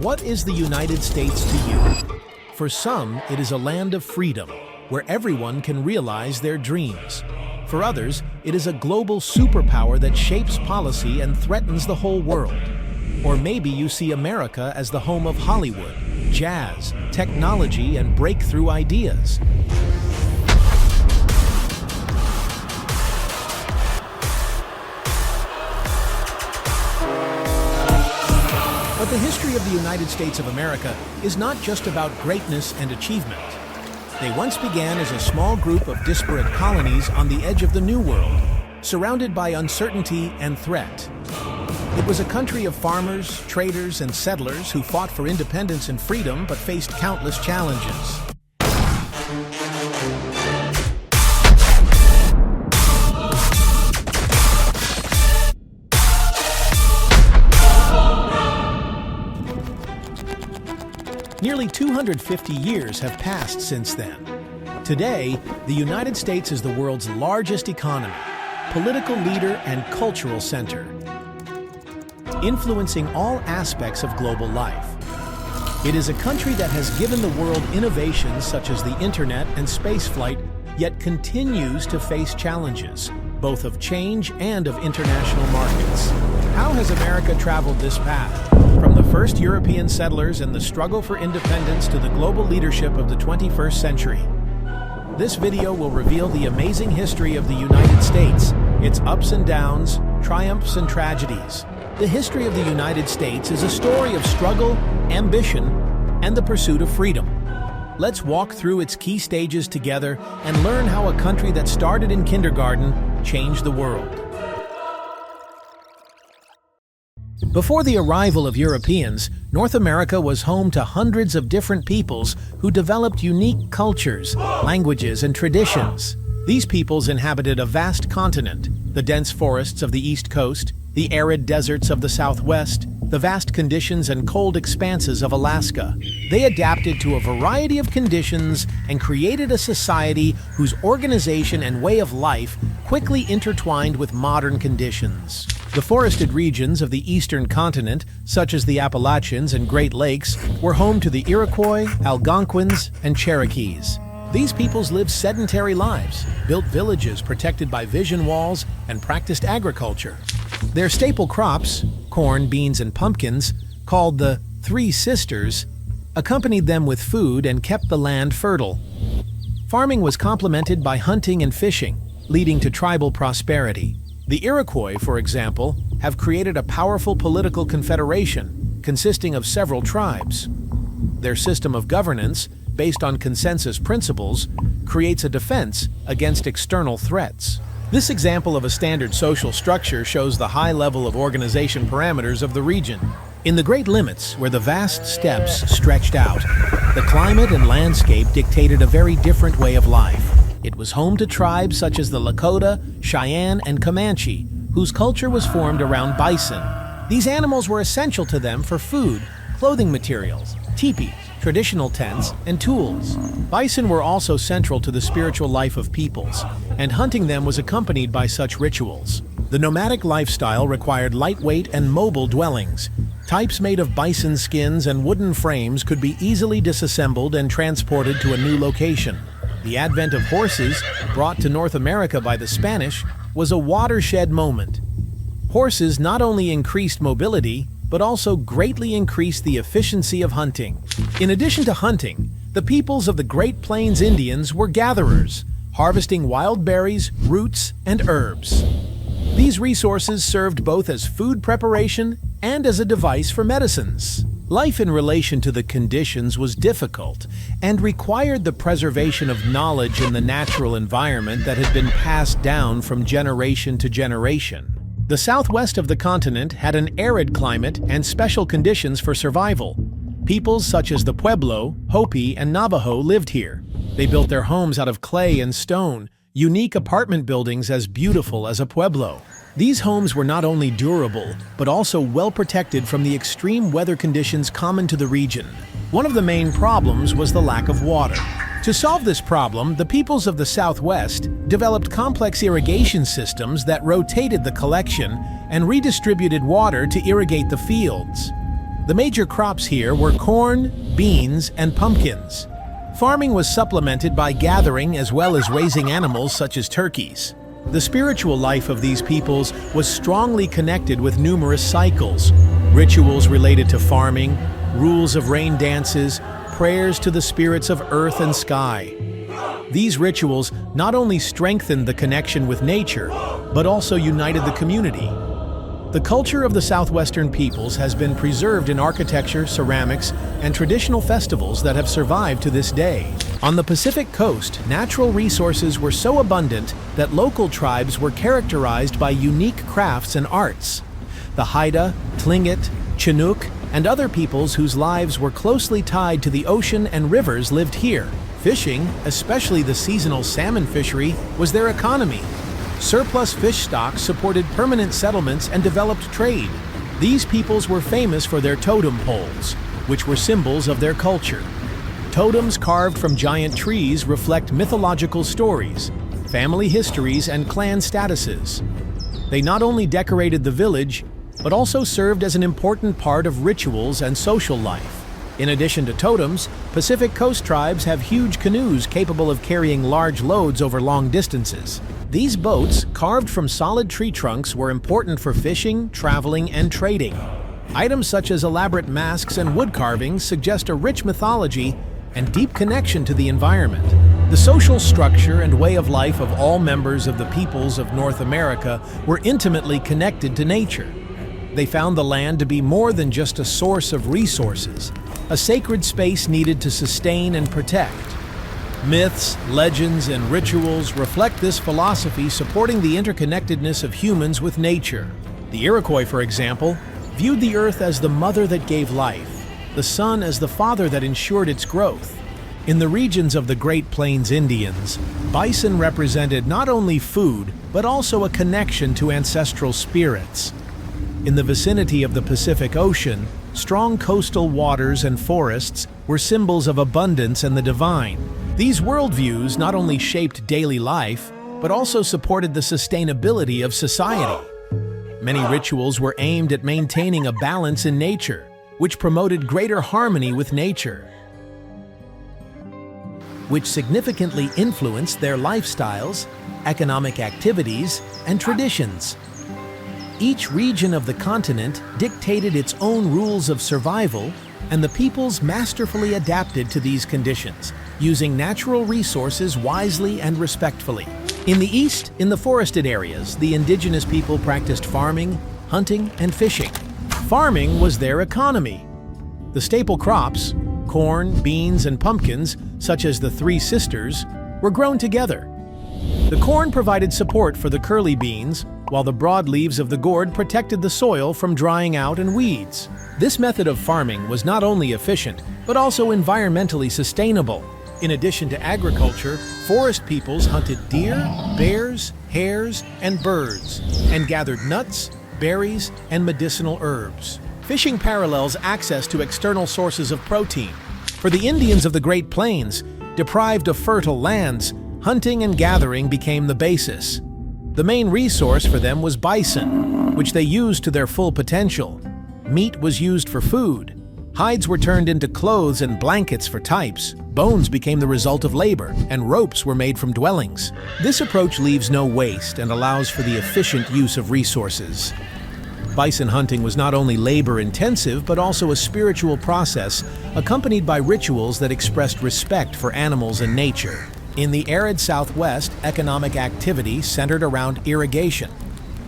What is the United States to you? For some, it is a land of freedom, where everyone can realize their dreams. For others, it is a global superpower that shapes policy and threatens the whole world. Or maybe you see America as the home of Hollywood, jazz, technology, and breakthrough ideas. But the history of the United States of America is not just about greatness and achievement. They once began as a small group of disparate colonies on the edge of the New World, surrounded by uncertainty and threat. It was a country of farmers, traders, and settlers who fought for independence and freedom but faced countless challenges. Nearly 250 years have passed since then. Today, the United States is the world's largest economy, political leader, and cultural center, influencing all aspects of global life. It is a country that has given the world innovations such as the internet and spaceflight, yet continues to face challenges, both of change and of international markets. How has America traveled this path? From the first European settlers and the struggle for independence to the global leadership of the 21st century. This video will reveal the amazing history of the United States, its ups and downs, triumphs and tragedies. The history of the United States is a story of struggle, ambition, and the pursuit of freedom. Let's walk through its key stages together and learn how a country that started in kindergarten changed the world. Before the arrival of Europeans, North America was home to hundreds of different peoples who developed unique cultures, languages, and traditions. These peoples inhabited a vast continent, the dense forests of the East Coast, the arid deserts of the Southwest, the vast conditions and cold expanses of Alaska. They adapted to a variety of conditions and created a society whose organization and way of life quickly intertwined with modern conditions. The forested regions of the eastern continent, such as the Appalachians and Great Lakes, were home to the Iroquois, Algonquins, and Cherokees. These peoples lived sedentary lives, built villages protected by vision walls, and practiced agriculture. Their staple crops, corn, beans, and pumpkins, called the Three Sisters, accompanied them with food and kept the land fertile. Farming was complemented by hunting and fishing, leading to tribal prosperity. The Iroquois, for example, have created a powerful political confederation consisting of several tribes. Their system of governance, based on consensus principles, creates a defense against external threats. This example of a standard social structure shows the high level of organization parameters of the region. In the Great Limits, where the vast steppes stretched out, the climate and landscape dictated a very different way of life. It was home to tribes such as the Lakota, Cheyenne, and Comanche, whose culture was formed around bison. These animals were essential to them for food, clothing materials, teepees, traditional tents, and tools. Bison were also central to the spiritual life of peoples, and hunting them was accompanied by such rituals. The nomadic lifestyle required lightweight and mobile dwellings. Types made of bison skins and wooden frames could be easily disassembled and transported to a new location. The advent of horses, brought to North America by the Spanish, was a watershed moment. Horses not only increased mobility, but also greatly increased the efficiency of hunting. In addition to hunting, the peoples of the Great Plains Indians were gatherers, harvesting wild berries, roots, and herbs. These resources served both as food preparation and as a device for medicines. Life in relation to the conditions was difficult and required the preservation of knowledge in the natural environment that had been passed down from generation to generation. The southwest of the continent had an arid climate and special conditions for survival. Peoples such as the Pueblo, Hopi, and Navajo lived here. They built their homes out of clay and stone, unique apartment buildings as beautiful as a pueblo. These homes were not only durable, but also well protected from the extreme weather conditions common to the region. One of the main problems was the lack of water. To solve this problem, the peoples of the Southwest developed complex irrigation systems that rotated the collection and redistributed water to irrigate the fields. The major crops here were corn, beans, and pumpkins. Farming was supplemented by gathering as well as raising animals such as turkeys. The spiritual life of these peoples was strongly connected with numerous cycles, rituals related to farming, rules of rain dances, prayers to the spirits of earth and sky. These rituals not only strengthened the connection with nature, but also united the community. The culture of the southwestern peoples has been preserved in architecture, ceramics, and traditional festivals that have survived to this day. On the Pacific coast, natural resources were so abundant that local tribes were characterized by unique crafts and arts. The Haida, Tlingit, Chinook, and other peoples whose lives were closely tied to the ocean and rivers lived here. Fishing, especially the seasonal salmon fishery, was their economy. Surplus fish stocks supported permanent settlements and developed trade. These peoples were famous for their totem poles, which were symbols of their culture. Totems carved from giant trees reflect mythological stories, family histories, and clan statuses. They not only decorated the village, but also served as an important part of rituals and social life. In addition to totems, Pacific Coast tribes have huge canoes capable of carrying large loads over long distances. These boats, carved from solid tree trunks, were important for fishing, traveling, and trading. Items such as elaborate masks and wood carvings suggest a rich mythology and deep connection to the environment. The social structure and way of life of all members of the peoples of North America were intimately connected to nature. They found the land to be more than just a source of resources, a sacred space needed to sustain and protect. Myths, legends, and rituals reflect this philosophy, supporting the interconnectedness of humans with nature. The Iroquois, for example, viewed the earth as the mother that gave life, the sun as the father that ensured its growth. In the regions of the Great Plains Indians, bison represented not only food, but also a connection to ancestral spirits. In the vicinity of the Pacific Ocean, strong coastal waters and forests were symbols of abundance and the divine. These worldviews not only shaped daily life, but also supported the sustainability of society. Many rituals were aimed at maintaining a balance in nature, which promoted greater harmony with nature, which significantly influenced their lifestyles, economic activities, and traditions. Each region of the continent dictated its own rules of survival, and the peoples masterfully adapted to these conditions, using natural resources wisely and respectfully. In the east, in the forested areas, the indigenous people practiced farming, hunting, and fishing. Farming was their economy. The staple crops, corn, beans, and pumpkins, such as the Three Sisters, were grown together. The corn provided support for the curly beans, while the broad leaves of the gourd protected the soil from drying out and weeds. This method of farming was not only efficient, but also environmentally sustainable. In addition to agriculture, forest peoples hunted deer, bears, hares, and birds, and gathered nuts, berries, and medicinal herbs. Fishing parallels access to external sources of protein. For the Indians of the Great Plains, deprived of fertile lands, hunting and gathering became the basis. The main resource for them was bison, which they used to their full potential. Meat was used for food. Hides were turned into clothes and blankets for types. Bones became the result of labor, and ropes were made from dwellings. This approach leaves no waste and allows for the efficient use of resources. Bison hunting was not only labor-intensive, but also a spiritual process, accompanied by rituals that expressed respect for animals and nature. In the arid Southwest, economic activity centered around irrigation.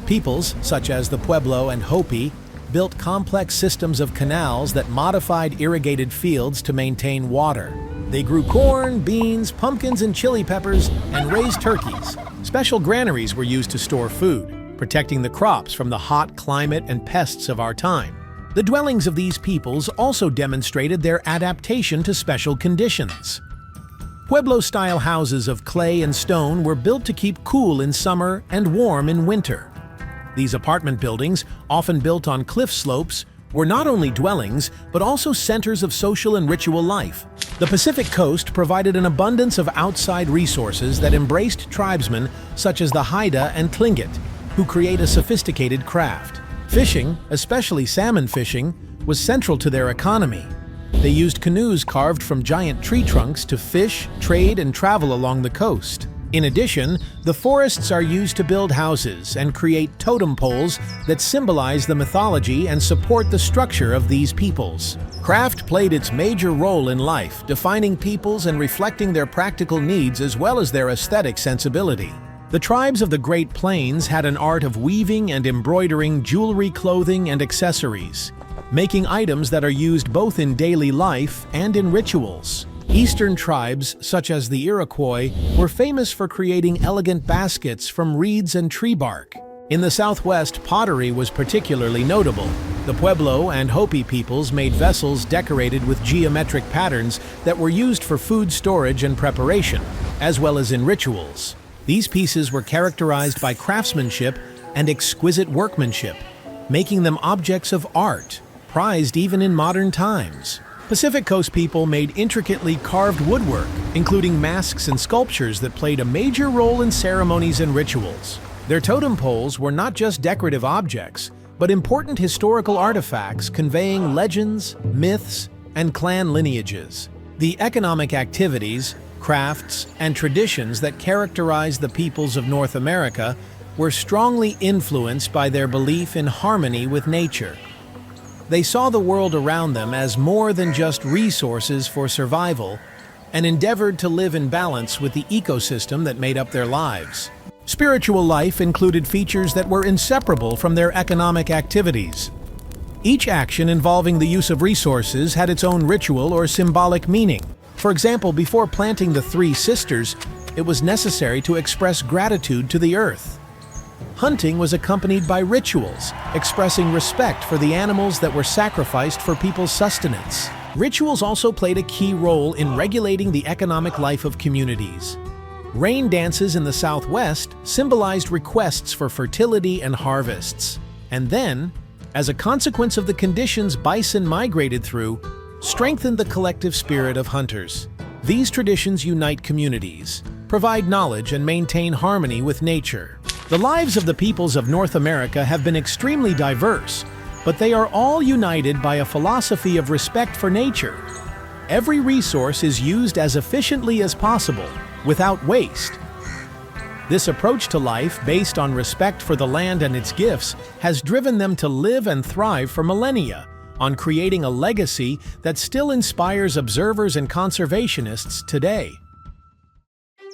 Peoples, such as the Pueblo and Hopi, built complex systems of canals that modified irrigated fields to maintain water. They grew corn, beans, pumpkins, and chili peppers, and raised turkeys. Special granaries were used to store food, protecting the crops from the hot climate and pests of our time. The dwellings of these peoples also demonstrated their adaptation to special conditions. Pueblo-style houses of clay and stone were built to keep cool in summer and warm in winter. These apartment buildings, often built on cliff slopes, were not only dwellings, but also centers of social and ritual life. The Pacific Coast provided an abundance of outside resources that embraced tribesmen such as the Haida and Tlingit, who create a sophisticated craft. Fishing, especially salmon fishing, was central to their economy. They used canoes carved from giant tree trunks to fish, trade, and travel along the coast. In addition, the forests are used to build houses and create totem poles that symbolize the mythology and support the structure of these peoples. Craft played its major role in life, defining peoples and reflecting their practical needs as well as their aesthetic sensibility. The tribes of the Great Plains had an art of weaving and embroidering jewelry, clothing, and accessories, making items that are used both in daily life and in rituals. Eastern tribes, such as the Iroquois, were famous for creating elegant baskets from reeds and tree bark. In the Southwest, pottery was particularly notable. The Pueblo and Hopi peoples made vessels decorated with geometric patterns that were used for food storage and preparation, as well as in rituals. These pieces were characterized by craftsmanship and exquisite workmanship, making them objects of art, prized even in modern times. Pacific Coast people made intricately carved woodwork, including masks and sculptures that played a major role in ceremonies and rituals. Their totem poles were not just decorative objects, but important historical artifacts conveying legends, myths, and clan lineages. The economic activities, crafts, and traditions that characterize the peoples of North America were strongly influenced by their belief in harmony with nature. They saw the world around them as more than just resources for survival and endeavored to live in balance with the ecosystem that made up their lives. Spiritual life included features that were inseparable from their economic activities. Each action involving the use of resources had its own ritual or symbolic meaning. For example, before planting the Three Sisters, it was necessary to express gratitude to the earth. Hunting was accompanied by rituals, expressing respect for the animals that were sacrificed for people's sustenance. Rituals also played a key role in regulating the economic life of communities. Rain dances in the Southwest symbolized requests for fertility and harvests. And then, as a consequence of the conditions bison migrated through, strengthened the collective spirit of hunters. These traditions unite communities, provide knowledge, and maintain harmony with nature. The lives of the peoples of North America have been extremely diverse, but they are all united by a philosophy of respect for nature. Every resource is used as efficiently as possible, without waste. This approach to life, based on respect for the land and its gifts, has driven them to live and thrive for millennia, on creating a legacy that still inspires observers and conservationists today.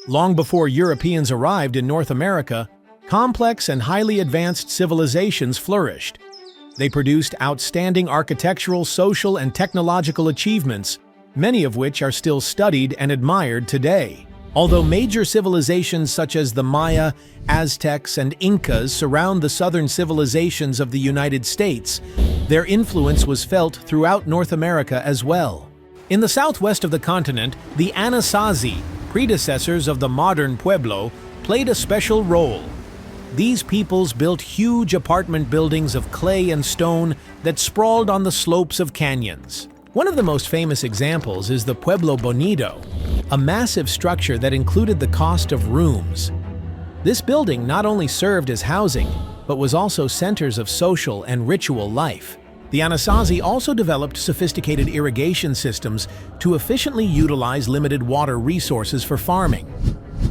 Long before Europeans arrived in North America, complex and highly advanced civilizations flourished. They produced outstanding architectural, social, and technological achievements, many of which are still studied and admired today. Although major civilizations such as the Maya, Aztecs, and Incas surround the southern civilizations of the United States, their influence was felt throughout North America as well. In the southwest of the continent, the Anasazi, predecessors of the modern Pueblo, played a special role. These peoples built huge apartment buildings of clay and stone that sprawled on the slopes of canyons. One of the most famous examples is the Pueblo Bonito, a massive structure that included the cost of rooms. This building not only served as housing, but was also centers of social and ritual life. The Anasazi also developed sophisticated irrigation systems to efficiently utilize limited water resources for farming.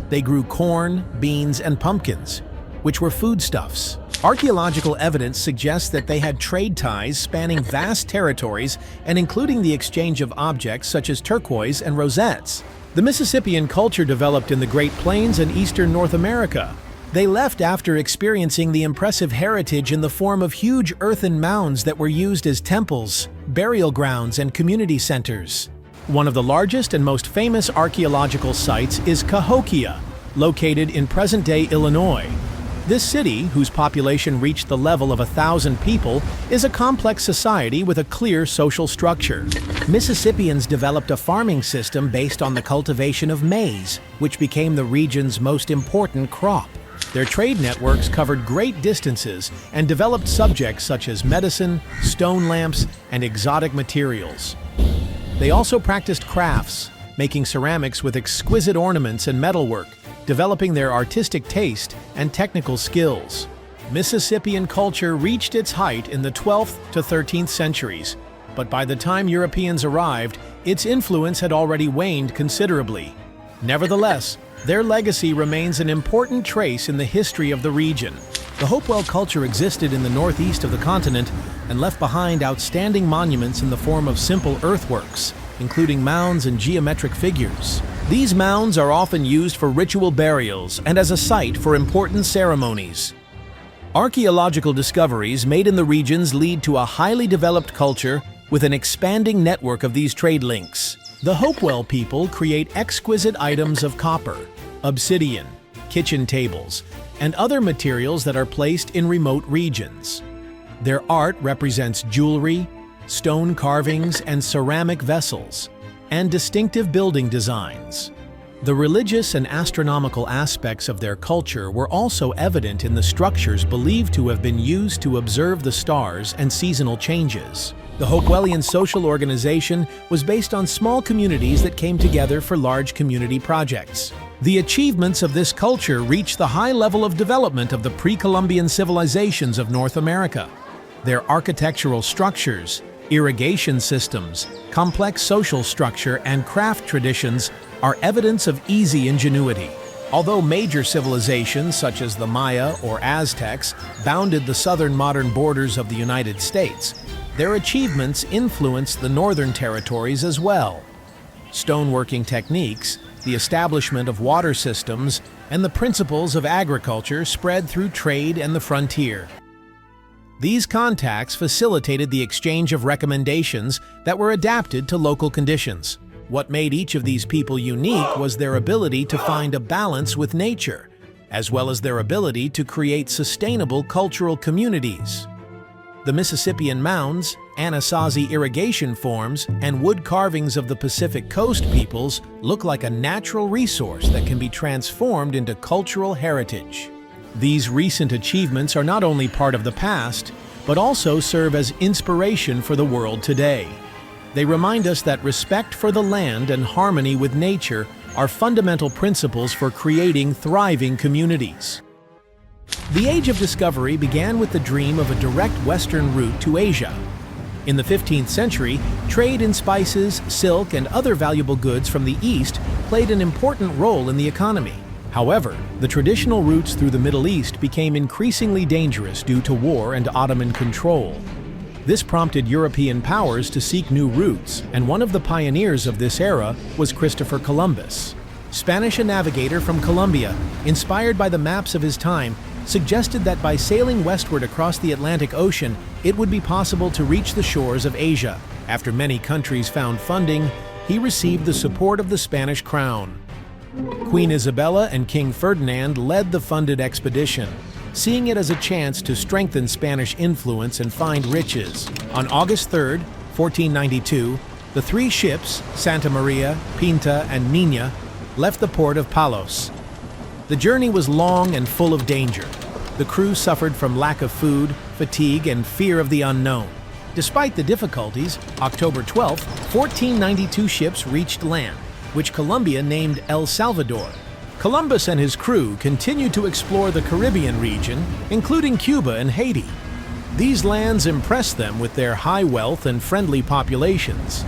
They grew corn, beans, and pumpkins, which were foodstuffs. Archaeological evidence suggests that they had trade ties spanning vast territories and including the exchange of objects such as turquoise and rosettes. The Mississippian culture developed in the Great Plains and eastern North America. They left after experiencing the impressive heritage in the form of huge earthen mounds that were used as temples, burial grounds, and community centers. One of the largest and most famous archaeological sites is Cahokia, located in present-day Illinois. This city, whose population reached the level of 1,000 people, is a complex society with a clear social structure. Mississippians developed a farming system based on the cultivation of maize, which became the region's most important crop. Their trade networks covered great distances and developed subjects such as medicine, stone lamps, and exotic materials. They also practiced crafts, making ceramics with exquisite ornaments and metalwork, developing their artistic taste and technical skills. Mississippian culture reached its height in the 12th to 13th centuries, but by the time Europeans arrived, its influence had already waned considerably. Nevertheless, their legacy remains an important trace in the history of the region. The Hopewell culture existed in the northeast of the continent and left behind outstanding monuments in the form of simple earthworks, including mounds and geometric figures. These mounds are often used for ritual burials and as a site for important ceremonies. Archaeological discoveries made in the regions lead to a highly developed culture with an expanding network of these trade links. The Hopewell people create exquisite items of copper, obsidian, kitchen tables, and other materials that are placed in remote regions. Their art represents jewelry, stone carvings, and ceramic vessels, and distinctive building designs. The religious and astronomical aspects of their culture were also evident in the structures believed to have been used to observe the stars and seasonal changes. The Hopewellian social organization was based on small communities that came together for large community projects. The achievements of this culture reached the high level of development of the pre-Columbian civilizations of North America. Their architectural structures, irrigation systems, complex social structure, and craft traditions are evidence of easy ingenuity. Although major civilizations such as the Maya or Aztecs bounded the southern modern borders of the United States, their achievements influenced the northern territories as well. Stoneworking techniques, the establishment of water systems, and the principles of agriculture spread through trade and the frontier. These contacts facilitated the exchange of recommendations that were adapted to local conditions. What made each of these people unique was their ability to find a balance with nature, as well as their ability to create sustainable cultural communities. The Mississippian mounds, Anasazi irrigation forms, and wood carvings of the Pacific Coast peoples look like a natural resource that can be transformed into cultural heritage. These recent achievements are not only part of the past, but also serve as inspiration for the world today. They remind us that respect for the land and harmony with nature are fundamental principles for creating thriving communities. The Age of Discovery began with the dream of a direct western route to Asia. In the 15th century, trade in spices, silk, and other valuable goods from the East played an important role in the economy. However, the traditional routes through the Middle East became increasingly dangerous due to war and Ottoman control. This prompted European powers to seek new routes, and one of the pioneers of this era was Christopher Columbus. Spanish navigator from Colombia, inspired by the maps of his time, suggested that by sailing westward across the Atlantic Ocean, it would be possible to reach the shores of Asia. After many countries found funding, he received the support of the Spanish crown. Queen Isabella and King Ferdinand led the funded expedition, seeing it as a chance to strengthen Spanish influence and find riches. On August 3, 1492, the three ships, Santa Maria, Pinta, and Niña, left the port of Palos. The journey was long and full of danger. The crew suffered from lack of food, fatigue, and fear of the unknown. Despite the difficulties, October 12, 1492 ships reached land, which Colombia named El Salvador. Columbus and his crew continued to explore the Caribbean region, including Cuba and Haiti. These lands impressed them with their high wealth and friendly populations.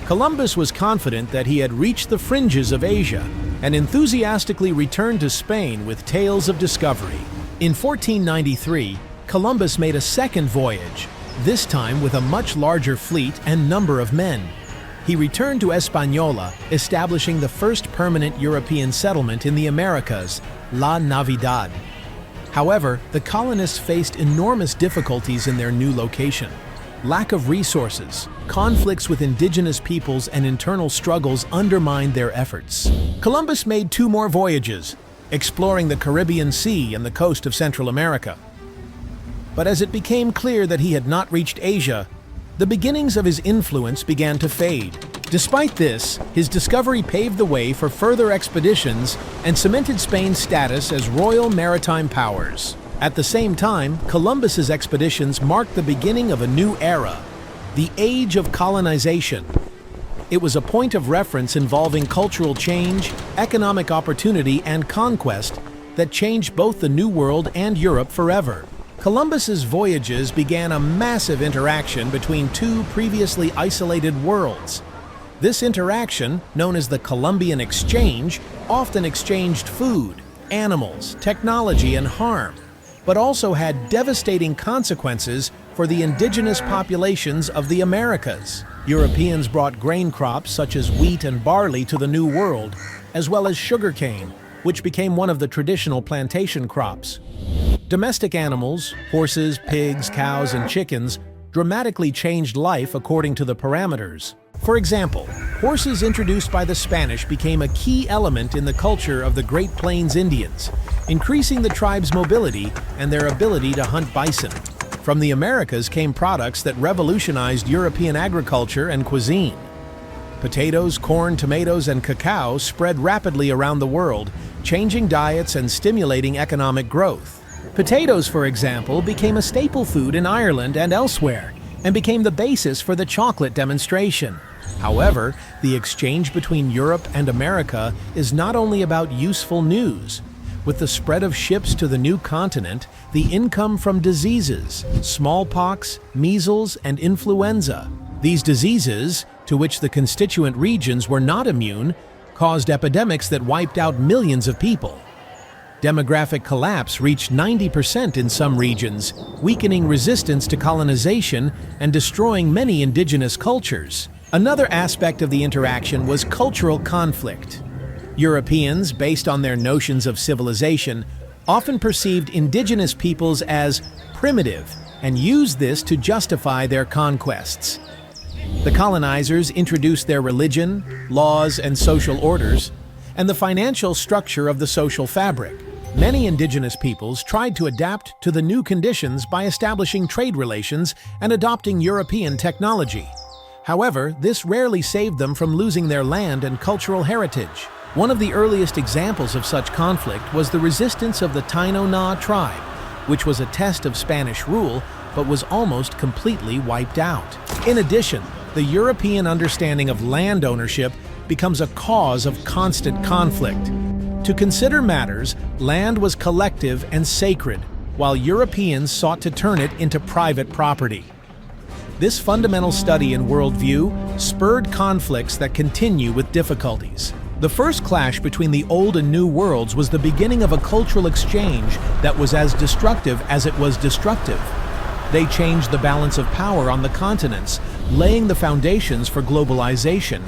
Columbus was confident that he had reached the fringes of Asia and enthusiastically returned to Spain with tales of discovery. In 1493, Columbus made a second voyage, this time with a much larger fleet and number of men. He returned to Hispaniola, establishing the first permanent European settlement in the Americas, La Navidad. However, the colonists faced enormous difficulties in their new location. Lack of resources, conflicts with indigenous peoples, and internal struggles undermined their efforts. Columbus made two more voyages, exploring the Caribbean Sea and the coast of Central America. But as it became clear that he had not reached Asia, the beginnings of his influence began to fade. Despite this, his discovery paved the way for further expeditions and cemented Spain's status as royal maritime powers. At the same time, Columbus's expeditions marked the beginning of a new era, the Age of Colonization. It was a point of reference involving cultural change, economic opportunity, and conquest that changed both the New World and Europe forever. Columbus's voyages began a massive interaction between two previously isolated worlds. This interaction, known as the Columbian Exchange, often exchanged food, animals, technology, and harm, but also had devastating consequences for the indigenous populations of the Americas. Europeans brought grain crops such as wheat and barley to the New World, as well as sugarcane, which became one of the traditional plantation crops. Domestic animals, horses, pigs, cows, and chickens, dramatically changed life according to the parameters. For example, horses introduced by the Spanish became a key element in the culture of the Great Plains Indians, increasing the tribe's mobility and their ability to hunt bison. From the Americas came products that revolutionized European agriculture and cuisine. Potatoes, corn, tomatoes, and cacao spread rapidly around the world, changing diets and stimulating economic growth. Potatoes, for example, became a staple food in Ireland and elsewhere, and became the basis for the chocolate demonstration. However, the exchange between Europe and America is not only about useful news. With the spread of ships to the new continent, the income from diseases, smallpox, measles, and influenza. These diseases, to which the constituent regions were not immune, caused epidemics that wiped out millions of people. Demographic collapse reached 90% in some regions, weakening resistance to colonization and destroying many indigenous cultures. Another aspect of the interaction was cultural conflict. Europeans, based on their notions of civilization, often perceived indigenous peoples as primitive and used this to justify their conquests. The colonizers introduced their religion, laws, and social orders, and the financial structure of the social fabric. Many indigenous peoples tried to adapt to the new conditions by establishing trade relations and adopting European technology. However, this rarely saved them from losing their land and cultural heritage. One of the earliest examples of such conflict was the resistance of the Taino Na tribe, which was a test of Spanish rule but was almost completely wiped out. In addition, the European understanding of land ownership becomes a cause of constant conflict. To consider matters, land was collective and sacred, while Europeans sought to turn it into private property. This fundamental study in worldview spurred conflicts that continue with difficulties. The first clash between the Old and New Worlds was the beginning of a cultural exchange that was as destructive as it was destructive. They changed the balance of power on the continents, laying the foundations for globalization,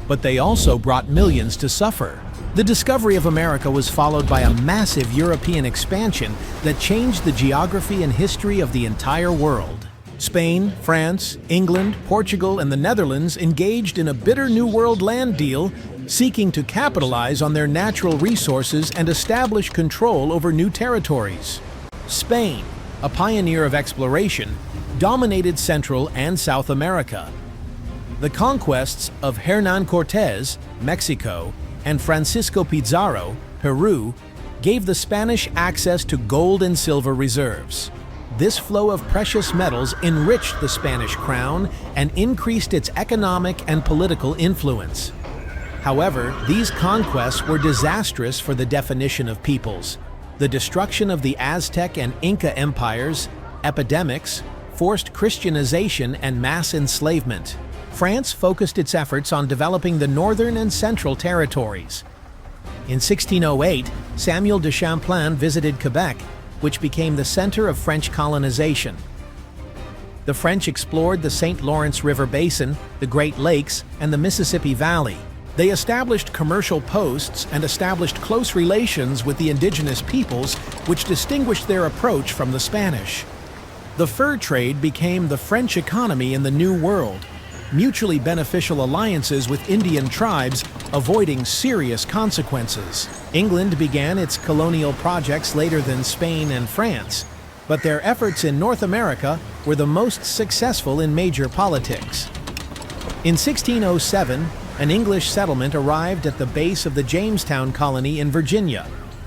but they also brought millions to suffer. The discovery of America was followed by a massive European expansion that changed the geography and history of the entire world. Spain, France, England, Portugal, and the Netherlands engaged in a bitter New World land deal, seeking to capitalize on their natural resources and establish control over new territories. Spain, a pioneer of exploration, dominated Central and South America. The conquests of Hernán Cortés, Mexico, and Francisco Pizarro, Peru, gave the Spanish access to gold and silver reserves. This flow of precious metals enriched the Spanish crown and increased its economic and political influence. However, these conquests were disastrous for the definition of peoples. The destruction of the Aztec and Inca empires, epidemics, forced Christianization, and mass enslavement. France focused its efforts on developing the northern and central territories. In 1608, Samuel de Champlain visited Quebec, which became the center of French colonization. The French explored the St. Lawrence River Basin, the Great Lakes, and the Mississippi Valley. They established commercial posts and established close relations with the indigenous peoples, which distinguished their approach from the Spanish. The fur trade became the French economy in the New World, mutually beneficial alliances with Indian tribes, avoiding serious consequences. England began its colonial projects later than Spain and France, but their efforts in North America were the most successful in major politics. In 1607, an English settlement arrived at the base of the Jamestown colony in Virginia,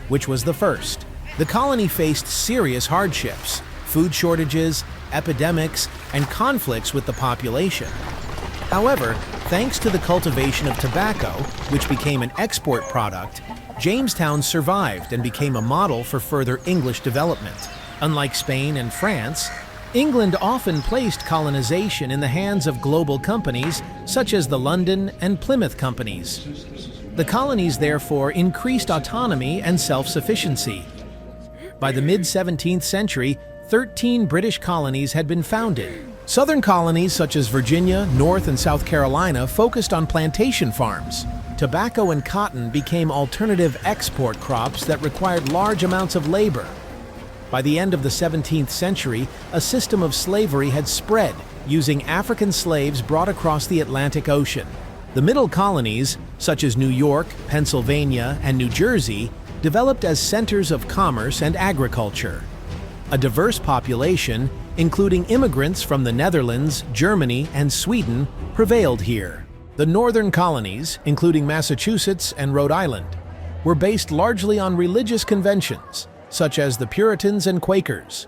which was the first. The colony faced serious hardships, food shortages, epidemics, and conflicts with the population. However, thanks to the cultivation of tobacco, which became an export product, Jamestown survived and became a model for further English development. Unlike Spain and France, England often placed colonization in the hands of global companies such as the London and Plymouth companies. The colonies therefore increased autonomy and self-sufficiency. By the mid-17th century, 13 British colonies had been founded. Southern colonies such as Virginia, North and South Carolina focused on plantation farms. Tobacco and cotton became alternative export crops that required large amounts of labor. By the end of the 17th century, a system of slavery had spread, using African slaves brought across the Atlantic Ocean. The middle colonies, such as New York, Pennsylvania, and New Jersey, developed as centers of commerce and agriculture. A diverse population, including immigrants from the Netherlands, Germany, and Sweden, prevailed here. The northern colonies, including Massachusetts and Rhode Island, were based largely on religious conventions, such as the Puritans and Quakers.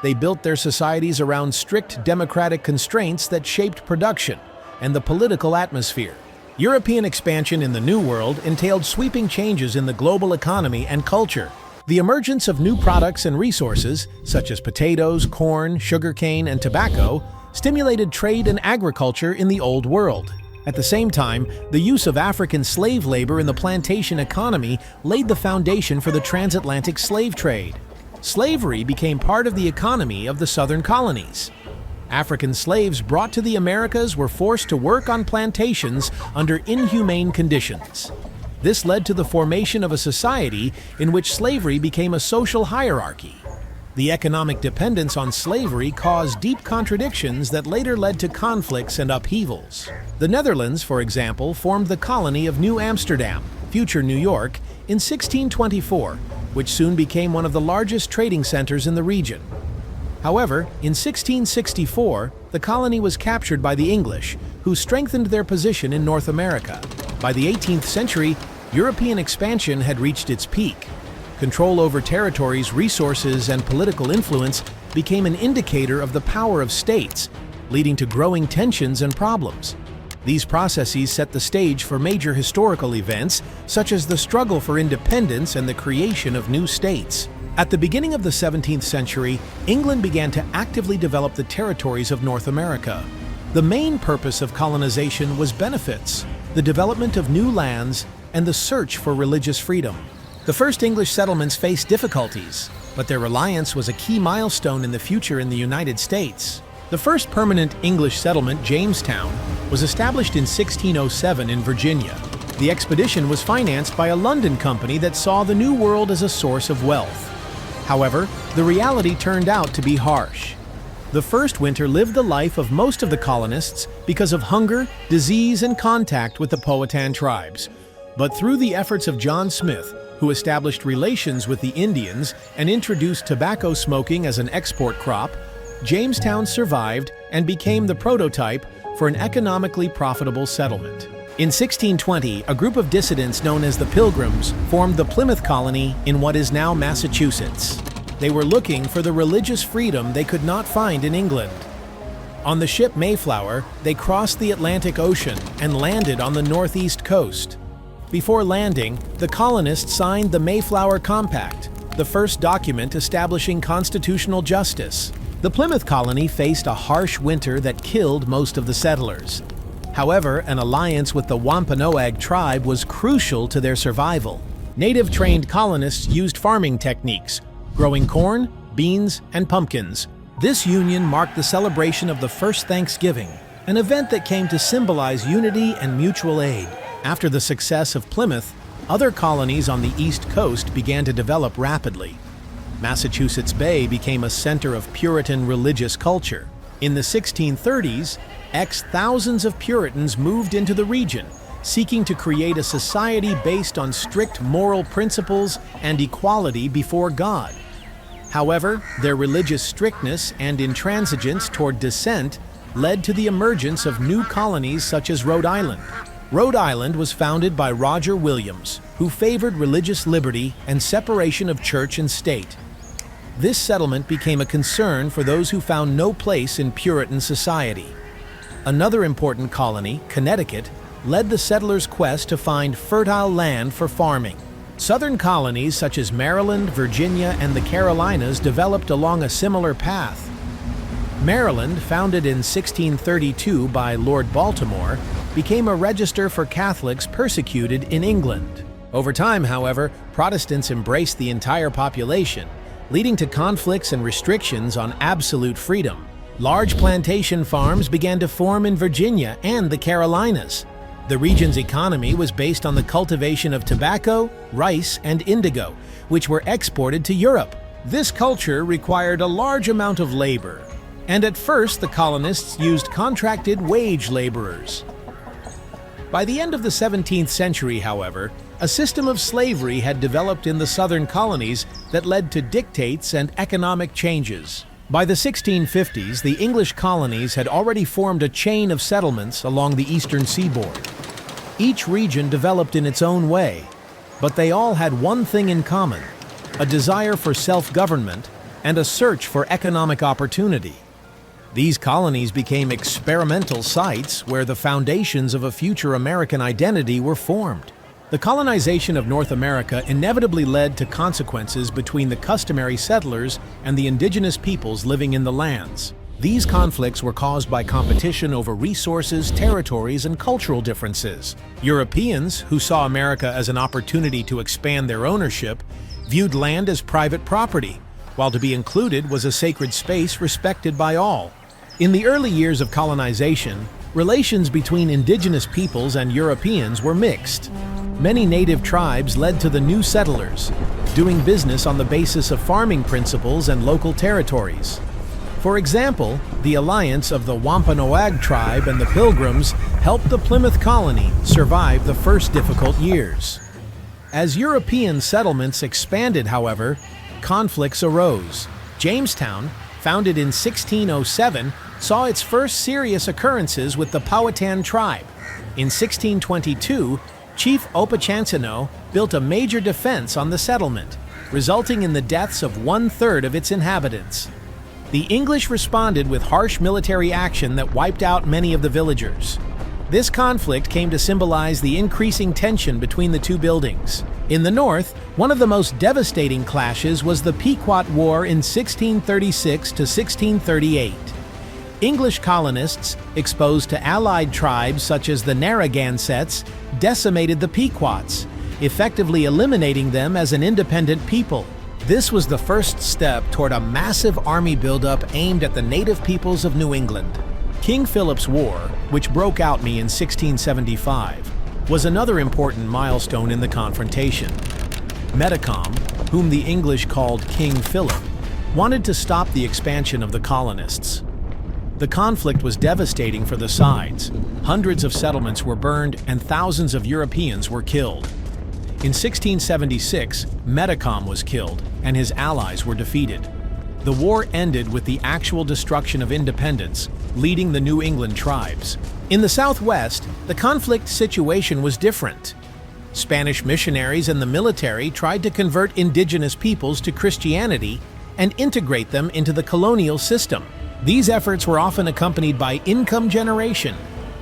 They built their societies around strict democratic constraints that shaped production and the political atmosphere. European expansion in the New World entailed sweeping changes in the global economy and culture. The emergence of new products and resources, such as potatoes, corn, sugarcane, and tobacco, stimulated trade and agriculture in the Old World. At the same time, the use of African slave labor in the plantation economy laid the foundation for the transatlantic slave trade. Slavery became part of the economy of the southern colonies. African slaves brought to the Americas were forced to work on plantations under inhumane conditions. This led to the formation of a society in which slavery became a social hierarchy. The economic dependence on slavery caused deep contradictions that later led to conflicts and upheavals. The Netherlands, for example, formed the colony of New Amsterdam, future New York, in 1624, which soon became one of the largest trading centers in the region. However, in 1664, the colony was captured by the English, who strengthened their position in North America. By the 18th century, European expansion had reached its peak. Control over territories, resources, and political influence became an indicator of the power of states, leading to growing tensions and problems. These processes set the stage for major historical events, such as the struggle for independence and the creation of new states. At the beginning of the 17th century, England began to actively develop the territories of North America. The main purpose of colonization was benefits, the development of new lands, and the search for religious freedom. The first English settlements faced difficulties, but their reliance was a key milestone in the future in the United States. The first permanent English settlement, Jamestown, was established in 1607 in Virginia. The expedition was financed by a London company that saw the New World as a source of wealth. However, the reality turned out to be harsh. The first winter lived the life of most of the colonists because of hunger, disease, and contact with the Powhatan tribes. But through the efforts of John Smith, who established relations with the Indians and introduced tobacco smoking as an export crop, Jamestown survived and became the prototype for an economically profitable settlement. In 1620, a group of dissidents known as the Pilgrims formed the Plymouth colony in what is now Massachusetts. They were looking for the religious freedom they could not find in England. On the ship Mayflower, they crossed the Atlantic Ocean and landed on the northeast coast. Before landing, the colonists signed the Mayflower Compact, the first document establishing constitutional justice. The Plymouth colony faced a harsh winter that killed most of the settlers. However, an alliance with the Wampanoag tribe was crucial to their survival. Native-trained colonists used farming techniques, growing corn, beans, and pumpkins. This union marked the celebration of the first Thanksgiving, an event that came to symbolize unity and mutual aid. After the success of Plymouth, other colonies on the East Coast began to develop rapidly. Massachusetts Bay became a center of Puritan religious culture. In the 1630s, thousands of Puritans moved into the region, seeking to create a society based on strict moral principles and equality before God. However, their religious strictness and intransigence toward dissent led to the emergence of new colonies such as Rhode Island. Rhode Island was founded by Roger Williams, who favored religious liberty and separation of church and state. This settlement became a concern for those who found no place in Puritan society. Another important colony, Connecticut, led the settlers' quest to find fertile land for farming. Southern colonies such as Maryland, Virginia, and the Carolinas developed along a similar path. Maryland, founded in 1632 by Lord Baltimore, became a register for Catholics persecuted in England. Over time, however, Protestants embraced the entire population, leading to conflicts and restrictions on absolute freedom. Large plantation farms began to form in Virginia and the Carolinas. The region's economy was based on the cultivation of tobacco, rice, and indigo, which were exported to Europe. This culture required a large amount of labor, and at first the colonists used contracted wage laborers. By the end of the 17th century, however, a system of slavery had developed in the southern colonies that led to dictates and economic changes. By the 1650s, the English colonies had already formed a chain of settlements along the eastern seaboard. Each region developed in its own way, but they all had one thing in common: a desire for self-government and a search for economic opportunity. These colonies became experimental sites where the foundations of a future American identity were formed. The colonization of North America inevitably led to consequences between the customary settlers and the indigenous peoples living in the lands. These conflicts were caused by competition over resources, territories, and cultural differences. Europeans, who saw America as an opportunity to expand their ownership, viewed land as private property, while to be included was a sacred space respected by all. In the early years of colonization, relations between indigenous peoples and Europeans were mixed. Many native tribes led to the new settlers, doing business on the basis of farming principles and local territories. For example, the alliance of the Wampanoag tribe and the Pilgrims helped the Plymouth colony survive the first difficult years. As European settlements expanded, however, conflicts arose. Jamestown, founded in 1607, saw its first serious occurrences with the Powhatan tribe. In 1622, Chief Opachancino built a major defense on the settlement, resulting in the deaths of one-third of its inhabitants. The English responded with harsh military action that wiped out many of the villagers. This conflict came to symbolize the increasing tension between the two buildings. In the north, one of the most devastating clashes was the Pequot War in 1636 to 1638. English colonists, exposed to allied tribes such as the Narragansetts, decimated the Pequots, effectively eliminating them as an independent people. This was the first step toward a massive army buildup aimed at the native peoples of New England. King Philip's War, which broke out in 1675, was another important milestone in the confrontation. Metacom, whom the English called King Philip, wanted to stop the expansion of the colonists. The conflict was devastating for the sides. Hundreds of settlements were burned and thousands of Europeans were killed. In 1676, Metacom was killed and his allies were defeated. The war ended with the actual destruction of independence, leading the New England tribes. In the Southwest, the conflict situation was different. Spanish missionaries and the military tried to convert indigenous peoples to Christianity and integrate them into the colonial system. These efforts were often accompanied by income generation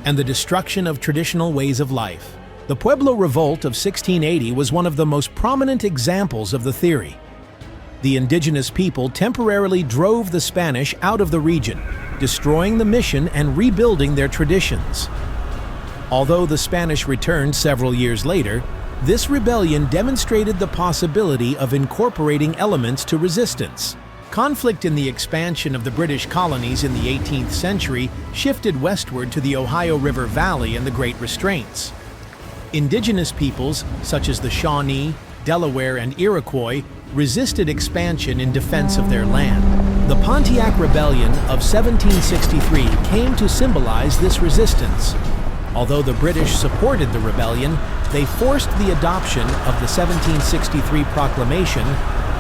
and the destruction of traditional ways of life. The Pueblo Revolt of 1680 was one of the most prominent examples of the theory. The indigenous people temporarily drove the Spanish out of the region, destroying the mission and rebuilding their traditions. Although the Spanish returned several years later, this rebellion demonstrated the possibility of incorporating elements to resistance. Conflict in the expansion of the British colonies in the 18th century shifted westward to the Ohio River Valley and the Great Restraints. Indigenous peoples, such as the Shawnee, Delaware, and Iroquois, resisted expansion in defense of their land. The Pontiac Rebellion of 1763 came to symbolize this resistance. Although the British supported the rebellion, they forced the adoption of the 1763 Proclamation,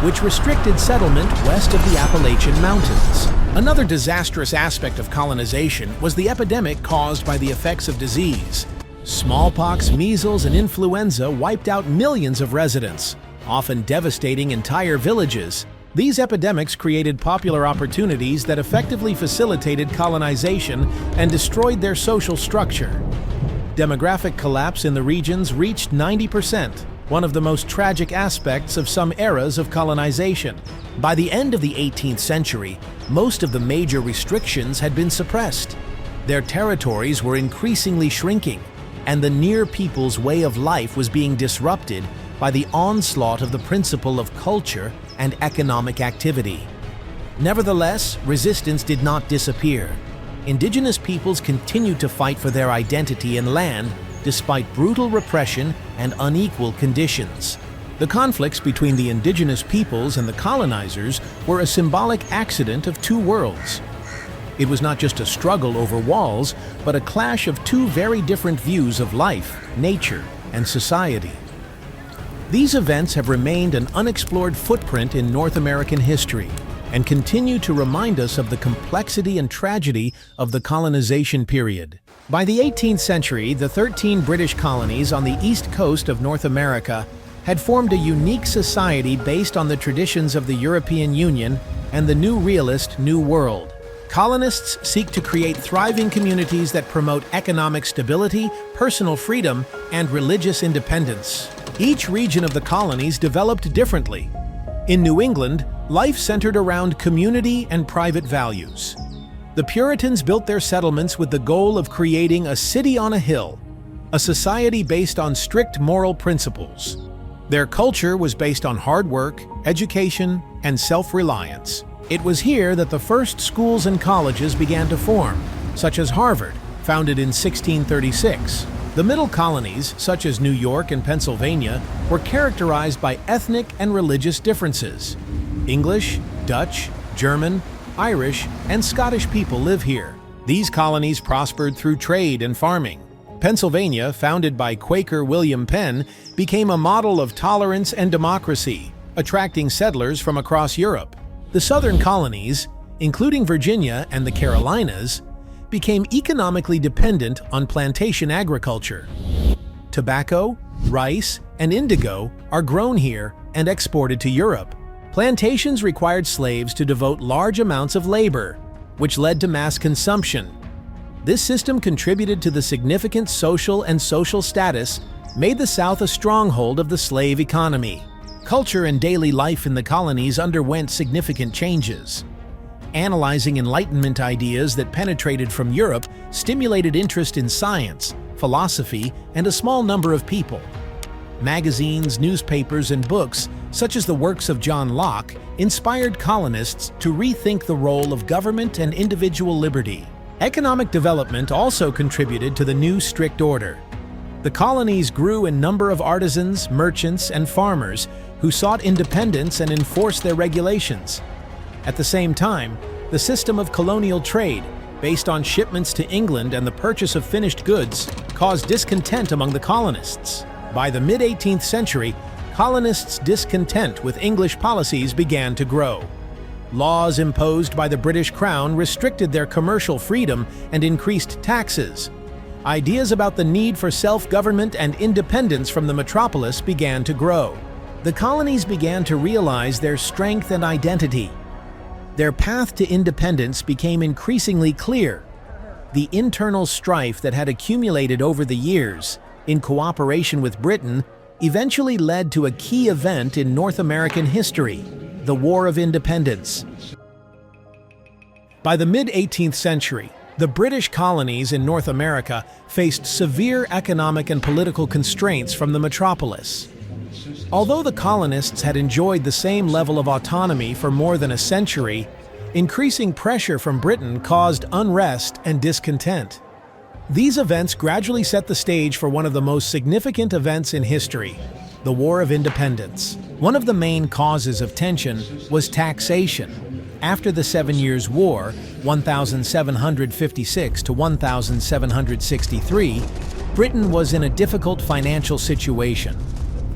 which restricted settlement west of the Appalachian Mountains. Another disastrous aspect of colonization was the epidemic caused by the effects of disease. Smallpox, measles, and influenza wiped out millions of residents, often devastating entire villages. These epidemics created popular opportunities that effectively facilitated colonization and destroyed their social structure. Demographic collapse in the regions reached 90%. one of the most tragic aspects of some eras of colonization. By the end of the 18th century, most of the major restrictions had been suppressed. Their territories were increasingly shrinking, and the Near People's way of life was being disrupted by the onslaught of the principle of culture and economic activity. Nevertheless, resistance did not disappear. Indigenous peoples continued to fight for their identity and land despite brutal repression and unequal conditions. The conflicts between the indigenous peoples and the colonizers were a symbolic accident of two worlds. It was not just a struggle over walls, but a clash of two very different views of life, nature, and society. These events have remained an unexplored footprint in North American history and continue to remind us of the complexity and tragedy of the colonization period. By the 18th century, the 13 British colonies on the east coast of North America had formed a unique society based on the traditions of the European Union and the new realist New World. Colonists seek to create thriving communities that promote economic stability, personal freedom, and religious independence. Each region of the colonies developed differently. In New England, life centered around community and private values. The Puritans built their settlements with the goal of creating a city on a hill, a society based on strict moral principles. Their culture was based on hard work, education, and self-reliance. It was here that the first schools and colleges began to form, such as Harvard, founded in 1636. The middle colonies, such as New York and Pennsylvania, were characterized by ethnic and religious differences. English, Dutch, German, Irish, and Scottish people live here. These colonies prospered through trade and farming. Pennsylvania, founded by Quaker William Penn, became a model of tolerance and democracy, attracting settlers from across Europe. The southern colonies, including Virginia and the Carolinas, became economically dependent on plantation agriculture. Tobacco, rice, and indigo are grown here and exported to Europe. Plantations required slaves to devote large amounts of labor, which led to mass consumption. This system contributed to the significant social and social status, made the South a stronghold of the slave economy. Culture and daily life in the colonies underwent significant changes. Analyzing Enlightenment ideas that penetrated from Europe stimulated interest in science, philosophy, and a small number of people. Magazines, newspapers, and books, such as the works of John Locke, inspired colonists to rethink the role of government and individual liberty. Economic development also contributed to the new strict order. The colonies grew in number of artisans, merchants, and farmers who sought independence and enforced their regulations. At the same time, the system of colonial trade, based on shipments to England and the purchase of finished goods, caused discontent among the colonists. By the mid-18th century, colonists' discontent with English policies began to grow. Laws imposed by the British Crown restricted their commercial freedom and increased taxes. Ideas about the need for self-government and independence from the metropolis began to grow. The colonies began to realize their strength and identity. Their path to independence became increasingly clear. The internal strife that had accumulated over the years, in cooperation with Britain, eventually led to a key event in North American history, the War of Independence. By the mid-18th century, the British colonies in North America faced severe economic and political constraints from the metropolis. Although the colonists had enjoyed the same level of autonomy for more than a century, increasing pressure from Britain caused unrest and discontent. These events gradually set the stage for one of the most significant events in history, the War of Independence. One of the main causes of tension was taxation. After the 7 Years' War, 1756 to 1763, Britain was in a difficult financial situation.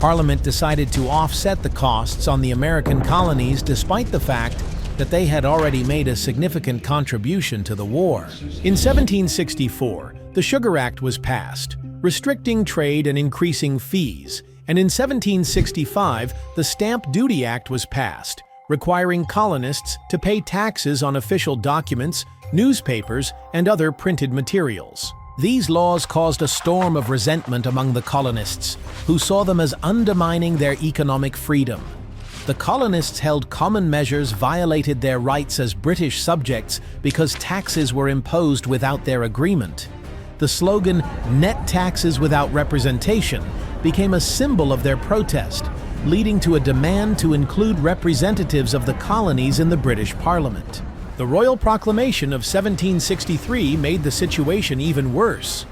Parliament decided to offset the costs on the American colonies despite the fact that they had already made a significant contribution to the war. In 1764, the Sugar Act was passed, restricting trade and increasing fees, and in 1765, the Stamp Duty Act was passed, requiring colonists to pay taxes on official documents, newspapers, and other printed materials. These laws caused a storm of resentment among the colonists, who saw them as undermining their economic freedom. The colonists held common measures violated their rights as British subjects because taxes were imposed without their agreement. The slogan, "Net taxes without representation," became a symbol of their protest, leading to a demand to include representatives of the colonies in the British Parliament. The Royal Proclamation of 1763 made the situation even worse.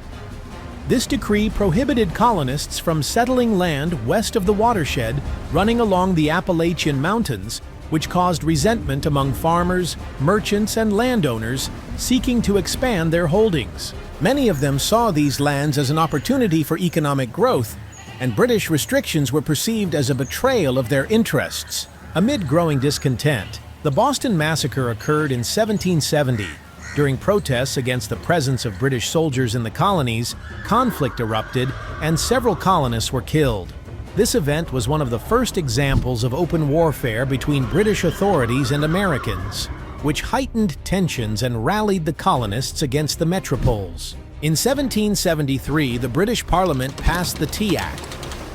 This decree prohibited colonists from settling land west of the watershed running along the Appalachian Mountains, which caused resentment among farmers, merchants, and landowners seeking to expand their holdings. Many of them saw these lands as an opportunity for economic growth, and British restrictions were perceived as a betrayal of their interests. Amid growing discontent, the Boston Massacre occurred in 1770. During protests against the presence of British soldiers in the colonies, conflict erupted and several colonists were killed. This event was one of the first examples of open warfare between British authorities and Americans, which heightened tensions and rallied the colonists against the metropoles. In 1773, the British Parliament passed the Tea Act,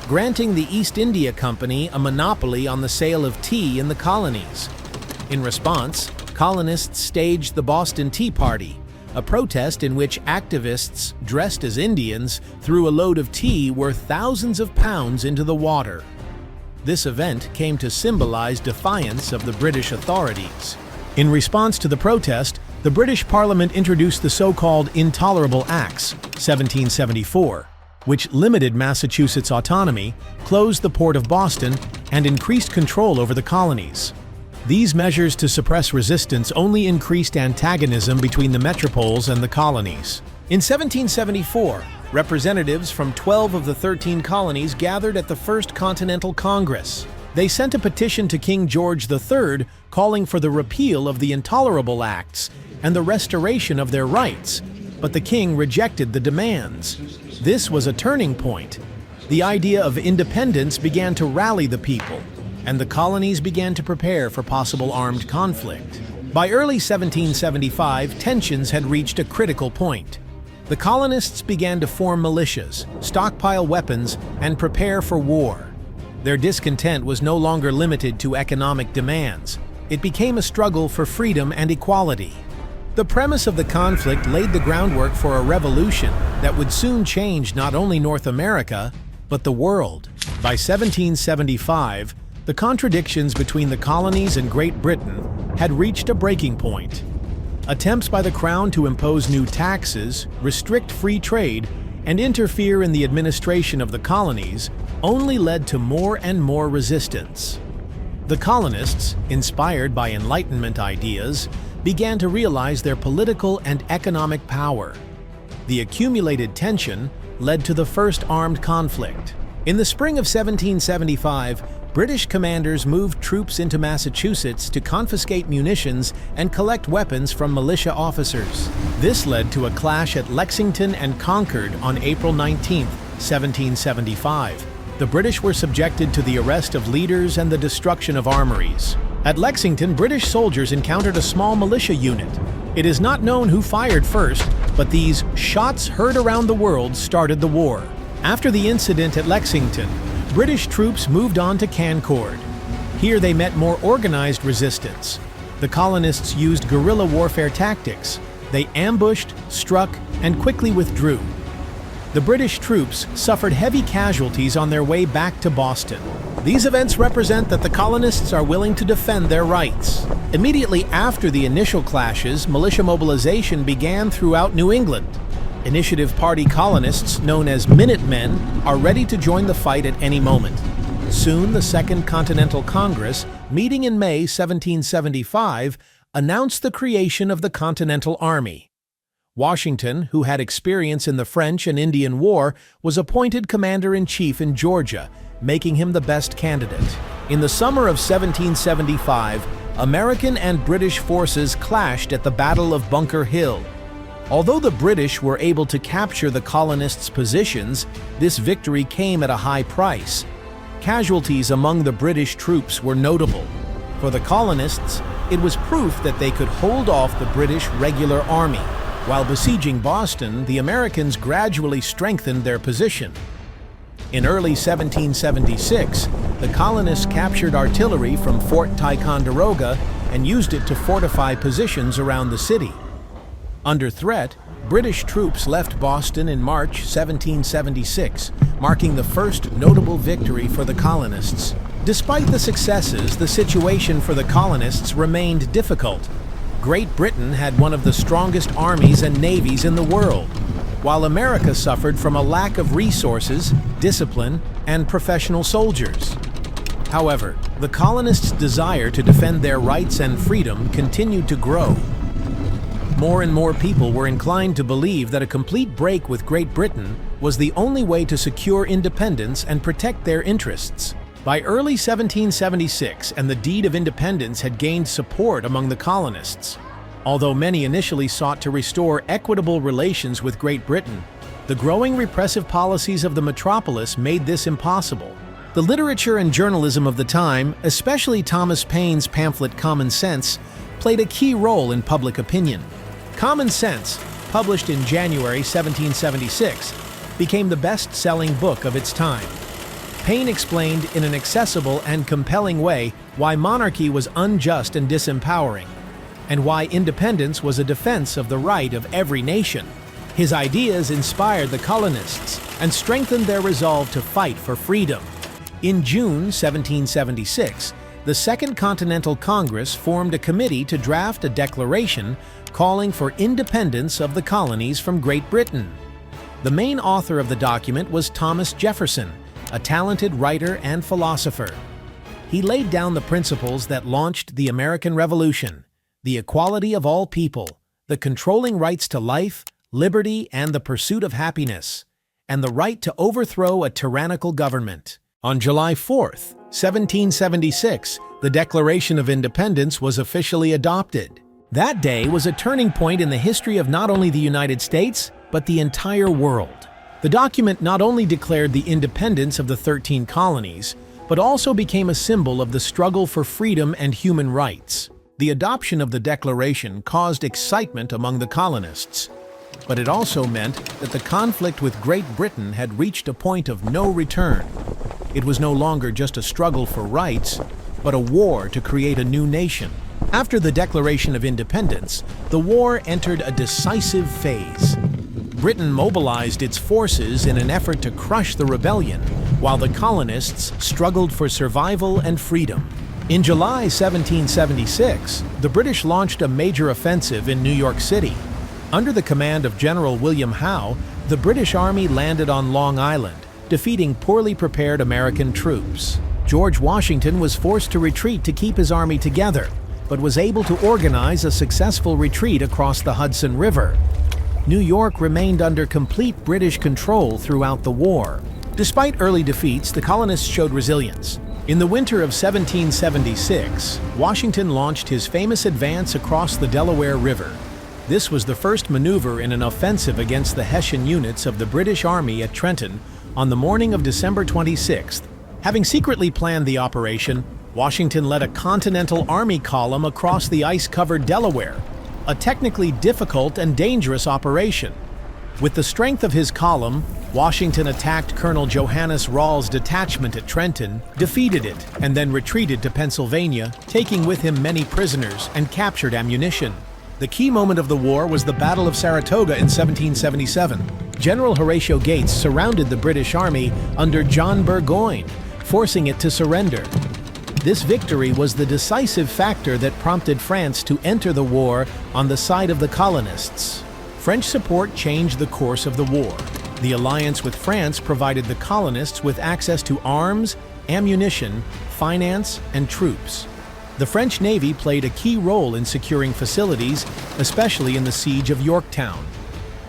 granting the East India Company a monopoly on the sale of tea in the colonies. In response, colonists staged the Boston Tea Party, a protest in which activists dressed as Indians threw a load of tea worth thousands of pounds into the water. This event came to symbolize defiance of the British authorities. In response to the protest, the British Parliament introduced the so-called Intolerable Acts, 1774, which limited Massachusetts' autonomy, closed the port of Boston, and increased control over the colonies. These measures to suppress resistance only increased antagonism between the metropoles and the colonies. In 1774, representatives from 12 of the 13 colonies gathered at the First Continental Congress. They sent a petition to King George III calling for the repeal of the Intolerable Acts and the restoration of their rights, but the king rejected the demands. This was a turning point. The idea of independence began to rally the people, and the colonies began to prepare for possible armed conflict. By early 1775, tensions had reached a critical point. The colonists began to form militias, stockpile weapons, and prepare for war. Their discontent was no longer limited to economic demands. It became a struggle for freedom and equality. The premise of the conflict laid the groundwork for a revolution that would soon change not only North America, but the world. By 1775, the contradictions between the colonies and Great Britain had reached a breaking point. Attempts by the Crown to impose new taxes, restrict free trade, and interfere in the administration of the colonies only led to more and more resistance. The colonists, inspired by Enlightenment ideas, began to realize their political and economic power. The accumulated tension led to the first armed conflict. In the spring of 1775, British commanders moved troops into Massachusetts to confiscate munitions and collect weapons from militia officers. This led to a clash at Lexington and Concord on April 19, 1775. The British were subjected to the arrest of leaders and the destruction of armories. At Lexington, British soldiers encountered a small militia unit. It is not known who fired first, but these shots heard around the world started the war. After the incident at Lexington, British troops moved on to Concord. Here they met more organized resistance. The colonists used guerrilla warfare tactics. They ambushed, struck, and quickly withdrew. The British troops suffered heavy casualties on their way back to Boston. These events represent that the colonists are willing to defend their rights. Immediately after the initial clashes, militia mobilization began throughout New England. Initiative Party colonists, known as Minutemen, are ready to join the fight at any moment. Soon, the Second Continental Congress, meeting in May 1775, announced the creation of the Continental Army. Washington, who had experience in the French and Indian War, was appointed commander-in-chief in Georgia, making him the best candidate. In the summer of 1775, American and British forces clashed at the Battle of Bunker Hill. Although the British were able to capture the colonists' positions, this victory came at a high price. Casualties among the British troops were notable. For the colonists, it was proof that they could hold off the British regular army. While besieging Boston, the Americans gradually strengthened their position. In early 1776, the colonists captured artillery from Fort Ticonderoga and used it to fortify positions around the city. Under threat, British troops left Boston in March 1776, marking the first notable victory for the colonists. Despite the successes, the situation for the colonists remained difficult. Great Britain had one of the strongest armies and navies in the world, while America suffered from a lack of resources, discipline, and professional soldiers. However, the colonists' desire to defend their rights and freedom continued to grow. More and more people were inclined to believe that a complete break with Great Britain was the only way to secure independence and protect their interests. By early 1776, and the Deed of Independence had gained support among the colonists. Although many initially sought to restore equitable relations with Great Britain, the growing repressive policies of the metropolis made this impossible. The literature and journalism of the time, especially Thomas Paine's pamphlet Common Sense, played a key role in public opinion. Common Sense, published in January 1776, became the best-selling book of its time. Paine explained in an accessible and compelling way why monarchy was unjust and disempowering, and why independence was a defense of the right of every nation. His ideas inspired the colonists and strengthened their resolve to fight for freedom. In June 1776, the Second Continental Congress formed a committee to draft a declaration calling for independence of the colonies from Great Britain. The main author of the document was Thomas Jefferson, a talented writer and philosopher. He laid down the principles that launched the American Revolution: the equality of all people, the controlling rights to life, liberty, and the pursuit of happiness, and the right to overthrow a tyrannical government. On July 4th, 1776, the Declaration of Independence was officially adopted. That day was a turning point in the history of not only the United States, but the entire world. The document not only declared the independence of the 13 colonies, but also became a symbol of the struggle for freedom and human rights. The adoption of the Declaration caused excitement among the colonists, but it also meant that the conflict with Great Britain had reached a point of no return. It was no longer just a struggle for rights, but a war to create a new nation. After the Declaration of Independence, the war entered a decisive phase. Britain mobilized its forces in an effort to crush the rebellion, while the colonists struggled for survival and freedom. In July 1776, the British launched a major offensive in New York City. Under the command of General William Howe, the British Army landed on Long Island, defeating poorly prepared American troops. George Washington was forced to retreat to keep his army together, but was able to organize a successful retreat across the Hudson River. New York remained under complete British control throughout the war. Despite early defeats, the colonists showed resilience. In the winter of 1776, Washington launched his famous advance across the Delaware River. This was the first maneuver in an offensive against the Hessian units of the British Army at Trenton on the morning of December 26th. Having secretly planned the operation, Washington led a Continental Army column across the ice-covered Delaware, a technically difficult and dangerous operation. With the strength of his column, Washington attacked Colonel Johannes Rall's detachment at Trenton, defeated it, and then retreated to Pennsylvania, taking with him many prisoners and captured ammunition. The key moment of the war was the Battle of Saratoga in 1777. General Horatio Gates surrounded the British Army under John Burgoyne, forcing it to surrender. This victory was the decisive factor that prompted France to enter the war on the side of the colonists. French support changed the course of the war. The alliance with France provided the colonists with access to arms, ammunition, finance, and troops. The French Navy played a key role in securing facilities, especially in the siege of Yorktown.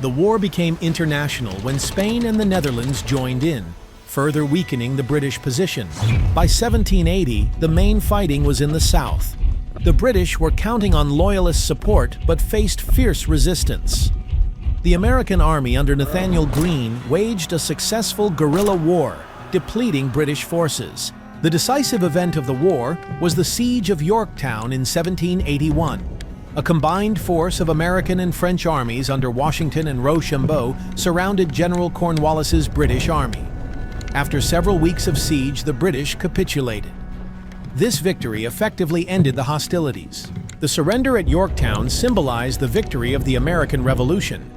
The war became international when Spain and the Netherlands joined in, further weakening the British position. By 1780, the main fighting was in the south. The British were counting on Loyalist support but faced fierce resistance. The American Army under Nathanael Greene waged a successful guerrilla war, depleting British forces. The decisive event of the war was the Siege of Yorktown in 1781. A combined force of American and French armies under Washington and Rochambeau surrounded General Cornwallis's British army. After several weeks of siege, the British capitulated. This victory effectively ended the hostilities. The surrender at Yorktown symbolized the victory of the American Revolution.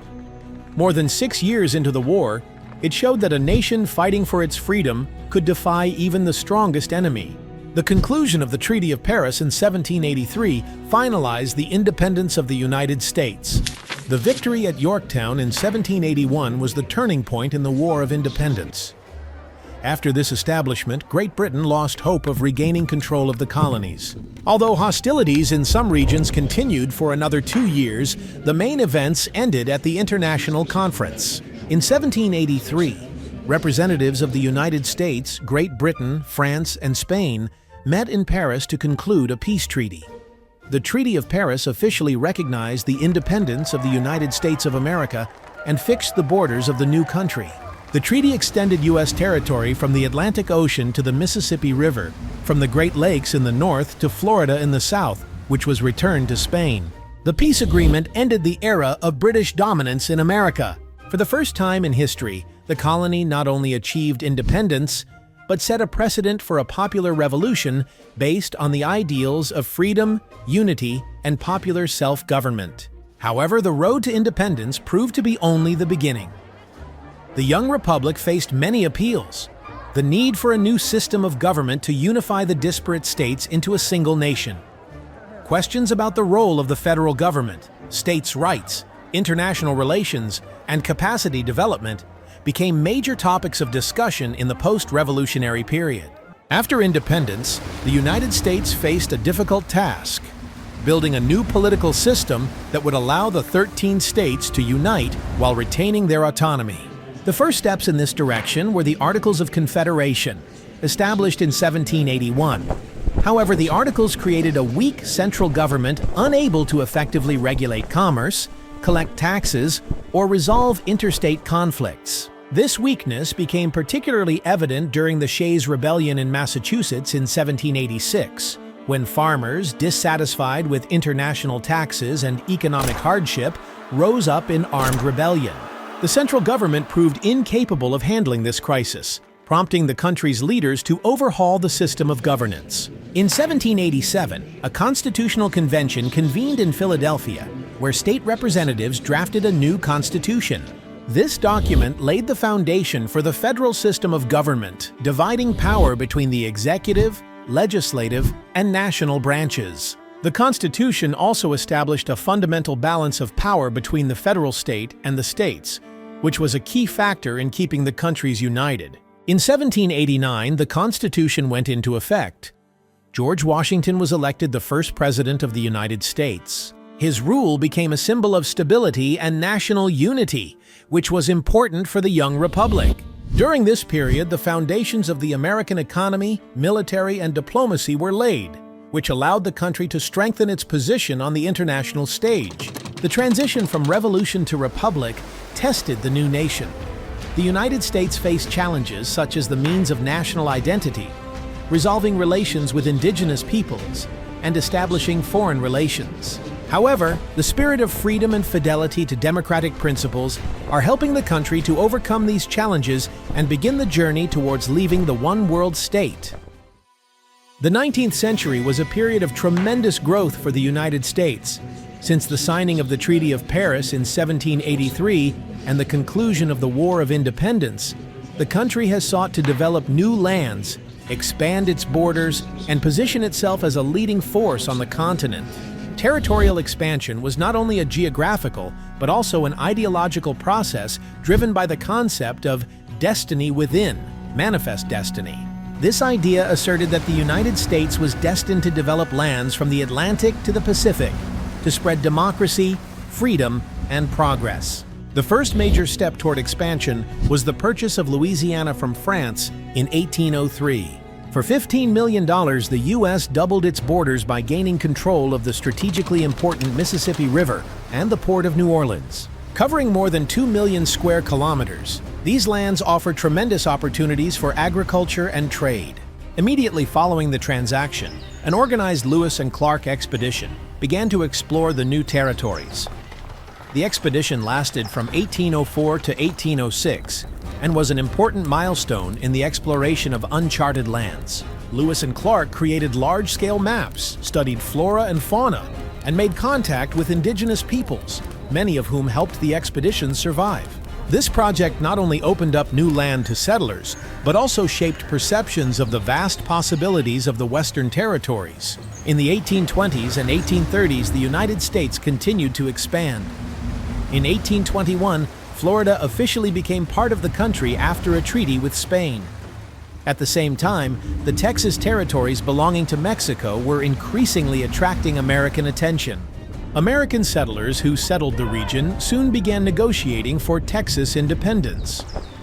More than 6 years into the war, it showed that a nation fighting for its freedom could defy even the strongest enemy. The conclusion of the Treaty of Paris in 1783 finalized the independence of the United States. The victory at Yorktown in 1781 was the turning point in the War of Independence. After this establishment, Great Britain lost hope of regaining control of the colonies. Although hostilities in some regions continued for another 2 years, the main events ended at the International Conference. In 1783, representatives of the United States, Great Britain, France, and Spain met in Paris to conclude a peace treaty. The Treaty of Paris officially recognized the independence of the United States of America and fixed the borders of the new country. The treaty extended U.S. territory from the Atlantic Ocean to the Mississippi River, from the Great Lakes in the north to Florida in the south, which was returned to Spain. The peace agreement ended the era of British dominance in America. For the first time in history, the colony not only achieved independence, but set a precedent for a popular revolution based on the ideals of freedom, unity, and popular self-government. However, the road to independence proved to be only the beginning. The young republic faced many appeals. The need for a new system of government to unify the disparate states into a single nation. Questions about the role of the federal government, states' rights, international relations, and capacity development became major topics of discussion in the post-revolutionary period. After independence, the United States faced a difficult task: building a new political system that would allow the 13 states to unite while retaining their autonomy. The first steps in this direction were the Articles of Confederation, established in 1781. However, the Articles created a weak central government unable to effectively regulate commerce, collect taxes, or resolve interstate conflicts. This weakness became particularly evident during the Shays' Rebellion in Massachusetts in 1786, when farmers, dissatisfied with international taxes and economic hardship, rose up in armed rebellion. The central government proved incapable of handling this crisis, prompting the country's leaders to overhaul the system of governance. In 1787, a constitutional convention convened in Philadelphia, where state representatives drafted a new constitution. This document laid the foundation for the federal system of government, dividing power between the executive, legislative, and national branches. The Constitution also established a fundamental balance of power between the federal state and the states, which was a key factor in keeping the countries united. In 1789, the Constitution went into effect. George Washington was elected the first president of the United States. His rule became a symbol of stability and national unity, which was important for the young republic. During this period, the foundations of the American economy, military, and diplomacy were laid, which allowed the country to strengthen its position on the international stage. The transition from revolution to republic tested the new nation. The United States faced challenges such as the means of national identity, resolving relations with indigenous peoples, and establishing foreign relations. However, the spirit of freedom and fidelity to democratic principles are helping the country to overcome these challenges and begin the journey towards leaving the one-world state. The 19th century was a period of tremendous growth for the United States. Since the signing of the Treaty of Paris in 1783 and the conclusion of the War of Independence, the country has sought to develop new lands, expand its borders, and position itself as a leading force on the continent. Territorial expansion was not only a geographical, but also an ideological process driven by the concept of destiny within, manifest destiny. This idea asserted that the United States was destined to develop lands from the Atlantic to the Pacific, to spread democracy, freedom, and progress. The first major step toward expansion was the purchase of Louisiana from France in 1803. For $15 million, the U.S. doubled its borders by gaining control of the strategically important Mississippi River and the Port of New Orleans. Covering more than 2 million square kilometers, these lands offer tremendous opportunities for agriculture and trade. Immediately following the transaction, an organized Lewis and Clark expedition, began to explore the new territories. The expedition lasted from 1804 to 1806 and was an important milestone in the exploration of uncharted lands. Lewis and Clark created large-scale maps, studied flora and fauna, and made contact with indigenous peoples, many of whom helped the expedition survive. This project not only opened up new land to settlers, but also shaped perceptions of the vast possibilities of the Western territories. In the 1820s and 1830s, the United States continued to expand. In 1821, Florida officially became part of the country after a treaty with Spain. At the same time, the Texas territories belonging to Mexico were increasingly attracting American attention. American settlers who settled the region soon began negotiating for Texas independence.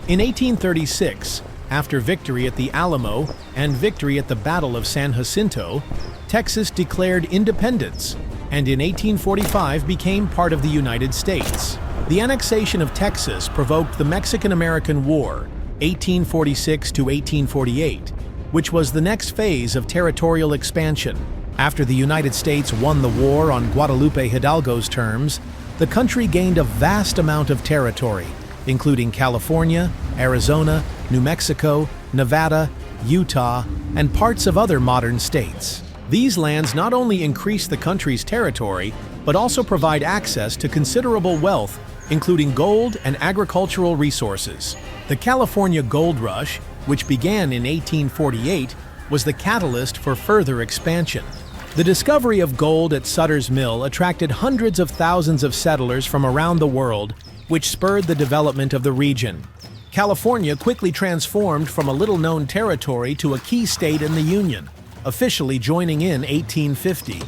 In 1836, after victory at the Alamo and victory at the Battle of San Jacinto, Texas declared independence, and in 1845 became part of the United States. The annexation of Texas provoked the Mexican-American War, 1846 to 1848, which was the next phase of territorial expansion. After the United States won the war on Guadalupe Hidalgo's terms, the country gained a vast amount of territory, including California, Arizona, New Mexico, Nevada, Utah, and parts of other modern states. These lands not only increase the country's territory, but also provide access to considerable wealth, including gold and agricultural resources. The California Gold Rush, which began in 1848, was the catalyst for further expansion. The discovery of gold at Sutter's Mill attracted hundreds of thousands of settlers from around the world, which spurred the development of the region. California quickly transformed from a little-known territory to a key state in the Union, officially joining in 1850.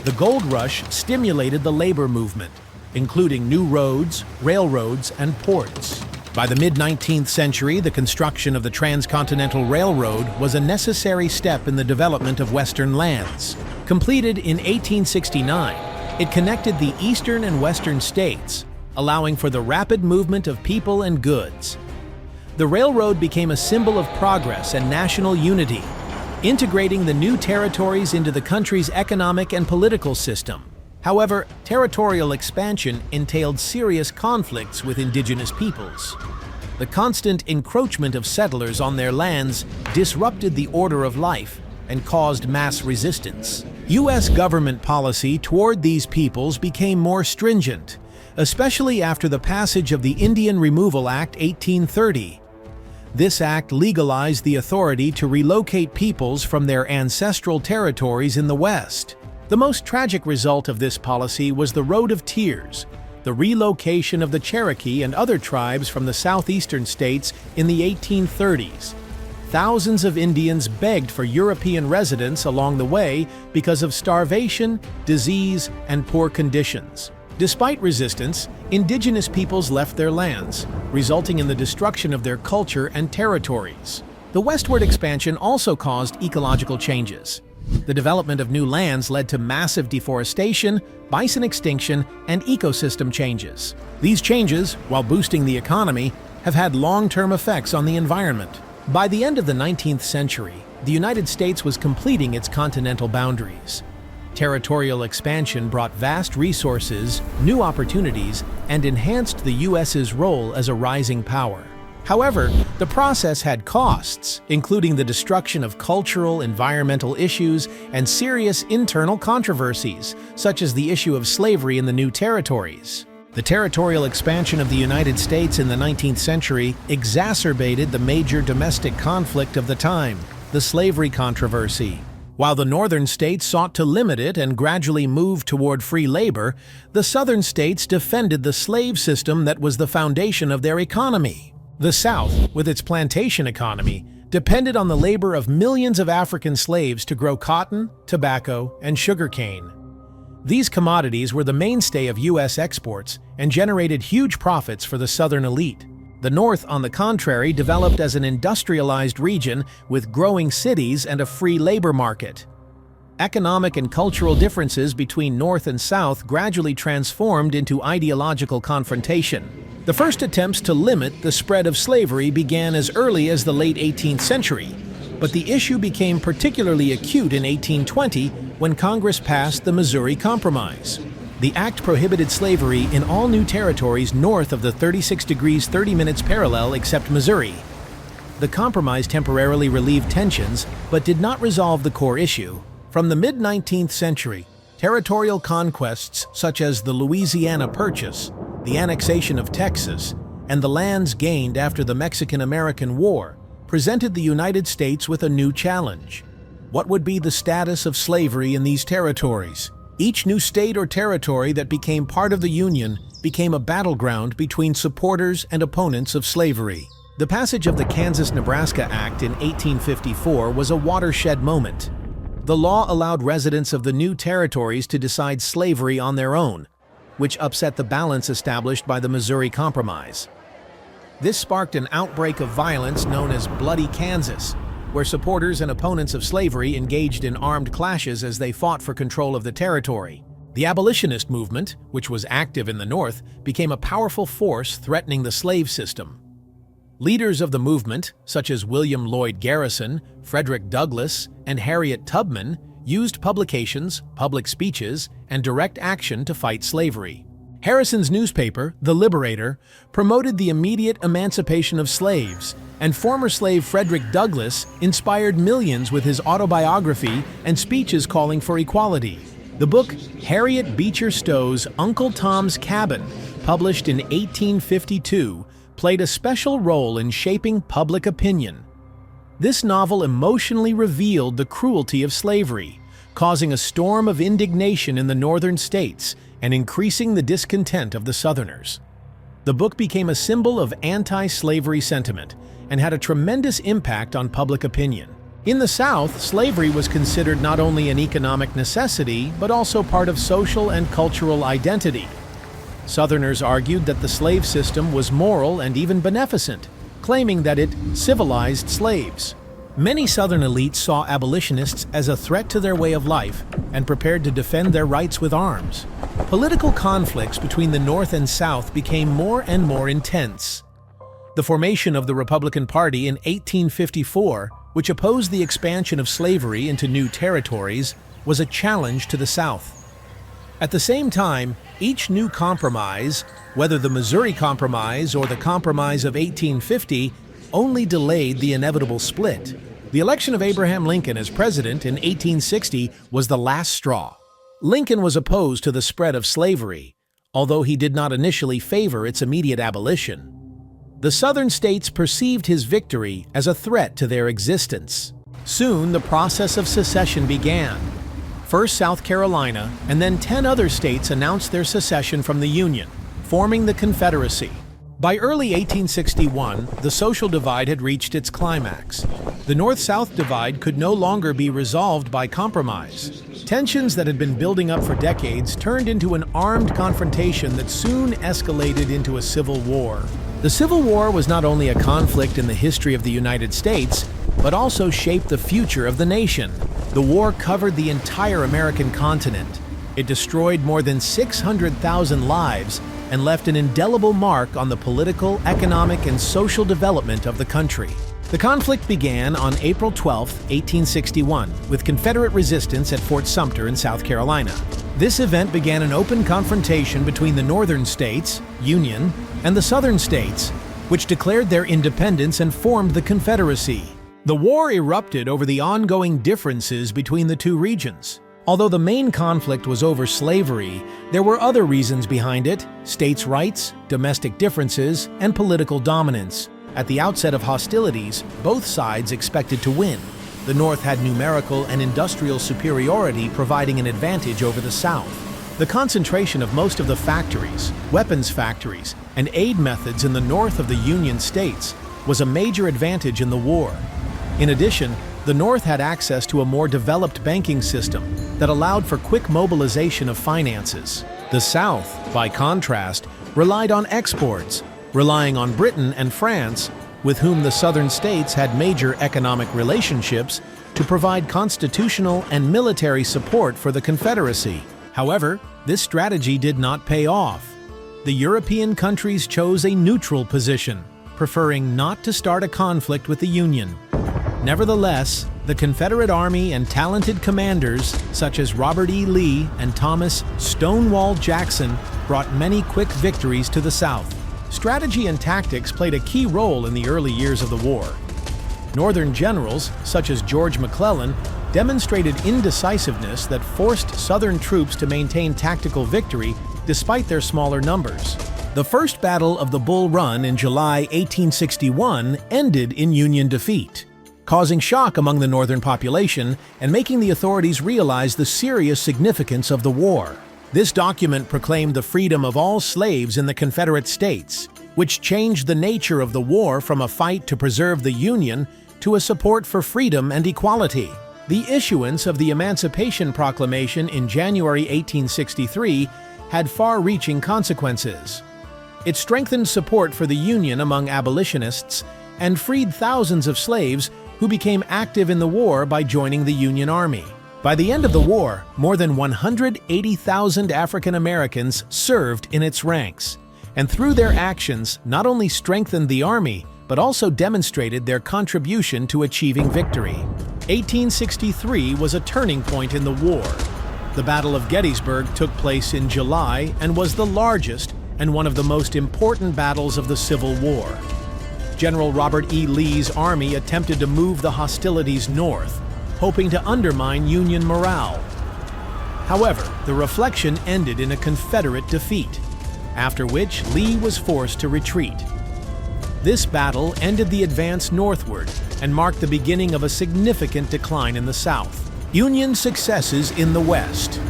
The gold rush stimulated the labor movement, including new roads, railroads, and ports. By the mid-19th century, the construction of the Transcontinental Railroad was a necessary step in the development of Western lands. Completed in 1869, it connected the eastern and western states, allowing for the rapid movement of people and goods. The railroad became a symbol of progress and national unity, integrating the new territories into the country's economic and political system. However, territorial expansion entailed serious conflicts with indigenous peoples. The constant encroachment of settlers on their lands disrupted the order of life and caused mass resistance. U.S. government policy toward these peoples became more stringent, especially after the passage of the Indian Removal Act 1830. This act legalized the authority to relocate peoples from their ancestral territories in the West. The most tragic result of this policy was the Road of Tears, the relocation of the Cherokee and other tribes from the southeastern states in the 1830s. Thousands of Indians begged for European residence along the way because of starvation, disease, and poor conditions. Despite resistance, indigenous peoples left their lands, resulting in the destruction of their culture and territories. The westward expansion also caused ecological changes. The development of new lands led to massive deforestation, bison extinction, and ecosystem changes. These changes, while boosting the economy, have had long-term effects on the environment. By the end of the 19th century, the United States was completing its continental boundaries. Territorial expansion brought vast resources, new opportunities, and enhanced the U.S.'s role as a rising power. However, the process had costs, including the destruction of cultural, environmental issues, and serious internal controversies, such as the issue of slavery in the new territories. The territorial expansion of the United States in the 19th century exacerbated the major domestic conflict of the time, the slavery controversy. While the northern states sought to limit it and gradually move toward free labor, the southern states defended the slave system that was the foundation of their economy. The South, with its plantation economy, depended on the labor of millions of African slaves to grow cotton, tobacco, and sugarcane. These commodities were the mainstay of U.S. exports and generated huge profits for the Southern elite. The North, on the contrary, developed as an industrialized region with growing cities and a free labor market. Economic and cultural differences between North and South gradually transformed into ideological confrontation. The first attempts to limit the spread of slavery began as early as the late 18th century, But the issue became particularly acute in 1820 when Congress passed the Missouri Compromise. The act prohibited slavery in all new territories north of the 36 degrees 30 minutes parallel except Missouri. The compromise temporarily relieved tensions, but did not resolve the core issue. From the mid-19th century, territorial conquests such as the Louisiana Purchase, the annexation of Texas, and the lands gained after the Mexican-American War presented the United States with a new challenge. What would be the status of slavery in these territories? Each new state or territory that became part of the Union became a battleground between supporters and opponents of slavery. The passage of the Kansas-Nebraska Act in 1854 was a watershed moment. The law allowed residents of the new territories to decide slavery on their own, which upset the balance established by the Missouri Compromise. This sparked an outbreak of violence known as Bloody Kansas, where supporters and opponents of slavery engaged in armed clashes as they fought for control of the territory. The abolitionist movement, which was active in the North, became a powerful force threatening the slave system. Leaders of the movement, such as William Lloyd Garrison, Frederick Douglass, and Harriet Tubman, used publications, public speeches, and direct action to fight slavery. Harrison's newspaper, The Liberator, promoted the immediate emancipation of slaves, and former slave Frederick Douglass inspired millions with his autobiography and speeches calling for equality. The book Harriet Beecher Stowe's Uncle Tom's Cabin, published in 1852, played a special role in shaping public opinion. This novel emotionally revealed the cruelty of slavery, causing a storm of indignation in the northern states and increasing the discontent of the Southerners. The book became a symbol of anti-slavery sentiment and had a tremendous impact on public opinion. In the South, slavery was considered not only an economic necessity, but also part of social and cultural identity. Southerners argued that the slave system was moral and even beneficent, claiming that it civilized slaves. Many Southern elites saw abolitionists as a threat to their way of life and prepared to defend their rights with arms. Political conflicts between the North and South became more and more intense. The formation of the Republican Party in 1854, which opposed the expansion of slavery into new territories, was a challenge to the South. At the same time, each new compromise, whether the Missouri Compromise or the Compromise of 1850, only delayed the inevitable split. The election of Abraham Lincoln as president in 1860 was the last straw. Lincoln was opposed to the spread of slavery, although he did not initially favor its immediate abolition. The Southern states perceived his victory as a threat to their existence. Soon, the process of secession began. First South Carolina, and then 10 other states announced their secession from the Union, forming the Confederacy. By early 1861, the social divide had reached its climax. The North-South divide could no longer be resolved by compromise. Tensions that had been building up for decades turned into an armed confrontation that soon escalated into a civil war. The Civil War was not only a conflict in the history of the United States, but also shaped the future of the nation. The war covered the entire American continent. It destroyed more than 600,000 lives and left an indelible mark on the political, economic, and social development of the country. The conflict began on April 12, 1861, with Confederate resistance at Fort Sumter in South Carolina. This event began an open confrontation between the northern states, Union, and the southern states, which declared their independence and formed the Confederacy. The war erupted over the ongoing differences between the two regions. Although the main conflict was over slavery, there were other reasons behind it: states' rights, domestic differences, and political dominance. At the outset of hostilities, both sides expected to win. The North had numerical and industrial superiority, providing an advantage over the South. The concentration of most of the factories, weapons factories, and aid methods in the north of the Union states was a major advantage in the war. In addition, the North had access to a more developed banking system that allowed for quick mobilization of finances. The South, by contrast, relied on exports, relying on Britain and France, with whom the southern states had major economic relationships, to provide constitutional and military support for the Confederacy. However, this strategy did not pay off. The European countries chose a neutral position, preferring not to start a conflict with the Union. Nevertheless, the Confederate Army and talented commanders such as Robert E. Lee and Thomas "Stonewall" Jackson brought many quick victories to the South. Strategy and tactics played a key role in the early years of the war. Northern generals, such as George McClellan, demonstrated indecisiveness that forced Southern troops to maintain tactical victory despite their smaller numbers. The First Battle of the Bull Run in July 1861 ended in Union defeat, causing shock among the Northern population and making the authorities realize the serious significance of the war. This document proclaimed the freedom of all slaves in the Confederate States, which changed the nature of the war from a fight to preserve the Union to a support for freedom and equality. The issuance of the Emancipation Proclamation in January 1863 had far-reaching consequences. It strengthened support for the Union among abolitionists and freed thousands of slaves who became active in the war by joining the Union Army. By the end of the war, more than 180,000 African Americans served in its ranks, and through their actions not only strengthened the Army, but also demonstrated their contribution to achieving victory. 1863 was a turning point in the war. The Battle of Gettysburg took place in July and was the largest and one of the most important battles of the Civil War. General Robert E. Lee's army attempted to move the hostilities north, hoping to undermine Union morale. However, the reflection ended in a Confederate defeat, after which Lee was forced to retreat. This battle ended the advance northward and marked the beginning of a significant decline in the South. Union successes in the West.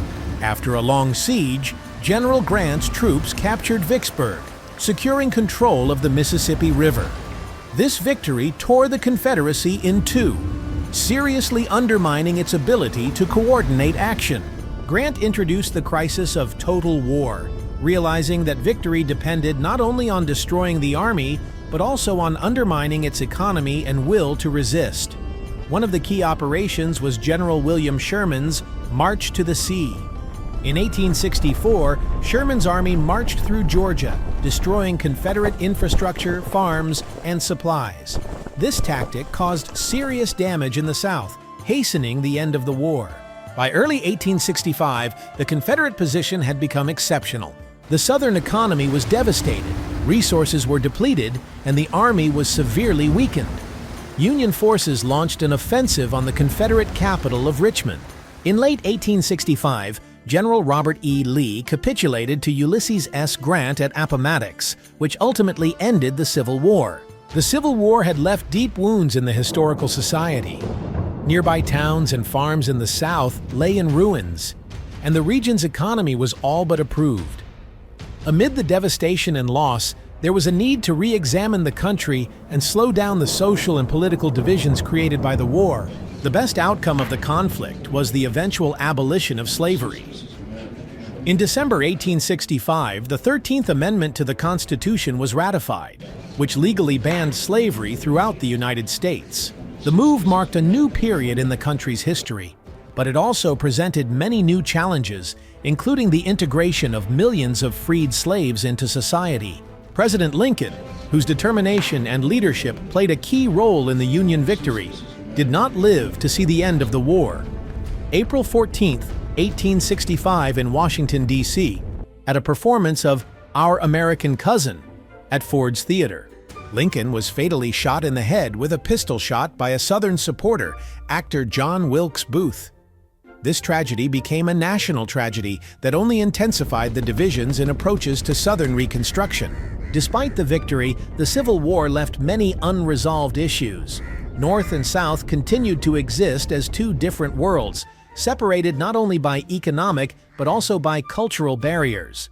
After a long siege, General Grant's troops captured Vicksburg, securing control of the Mississippi River. This victory tore the Confederacy in two, seriously undermining its ability to coordinate action. Grant introduced the crisis of total war, realizing that victory depended not only on destroying the army, but also on undermining its economy and will to resist. One of the key operations was General William Sherman's March to the Sea. In 1864, Sherman's army marched through Georgia, destroying Confederate infrastructure, farms, and supplies. This tactic caused serious damage in the South, hastening the end of the war. By early 1865, the Confederate position had become exceptional. The Southern economy was devastated, resources were depleted, and the army was severely weakened. Union forces launched an offensive on the Confederate capital of Richmond. In late 1865, General Robert E. Lee capitulated to Ulysses S. Grant at Appomattox, which ultimately ended the Civil War. The Civil War had left deep wounds in the historical society. Nearby towns and farms in the South lay in ruins, and the region's economy was all but improved. Amid the devastation and loss, there was a need to re-examine the country and slow down the social and political divisions created by the war. The best outcome of the conflict was the eventual abolition of slavery. In December 1865, the 13th Amendment to the Constitution was ratified, which legally banned slavery throughout the United States. The move marked a new period in the country's history, but it also presented many new challenges, including the integration of millions of freed slaves into society. President Lincoln, whose determination and leadership played a key role in the Union victory, did not live to see the end of the war. April 14, 1865 in Washington, D.C., at a performance of Our American Cousin at Ford's Theater, Lincoln was fatally shot in the head with a pistol shot by a Southern supporter, actor John Wilkes Booth. This tragedy became a national tragedy that only intensified the divisions in approaches to Southern Reconstruction. Despite the victory, the Civil War left many unresolved issues. North and South continued to exist as two different worlds, separated not only by economic but also by cultural barriers.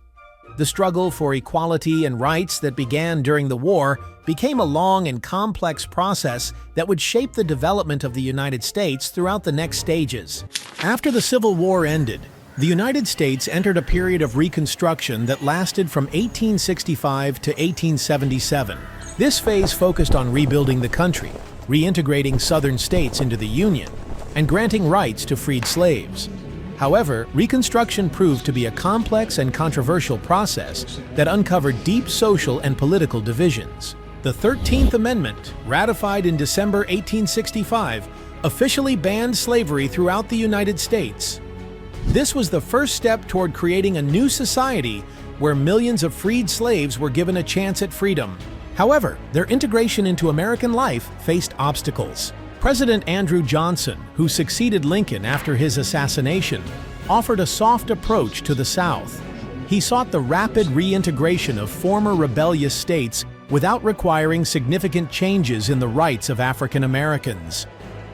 The struggle for equality and rights that began during the war became a long and complex process that would shape the development of the United States throughout the next stages. After the Civil War ended, the United States entered a period of Reconstruction that lasted from 1865 to 1877. This phase focused on rebuilding the country, reintegrating Southern states into the Union, and granting rights to freed slaves. However, Reconstruction proved to be a complex and controversial process that uncovered deep social and political divisions. The 13th Amendment, ratified in December 1865, officially banned slavery throughout the United States. This was the first step toward creating a new society where millions of freed slaves were given a chance at freedom. However, their integration into American life faced obstacles. President Andrew Johnson, who succeeded Lincoln after his assassination, offered a soft approach to the South. He sought the rapid reintegration of former rebellious states without requiring significant changes in the rights of African Americans.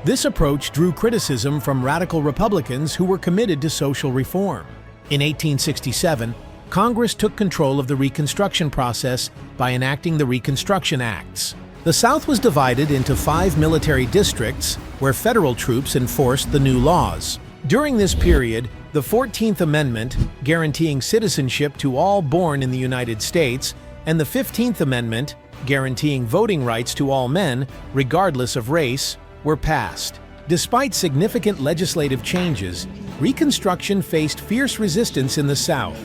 This approach drew criticism from radical Republicans who were committed to social reform. In 1867, Congress took control of the Reconstruction process by enacting the Reconstruction Acts. The South was divided into 5 military districts where federal troops enforced the new laws. During this period, the 14th Amendment, guaranteeing citizenship to all born in the United States, and the 15th Amendment, guaranteeing voting rights to all men, regardless of race, were passed. Despite significant legislative changes, Reconstruction faced fierce resistance in the South.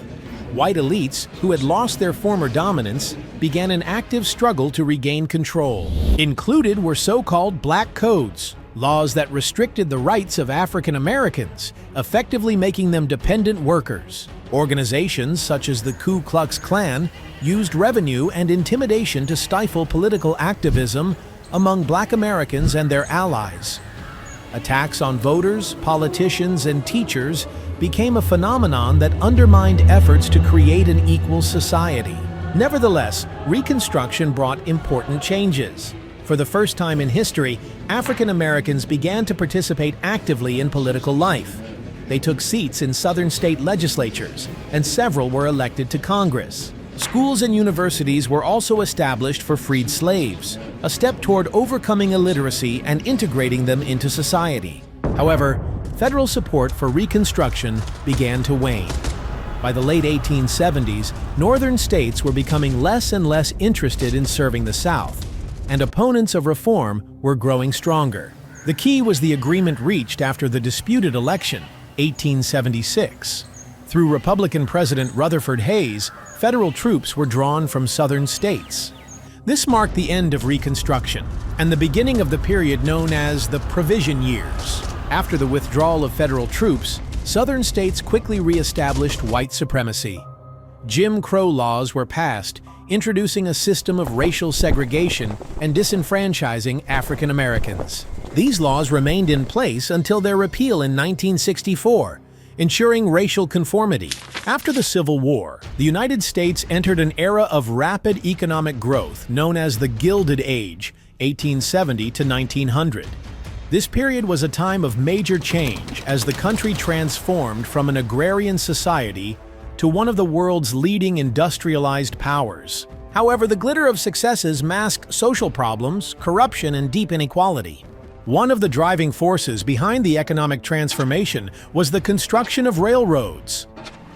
White elites, who had lost their former dominance, began an active struggle to regain control. Included were so-called black codes, laws that restricted the rights of African Americans, effectively making them dependent workers. Organizations such as the Ku Klux Klan used revenue and intimidation to stifle political activism among Black Americans and their allies. Attacks on voters, politicians, and teachers became a phenomenon that undermined efforts to create an equal society. Nevertheless, Reconstruction brought important changes. For the first time in history, African Americans began to participate actively in political life. They took seats in Southern state legislatures, and several were elected to Congress. Schools and universities were also established for freed slaves, a step toward overcoming illiteracy and integrating them into society. However, federal support for Reconstruction began to wane. By the late 1870s, northern states were becoming less and less interested in serving the South, and opponents of reform were growing stronger. The key was the agreement reached after the disputed election, 1876. Through Republican President Rutherford Hayes, federal troops were drawn from southern states. This marked the end of Reconstruction and the beginning of the period known as the Provision Years. After the withdrawal of federal troops, southern states quickly re-established white supremacy. Jim Crow laws were passed, introducing a system of racial segregation and disenfranchising African Americans. These laws remained in place until their repeal in 1964, ensuring racial conformity. After the Civil War, the United States entered an era of rapid economic growth known as the Gilded Age, 1870 to 1900. This period was a time of major change as the country transformed from an agrarian society to one of the world's leading industrialized powers. However, the glitter of successes masked social problems, corruption, and deep inequality. One of the driving forces behind the economic transformation was the construction of railroads.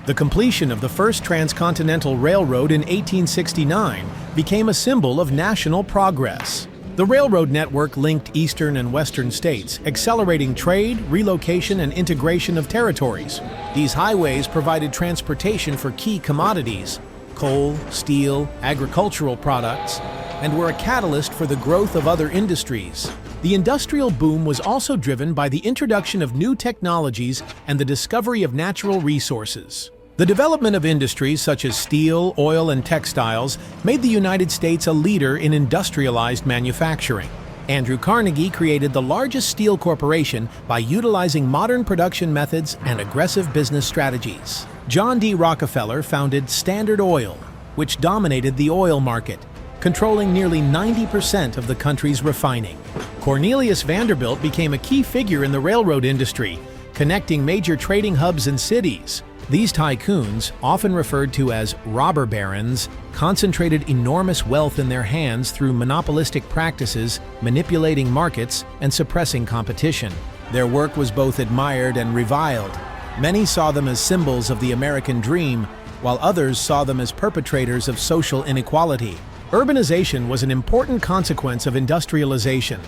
The completion of the first transcontinental railroad in 1869 became a symbol of national progress. The railroad network linked eastern and western states, accelerating trade, relocation, and integration of territories. These highways provided transportation for key commodities, coal, steel, agricultural products, and were a catalyst for the growth of other industries. The industrial boom was also driven by the introduction of new technologies and the discovery of natural resources. The development of industries such as steel, oil, and textiles made the United States a leader in industrialized manufacturing. Andrew Carnegie created the largest steel corporation by utilizing modern production methods and aggressive business strategies. John D. Rockefeller founded Standard Oil, which dominated the oil market, controlling nearly 90% of the country's refining. Cornelius Vanderbilt became a key figure in the railroad industry, connecting major trading hubs and cities. These tycoons, often referred to as robber barons, concentrated enormous wealth in their hands through monopolistic practices, manipulating markets, and suppressing competition. Their work was both admired and reviled. Many saw them as symbols of the American dream, while others saw them as perpetrators of social inequality. Urbanization was an important consequence of industrialization.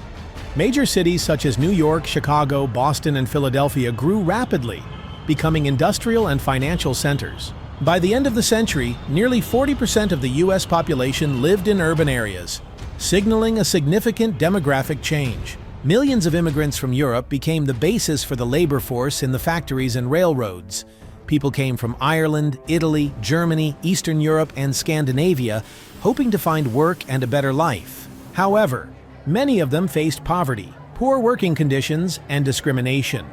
Major cities such as New York, Chicago, Boston, and Philadelphia grew rapidly, becoming industrial and financial centers. By the end of the century, nearly 40% of the U.S. population lived in urban areas. signaling a significant demographic change. Millions of immigrants from Europe became the basis for the labor force in the factories and railroads. People came from Ireland, Italy, Germany, Eastern Europe, and Scandinavia, hoping to find work and a better life. However, many of them faced poverty, poor working conditions, and discrimination.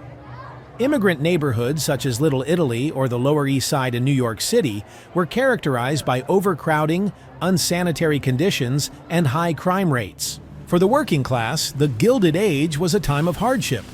Immigrant neighborhoods such as Little Italy or the Lower East Side in New York City were characterized by overcrowding, unsanitary conditions, and high crime rates. For the working class, the Gilded Age was a time of hardship.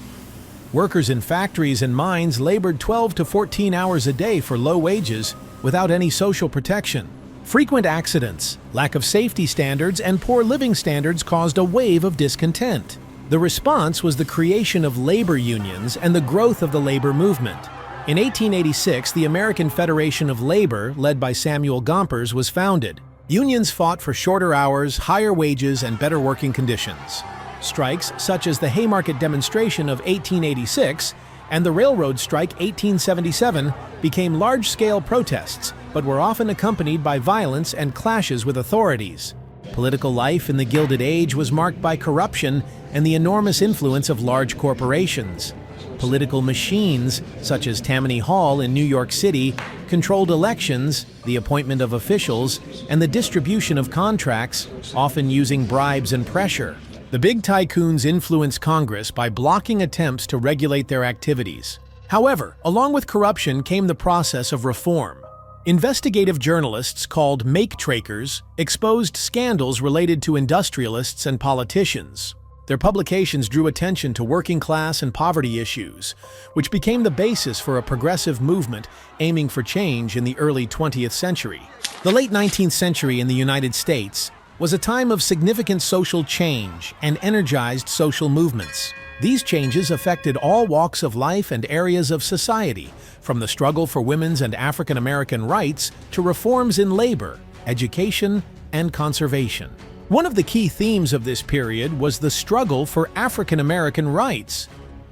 Workers in factories and mines labored 12 to 14 hours a day for low wages without any social protection. Frequent accidents, lack of safety standards, and poor living standards caused a wave of discontent. The response was the creation of labor unions and the growth of the labor movement. In 1886, the American Federation of Labor, led by Samuel Gompers, was founded. Unions fought for shorter hours, higher wages, and better working conditions. Strikes such as the Haymarket Demonstration of 1886 and the Railroad Strike 1877 became large-scale protests, but were often accompanied by violence and clashes with authorities. Political life in the Gilded Age was marked by corruption and the enormous influence of large corporations. Political machines, such as Tammany Hall in New York City, controlled elections, the appointment of officials, and the distribution of contracts, often using bribes and pressure. The big tycoons influenced Congress by blocking attempts to regulate their activities. However, along with corruption came the process of reform. Investigative journalists called make-trakers exposed scandals related to industrialists and politicians. Their publications drew attention to working class and poverty issues, which became the basis for a progressive movement aiming for change in the early 20th century. The late 19th century in the United States was a time of significant social change and energized social movements. These changes affected all walks of life and areas of society, from the struggle for women's and African American rights to reforms in labor, education, and conservation. One of the key themes of this period was the struggle for African American rights.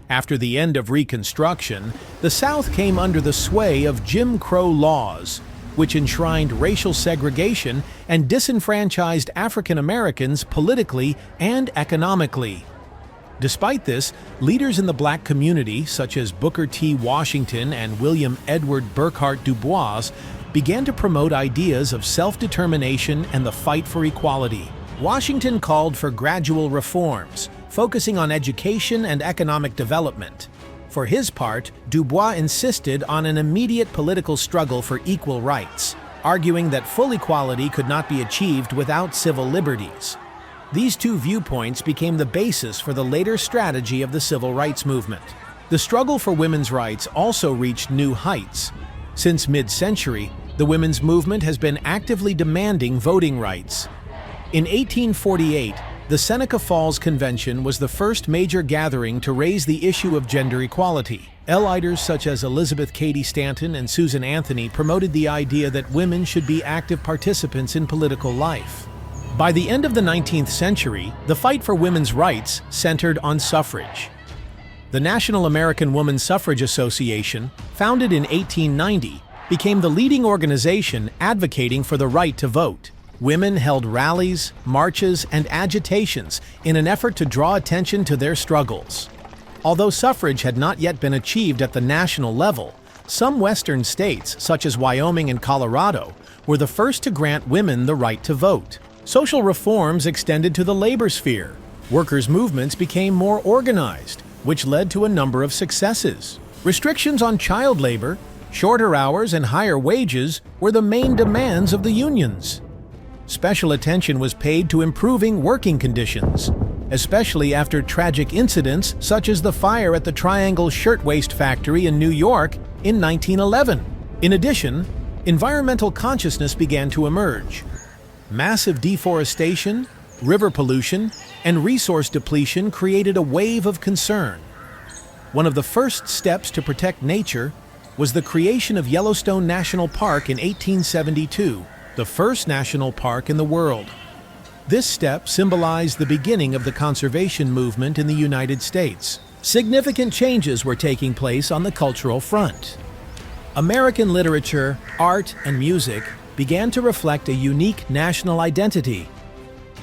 After the end of Reconstruction, the South came under the sway of Jim Crow laws, which enshrined racial segregation and disenfranchised African Americans politically and economically. Despite this, leaders in the black community, such as Booker T. Washington and William Edward Burghardt Du Bois, began to promote ideas of self-determination and the fight for equality. Washington called for gradual reforms, focusing on education and economic development. For his part, Du Bois insisted on an immediate political struggle for equal rights, arguing that full equality could not be achieved without civil liberties. These two viewpoints became the basis for the later strategy of the civil rights movement. The struggle for women's rights also reached new heights. Since mid-century, the women's movement has been actively demanding voting rights. In 1848, the Seneca Falls Convention was the first major gathering to raise the issue of gender equality. Leaders such as Elizabeth Cady Stanton and Susan Anthony promoted the idea that women should be active participants in political life. By the end of the 19th century, the fight for women's rights centered on suffrage. The National American Woman Suffrage Association, founded in 1890, became the leading organization advocating for the right to vote. Women held rallies, marches, and agitations in an effort to draw attention to their struggles. Although suffrage had not yet been achieved at the national level, some western states, such as Wyoming and Colorado, were the first to grant women the right to vote. Social reforms extended to the labor sphere. Workers' movements became more organized, which led to a number of successes. Restrictions on child labor, shorter hours, and higher wages were the main demands of the unions. Special attention was paid to improving working conditions, especially after tragic incidents such as the fire at the Triangle Shirtwaist Factory in New York in 1911. In addition, environmental consciousness began to emerge. Massive deforestation, river pollution, and resource depletion created a wave of concern. One of the first steps to protect nature was the creation of Yellowstone National Park in 1872, the first national park in the world. This step symbolized the beginning of the conservation movement in the United States. Significant changes were taking place on the cultural front. American literature, art, and music began to reflect a unique national identity.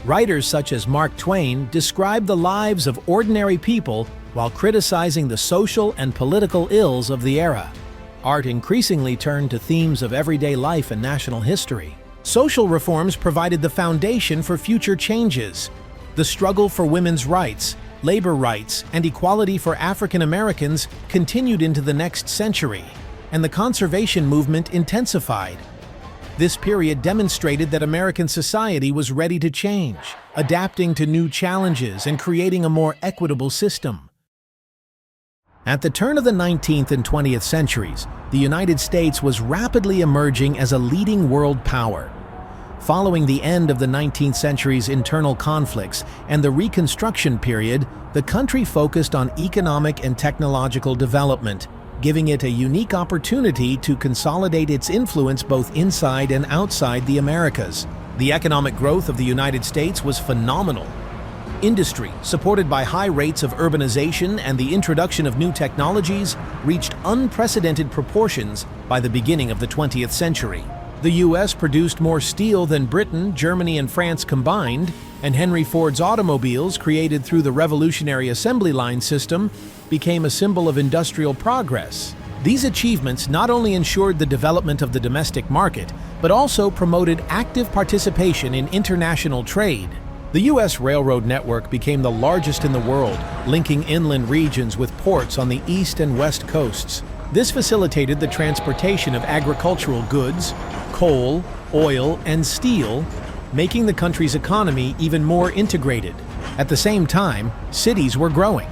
Writers such as Mark Twain describe the lives of ordinary people while criticizing the social and political ills of the era. Art increasingly turned to themes of everyday life and national history. Social reforms provided the foundation for future changes. The struggle for women's rights, labor rights, and equality for African Americans continued into the next century, and the conservation movement intensified. This period demonstrated that American society was ready to change, adapting to new challenges and creating a more equitable system. At the turn of the 19th and 20th centuries, the United States was rapidly emerging as a leading world power. Following the end of the 19th century's internal conflicts and the Reconstruction period, the country focused on economic and technological development, giving it a unique opportunity to consolidate its influence both inside and outside the Americas. The economic growth of the United States was phenomenal. Industry, supported by high rates of urbanization and the introduction of new technologies, reached unprecedented proportions by the beginning of the 20th century. The U.S. produced more steel than Britain, Germany, and France combined, and Henry Ford's automobiles, created through the revolutionary assembly line system, became a symbol of industrial progress. These achievements not only ensured the development of the domestic market, but also promoted active participation in international trade. The U.S. railroad network became the largest in the world, linking inland regions with ports on the east and west coasts. This facilitated the transportation of agricultural goods, coal, oil, and steel, making the country's economy even more integrated. At the same time, cities were growing.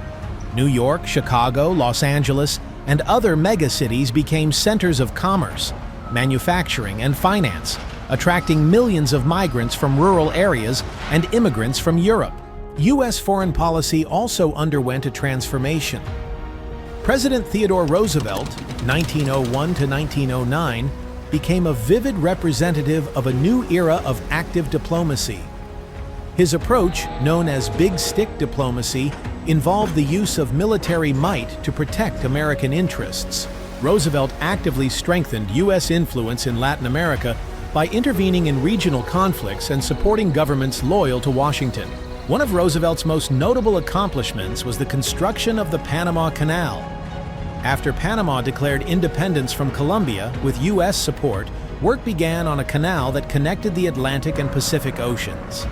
New York, Chicago, Los Angeles, and other megacities became centers of commerce, manufacturing, and finance, attracting millions of migrants from rural areas and immigrants from Europe. U.S. foreign policy also underwent a transformation. President Theodore Roosevelt, 1901 to 1909, became a vivid representative of a new era of active diplomacy. His approach, known as Big Stick diplomacy, involved the use of military might to protect American interests. Roosevelt actively strengthened U.S. influence in Latin America by intervening in regional conflicts and supporting governments loyal to Washington. One of Roosevelt's most notable accomplishments was the construction of the Panama Canal. After Panama declared independence from Colombia with U.S. support, work began on a canal that connected the Atlantic and Pacific Oceans.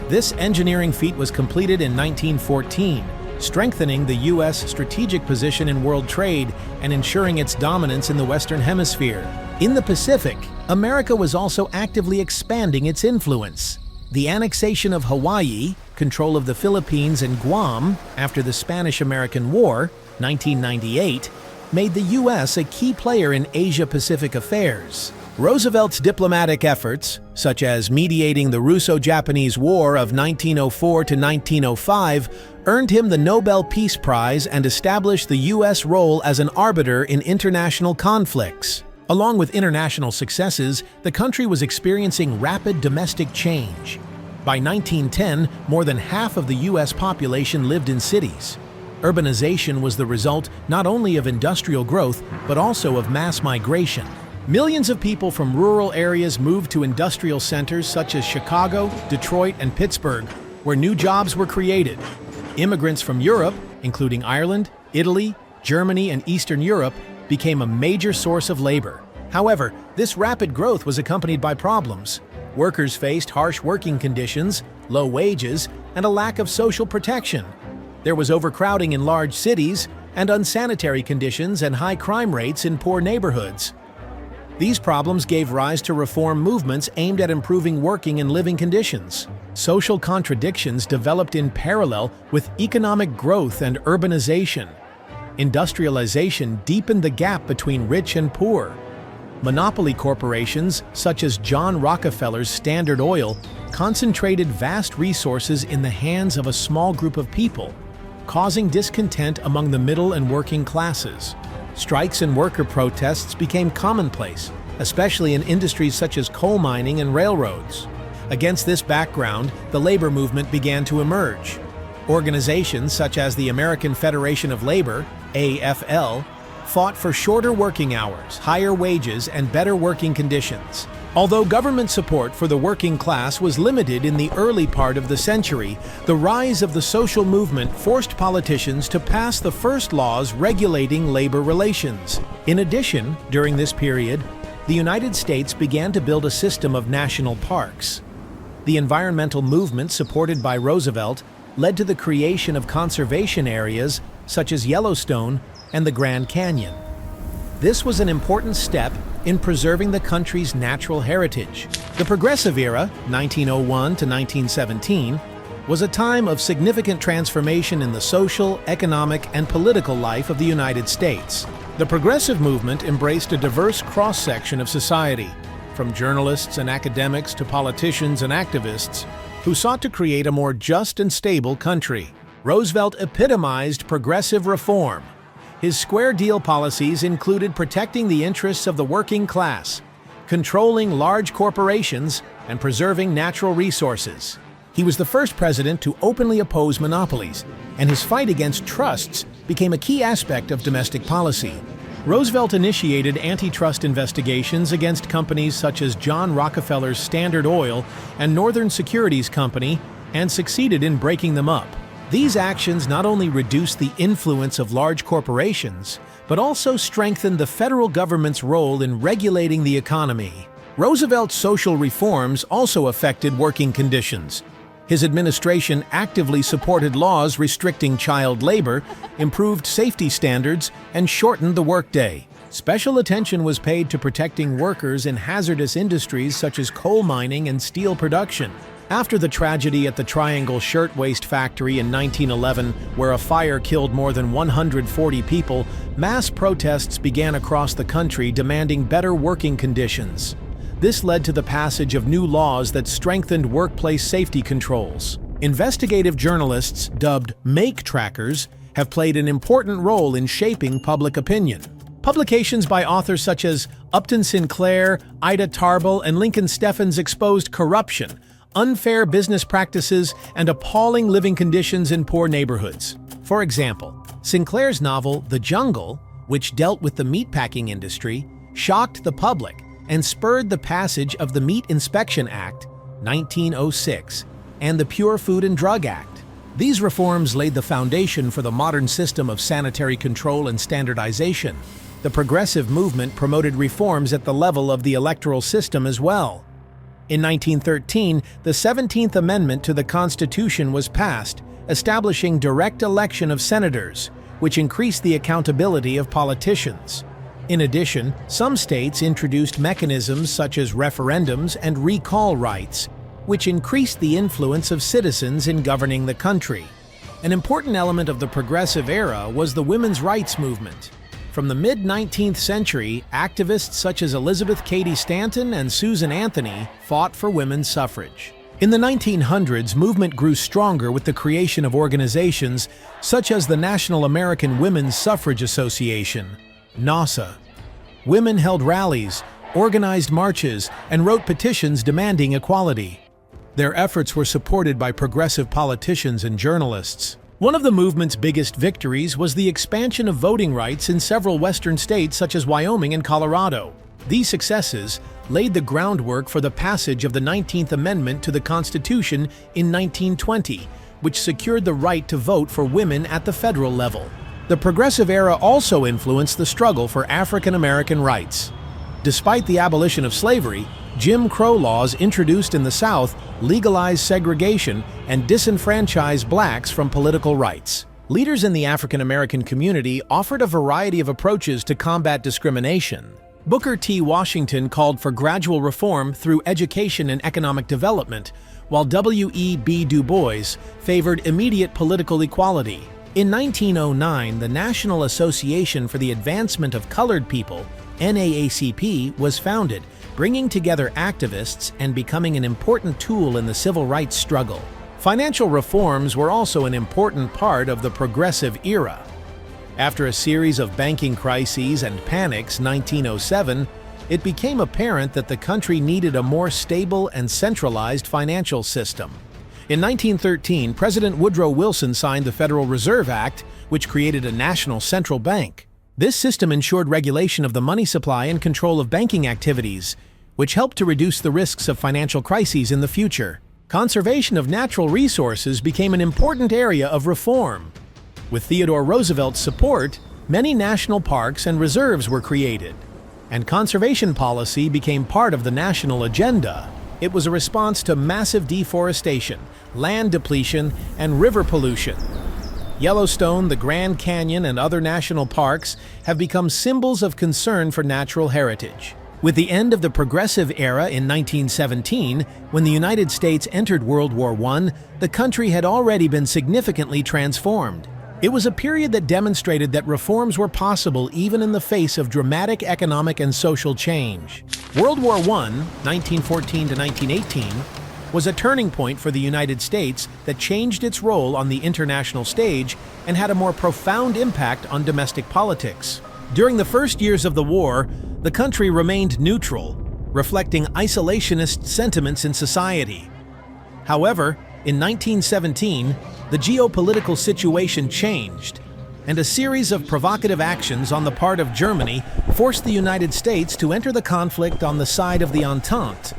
This engineering feat was completed in 1914, strengthening the U.S. strategic position in world trade and ensuring its dominance in the Western Hemisphere. In the Pacific, America was also actively expanding its influence. The annexation of Hawaii, control of the Philippines and Guam after the Spanish-American War, 1998, made the U.S. a key player in Asia-Pacific affairs. Roosevelt's diplomatic efforts, such as mediating the Russo-Japanese War of 1904 to 1905, earned him the Nobel Peace Prize and established the U.S. role as an arbiter in international conflicts. Along with international successes, the country was experiencing rapid domestic change. By 1910, more than half of the U.S. population lived in cities. Urbanization was the result not only of industrial growth, but also of mass migration. Millions of people from rural areas moved to industrial centers such as Chicago, Detroit, and Pittsburgh, where new jobs were created. Immigrants from Europe, including Ireland, Italy, Germany, and Eastern Europe, became a major source of labor. However, this rapid growth was accompanied by problems. Workers faced harsh working conditions, low wages, and a lack of social protection. There was overcrowding in large cities and unsanitary conditions and high crime rates in poor neighborhoods. These problems gave rise to reform movements aimed at improving working and living conditions. Social contradictions developed in parallel with economic growth and urbanization. Industrialization deepened the gap between rich and poor. Monopoly corporations, such as John Rockefeller's Standard Oil, concentrated vast resources in the hands of a small group of people, causing discontent among the middle and working classes. Strikes and worker protests became commonplace, especially in industries such as coal mining and railroads. Against this background, the labor movement began to emerge. Organizations such as the American Federation of Labor, AFL, fought for shorter working hours, higher wages, and better working conditions. Although government support for the working class was limited in the early part of the century, the rise of the social movement forced politicians to pass the first laws regulating labor relations. In addition, during this period, the United States began to build a system of national parks. The environmental movement supported by Roosevelt led to the creation of conservation areas such as Yellowstone and the Grand Canyon. This was an important step in preserving the country's natural heritage. The Progressive Era, 1901 to 1917, was a time of significant transformation in the social, economic, and political life of the United States. The Progressive movement embraced a diverse cross-section of society, from journalists and academics to politicians and activists, who sought to create a more just and stable country. Roosevelt epitomized progressive reform. His square deal policies included protecting the interests of the working class, controlling large corporations, and preserving natural resources. He was the first president to openly oppose monopolies, and his fight against trusts became a key aspect of domestic policy. Roosevelt initiated antitrust investigations against companies such as John Rockefeller's Standard Oil and Northern Securities Company, and succeeded in breaking them up. These actions not only reduced the influence of large corporations, but also strengthened the federal government's role in regulating the economy. Roosevelt's social reforms also affected working conditions. His administration actively supported laws restricting child labor, improved safety standards, and shortened the workday. Special attention was paid to protecting workers in hazardous industries such as coal mining and steel production. After the tragedy at the Triangle Shirtwaist Factory in 1911, where a fire killed more than 140 people, mass protests began across the country demanding better working conditions. This led to the passage of new laws that strengthened workplace safety controls. Investigative journalists, dubbed "make trackers," have played an important role in shaping public opinion. Publications by authors such as Upton Sinclair, Ida Tarbell, and Lincoln Steffens exposed corruption, unfair business practices, and appalling living conditions in poor neighborhoods. For example, Sinclair's novel The Jungle, which dealt with the meatpacking industry, shocked the public and spurred the passage of the Meat Inspection Act, 1906, and the Pure Food and Drug Act. These reforms laid the foundation for the modern system of sanitary control and standardization. The progressive movement promoted reforms at the level of the electoral system as well. In 1913, the 17th Amendment to the Constitution was passed, establishing direct election of senators, which increased the accountability of politicians. In addition, some states introduced mechanisms such as referendums and recall rights, which increased the influence of citizens in governing the country. An important element of the Progressive Era was the women's rights movement. From the mid-19th century, activists such as Elizabeth Cady Stanton and Susan Anthony fought for women's suffrage. In the 1900s, movement grew stronger with the creation of organizations such as the National American Women's Suffrage Association, NASA. Women held rallies, organized marches, and wrote petitions demanding equality. Their efforts were supported by progressive politicians and journalists. One of the movement's biggest victories was the expansion of voting rights in several western states such as Wyoming and Colorado. These successes laid the groundwork for the passage of the 19th Amendment to the Constitution in 1920, which secured the right to vote for women at the federal level. The Progressive Era also influenced the struggle for African American rights. Despite the abolition of slavery, Jim Crow laws introduced in the South legalized segregation and disenfranchised blacks from political rights. Leaders in the African American community offered a variety of approaches to combat discrimination. Booker T. Washington called for gradual reform through education and economic development, while W.E.B. Du Bois favored immediate political equality. In 1909, the National Association for the Advancement of Colored People, NAACP, was founded, bringing together activists and becoming an important tool in the civil rights struggle. Financial reforms were also an important part of the Progressive Era. After a series of banking crises and panics in 1907, it became apparent that the country needed a more stable and centralized financial system. In 1913, President Woodrow Wilson signed the Federal Reserve Act, which created a national central bank. This system ensured regulation of the money supply and control of banking activities, which helped to reduce the risks of financial crises in the future. Conservation of natural resources became an important area of reform. With Theodore Roosevelt's support, many national parks and reserves were created, and conservation policy became part of the national agenda. It was a response to massive deforestation, land depletion, and river pollution. Yellowstone, the Grand Canyon, and other national parks have become symbols of concern for natural heritage. With the end of the Progressive Era in 1917, when the United States entered World War I, the country had already been significantly transformed. It was a period that demonstrated that reforms were possible even in the face of dramatic economic and social change. World War I, 1914 to 1918, was a turning point for the United States that changed its role on the international stage and had a more profound impact on domestic politics. During the first years of the war, the country remained neutral, reflecting isolationist sentiments in society. However, in 1917, the geopolitical situation changed, and a series of provocative actions on the part of Germany forced the United States to enter the conflict on the side of the Entente,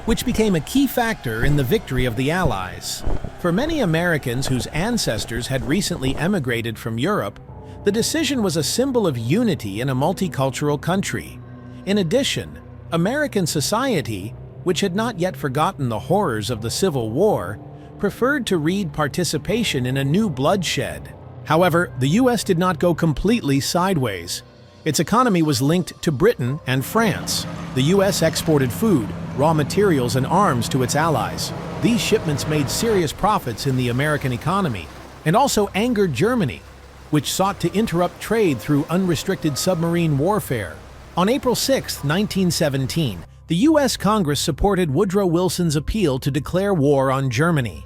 which became a key factor in the victory of the Allies. For many Americans whose ancestors had recently emigrated from Europe, the decision was a symbol of unity in a multicultural country. In addition, American society, which had not yet forgotten the horrors of the Civil War, preferred to read participation in a new bloodshed. However, the U.S. did not go completely sideways. Its economy was linked to Britain and France. The U.S. exported food, raw materials, and arms to its allies. These shipments made serious profits in the American economy, and also angered Germany, which sought to interrupt trade through unrestricted submarine warfare. On April 6, 1917, the U.S. Congress supported Woodrow Wilson's appeal to declare war on Germany.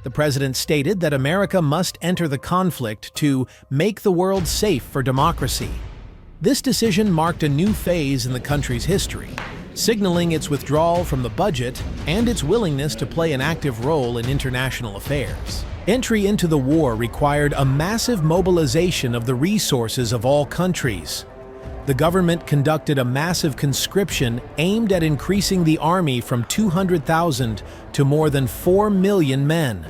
The president stated that America must enter the conflict to make the world safe for democracy. This decision marked a new phase in the country's history, signaling its withdrawal from the budget and its willingness to play an active role in international affairs. Entry into the war required a massive mobilization of the resources of all countries. The government conducted a massive conscription aimed at increasing the army from 200,000 to more than 4 million men.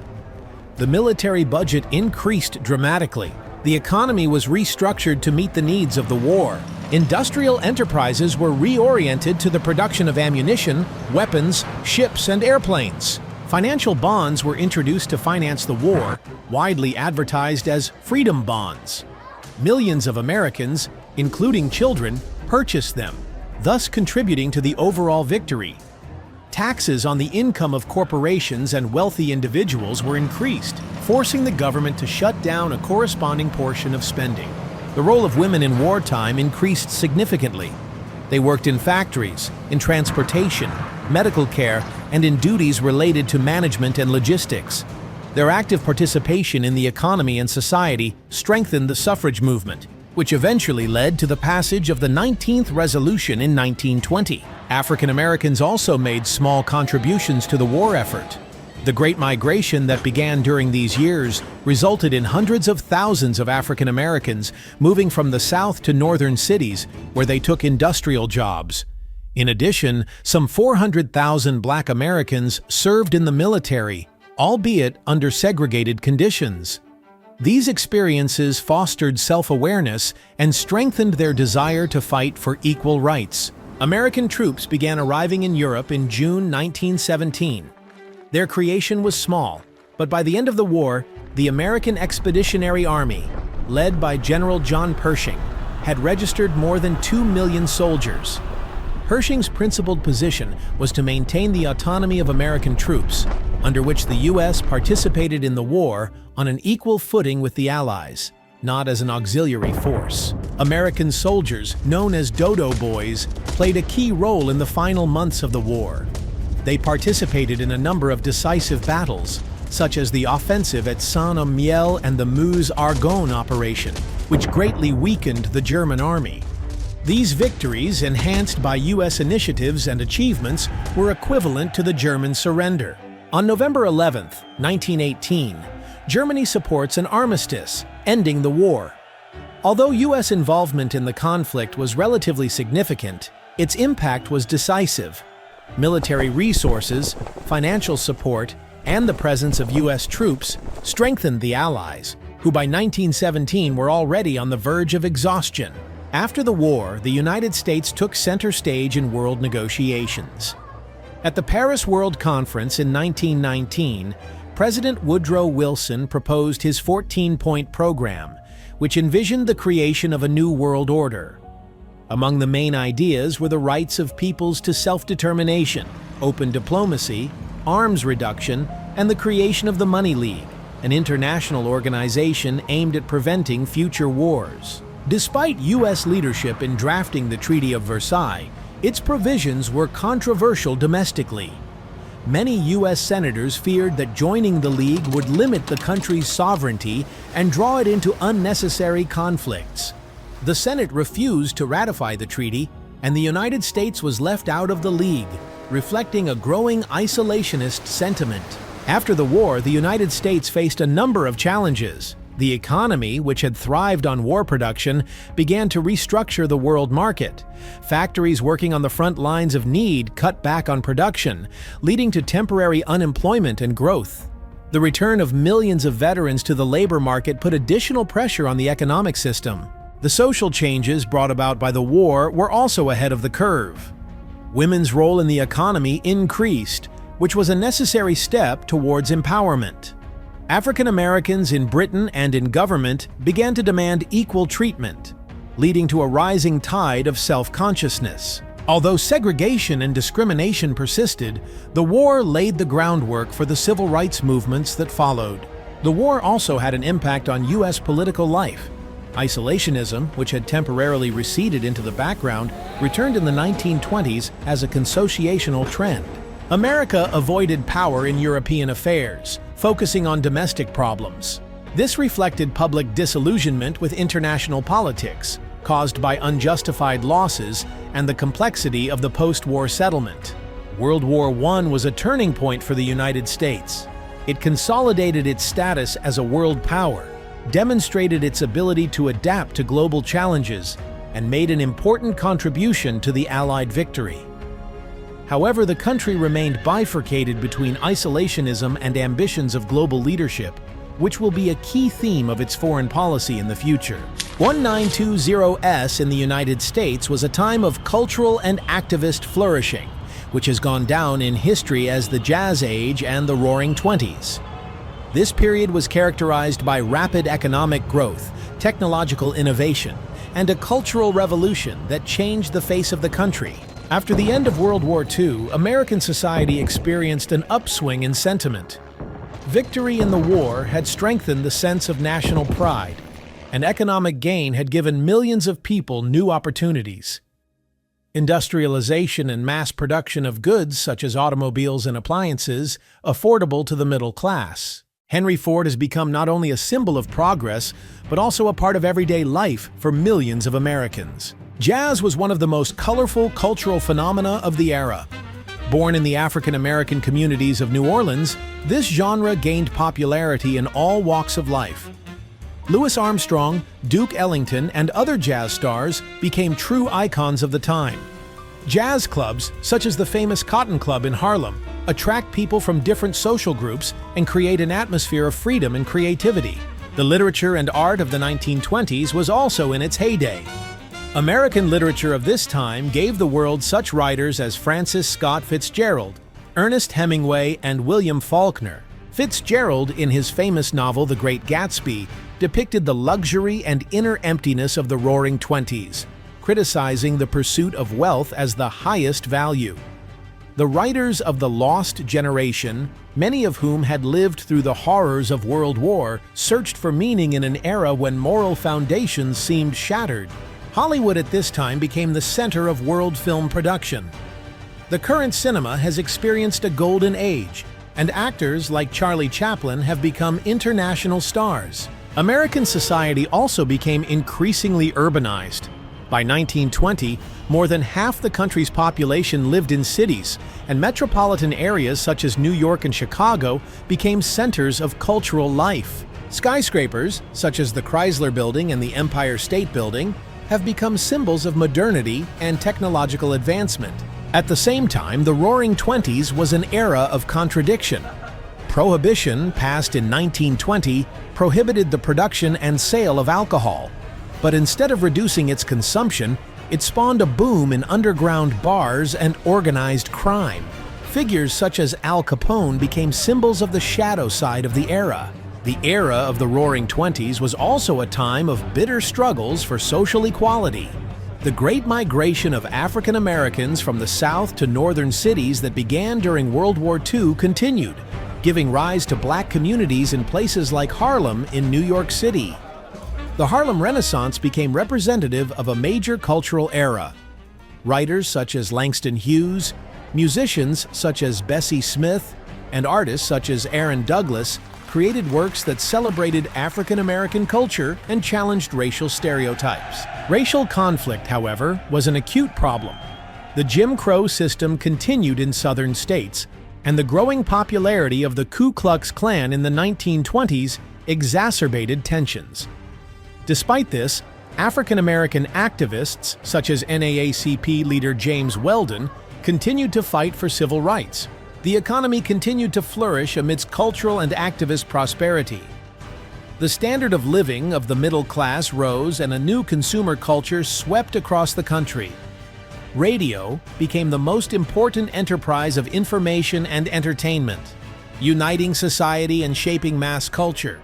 The military budget increased dramatically. The economy was restructured to meet the needs of the war. Industrial enterprises were reoriented to the production of ammunition, weapons, ships, and airplanes. Financial bonds were introduced to finance the war, widely advertised as freedom bonds. Millions of Americans, including children, purchased them, thus contributing to the overall victory. Taxes on the income of corporations and wealthy individuals were increased, forcing the government to shut down a corresponding portion of spending. The role of women in wartime increased significantly. They worked in factories, in transportation, medical care, and in duties related to management and logistics. Their active participation in the economy and society strengthened the suffrage movement, which eventually led to the passage of the 19th Resolution in 1920. African Americans also made small contributions to the war effort. The Great Migration that began during these years resulted in hundreds of thousands of African Americans moving from the South to northern cities, where they took industrial jobs. In addition, some 400,000 Black Americans served in the military, albeit under segregated conditions. These experiences fostered self-awareness and strengthened their desire to fight for equal rights. American troops began arriving in Europe in June 1917. Their creation was small, but by the end of the war, the American Expeditionary Army, led by General John Pershing, had registered more than 2 million soldiers. Pershing's principled position was to maintain the autonomy of American troops, under which the U.S. participated in the war on an equal footing with the Allies, not as an auxiliary force. American soldiers, known as Dodo Boys, played a key role in the final months of the war. They participated in a number of decisive battles, such as the offensive at Saint-Omiel and the Meuse-Argonne operation, which greatly weakened the German army. These victories, enhanced by U.S. initiatives and achievements, were equivalent to the German surrender. On November 11, 1918, Germany supports an armistice, ending the war. Although U.S. involvement in the conflict was relatively significant, its impact was decisive. Military resources, financial support, and the presence of U.S. troops strengthened the Allies, who by 1917 were already on the verge of exhaustion. After the war, the United States took center stage in world negotiations. At the Paris World Conference in 1919, President Woodrow Wilson proposed his 14-point program, which envisioned the creation of a new world order. Among the main ideas were the rights of peoples to self-determination, open diplomacy, arms reduction, and the creation of the Money League, an international organization aimed at preventing future wars. Despite U.S. leadership in drafting the Treaty of Versailles, its provisions were controversial domestically. Many U.S. senators feared that joining the League would limit the country's sovereignty and draw it into unnecessary conflicts. The Senate refused to ratify the treaty, and the United States was left out of the League, reflecting a growing isolationist sentiment. After the war, the United States faced a number of challenges. The economy, which had thrived on war production, began to restructure the world market. Factories working on the front lines of need cut back on production, leading to temporary unemployment and growth. The return of millions of veterans to the labor market put additional pressure on the economic system. The social changes brought about by the war were also ahead of the curve. Women's role in the economy increased, which was a necessary step towards empowerment. African Americans in Britain and in government began to demand equal treatment, leading to a rising tide of self-consciousness. Although segregation and discrimination persisted, the war laid the groundwork for the civil rights movements that followed. The war also had an impact on U.S. political life. Isolationism, which had temporarily receded into the background, returned in the 1920s as a consociational trend. America avoided power in European affairs, focusing on domestic problems. This reflected public disillusionment with international politics, caused by unjustified losses and the complexity of the post-war settlement. World War I was a turning point for the United States. It consolidated its status as a world power, demonstrated its ability to adapt to global challenges, and made an important contribution to the Allied victory. However, the country remained bifurcated between isolationism and ambitions of global leadership, which will be a key theme of its foreign policy in the future. 1920s in the United States was a time of cultural and activist flourishing, which has gone down in history as the Jazz Age and the Roaring Twenties. This period was characterized by rapid economic growth, technological innovation, and a cultural revolution that changed the face of the country. After the end of World War II, American society experienced an upswing in sentiment. Victory in the war had strengthened the sense of national pride, and economic gain had given millions of people new opportunities. Industrialization and mass production of goods such as automobiles and appliances, affordable to the middle class. Henry Ford has become not only a symbol of progress, but also a part of everyday life for millions of Americans. Jazz was one of the most colorful cultural phenomena of the era. Born in the African American communities of New Orleans, this genre gained popularity in all walks of life. Louis Armstrong, Duke Ellington, and other jazz stars became true icons of the time. Jazz clubs, such as the famous Cotton Club in Harlem, attract people from different social groups and create an atmosphere of freedom and creativity. The literature and art of the 1920s was also in its heyday. American literature of this time gave the world such writers as Francis Scott Fitzgerald, Ernest Hemingway, and William Faulkner. Fitzgerald, in his famous novel The Great Gatsby, depicted the luxury and inner emptiness of the Roaring Twenties, criticizing the pursuit of wealth as the highest value. The writers of the Lost Generation, many of whom had lived through the horrors of World War, searched for meaning in an era when moral foundations seemed shattered. Hollywood at this time became the center of world film production. The current cinema has experienced a golden age, and actors like Charlie Chaplin have become international stars. American society also became increasingly urbanized. By 1920, more than half the country's population lived in cities, and metropolitan areas such as New York and Chicago became centers of cultural life. Skyscrapers, such as the Chrysler Building and the Empire State Building, have become symbols of modernity and technological advancement. At the same time, the Roaring Twenties was an era of contradiction. Prohibition, passed in 1920, prohibited the production and sale of alcohol. But instead of reducing its consumption, it spawned a boom in underground bars and organized crime. Figures such as Al Capone became symbols of the shadow side of the era. The era of the Roaring Twenties was also a time of bitter struggles for social equality. The Great Migration of African Americans from the South to northern cities that began during World War II continued, giving rise to black communities in places like Harlem in New York City. The Harlem Renaissance became representative of a major cultural era. Writers such as Langston Hughes, musicians such as Bessie Smith, and artists such as Aaron Douglas created works that celebrated African American culture and challenged racial stereotypes. Racial conflict, however, was an acute problem. The Jim Crow system continued in southern states, and the growing popularity of the Ku Klux Klan in the 1920s exacerbated tensions. Despite this, African American activists, such as NAACP leader James Weldon, continued to fight for civil rights. The economy continued to flourish amidst cultural and activist prosperity. The standard of living of the middle class rose and a new consumer culture swept across the country. Radio became the most important enterprise of information and entertainment, uniting society and shaping mass culture.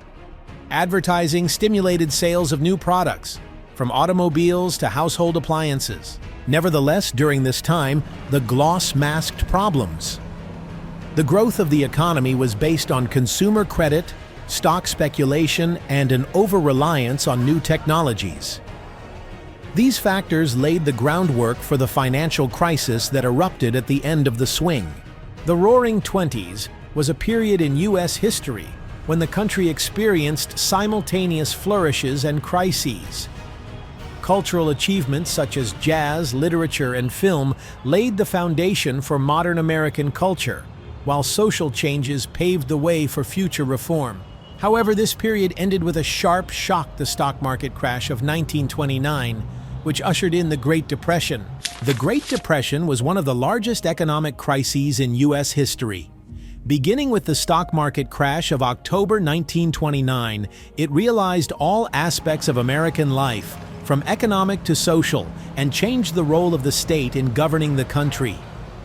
Advertising stimulated sales of new products, from automobiles to household appliances. Nevertheless, during this time, the gloss masked problems. The growth of the economy was based on consumer credit, stock speculation, and an over-reliance on new technologies. These factors laid the groundwork for the financial crisis that erupted at the end of the swing. The Roaring Twenties was a period in U.S. history when the country experienced simultaneous flourishes and crises. Cultural achievements such as jazz, literature, and film laid the foundation for modern American culture, while social changes paved the way for future reform. However, this period ended with a sharp shock, the stock market crash of 1929, which ushered in the Great Depression. The Great Depression was one of the largest economic crises in U.S. history. Beginning with the stock market crash of October 1929, it realized all aspects of American life, from economic to social, and changed the role of the state in governing the country.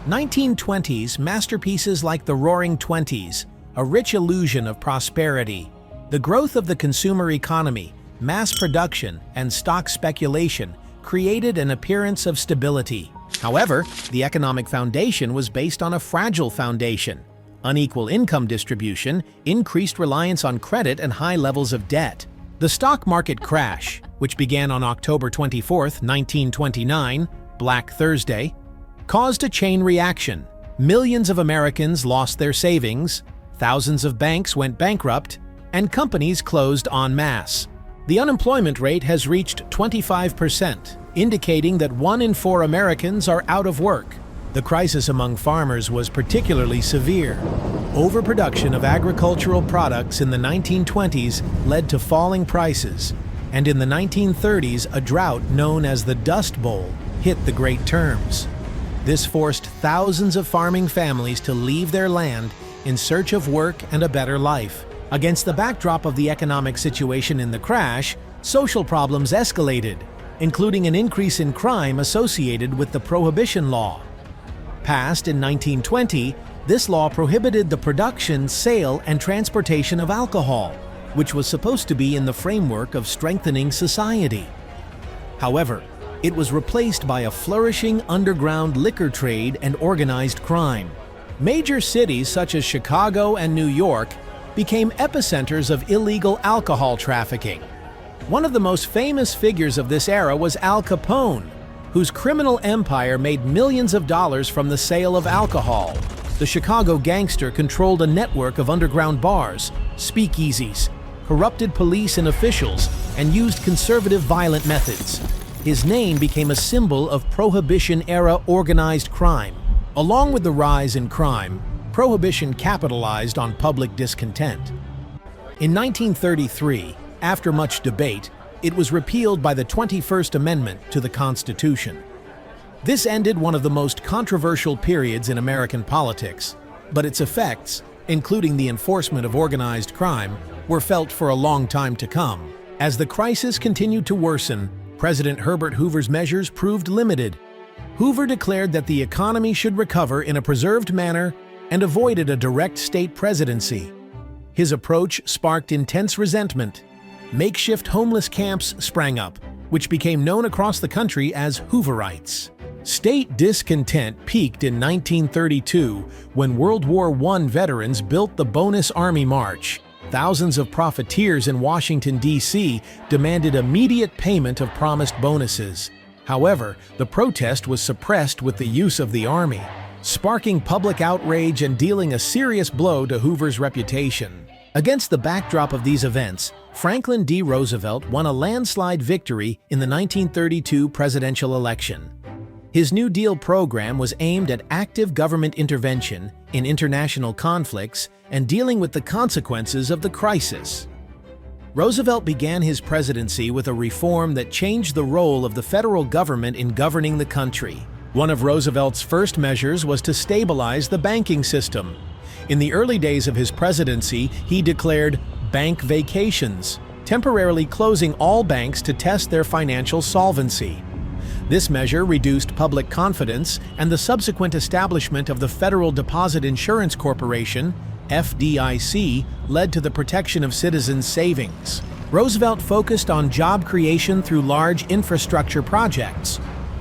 1920s masterpieces like the Roaring Twenties, a rich illusion of prosperity. The growth of the consumer economy, mass production, and stock speculation created an appearance of stability. However, the economic foundation was based on a fragile foundation. Unequal income distribution, increased reliance on credit, and high levels of debt. The stock market crash, which began on October 24, 1929, Black Thursday, caused a chain reaction. Millions of Americans lost their savings, thousands of banks went bankrupt, and companies closed en masse. The unemployment rate has reached 25%, indicating that 1 in 4 Americans are out of work. The crisis among farmers was particularly severe. Overproduction of agricultural products in the 1920s led to falling prices, and in the 1930s, a drought known as the Dust Bowl hit the Great Terms. This forced thousands of farming families to leave their land in search of work and a better life. Against the backdrop of the economic situation in the crash, social problems escalated, including an increase in crime associated with the Prohibition Law. Passed in 1920, this law prohibited the production, sale, and transportation of alcohol, which was supposed to be in the framework of strengthening society. However, it was replaced by a flourishing underground liquor trade and organized crime. Major cities such as Chicago and New York became epicenters of illegal alcohol trafficking. One of the most famous figures of this era was Al Capone, whose criminal empire made millions of dollars from the sale of alcohol. The Chicago gangster controlled a network of underground bars, speakeasies, corrupted police and officials, and used conservative violent methods. His name became a symbol of Prohibition-era organized crime. Along with the rise in crime, Prohibition capitalized on public discontent. In 1933, after much debate, it was repealed by the 21st Amendment to the Constitution. This ended one of the most controversial periods in American politics, but its effects, including the enforcement of organized crime, were felt for a long time to come. As the crisis continued to worsen, President Herbert Hoover's measures proved limited. Hoover declared that the economy should recover in a preserved manner and avoided a direct state presidency. His approach sparked intense resentment. Makeshift homeless camps sprang up, which became known across the country as Hooverites. State discontent peaked in 1932 when World War I veterans built the Bonus Army March. Thousands of profiteers in Washington, D.C. demanded immediate payment of promised bonuses. However, the protest was suppressed with the use of the army, sparking public outrage and dealing a serious blow to Hoover's reputation. Against the backdrop of these events, Franklin D. Roosevelt won a landslide victory in the 1932 presidential election. His New Deal program was aimed at active government intervention in international conflicts and dealing with the consequences of the crisis. Roosevelt began his presidency with a reform that changed the role of the federal government in governing the country. One of Roosevelt's first measures was to stabilize the banking system. In the early days of his presidency, he declared bank vacations, temporarily closing all banks to test their financial solvency. This measure reduced public confidence, and the subsequent establishment of the Federal Deposit Insurance Corporation, FDIC, led to the protection of citizens' savings. Roosevelt focused on job creation through large infrastructure projects.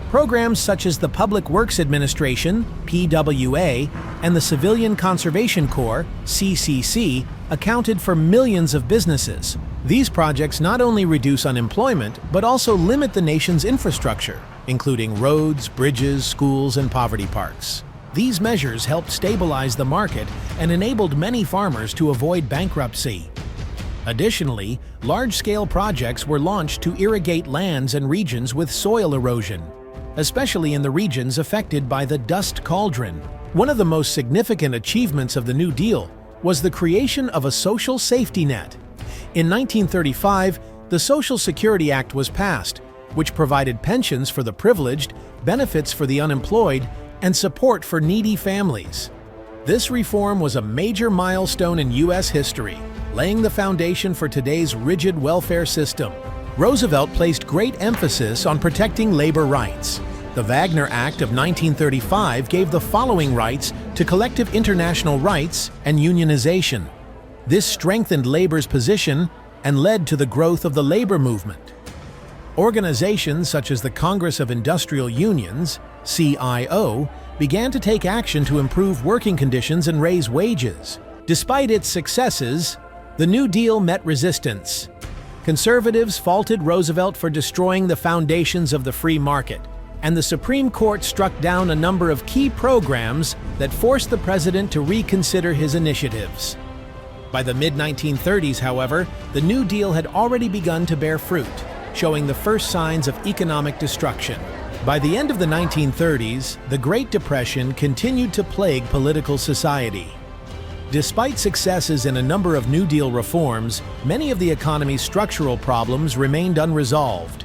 Programs such as the Public Works Administration, PWA, and the Civilian Conservation Corps, CCC, accounted for millions of businesses. These projects not only reduce unemployment, but also limit the nation's infrastructure, including roads, bridges, schools, and poverty parks. These measures helped stabilize the market and enabled many farmers to avoid bankruptcy. Additionally, large-scale projects were launched to irrigate lands and regions with soil erosion, especially in the regions affected by the dust cauldron. One of the most significant achievements of the New Deal was the creation of a social safety net. In 1935, the Social Security Act was passed, which provided pensions for the privileged, benefits for the unemployed, and support for needy families. This reform was a major milestone in U.S. history, laying the foundation for today's rigid welfare system. Roosevelt placed great emphasis on protecting labor rights. The Wagner Act of 1935 gave the following rights to collective international rights and unionization. This strengthened labor's position and led to the growth of the labor movement. Organizations such as the Congress of Industrial Unions, CIO, began to take action to improve working conditions and raise wages. Despite its successes, the New Deal met resistance. Conservatives faulted Roosevelt for destroying the foundations of the free market, and the Supreme Court struck down a number of key programs that forced the president to reconsider his initiatives. By the mid-1930s, however, the New Deal had already begun to bear fruit, showing the first signs of economic destruction. By the end of the 1930s, the Great Depression continued to plague political society. Despite successes in a number of New Deal reforms, many of the economy's structural problems remained unresolved.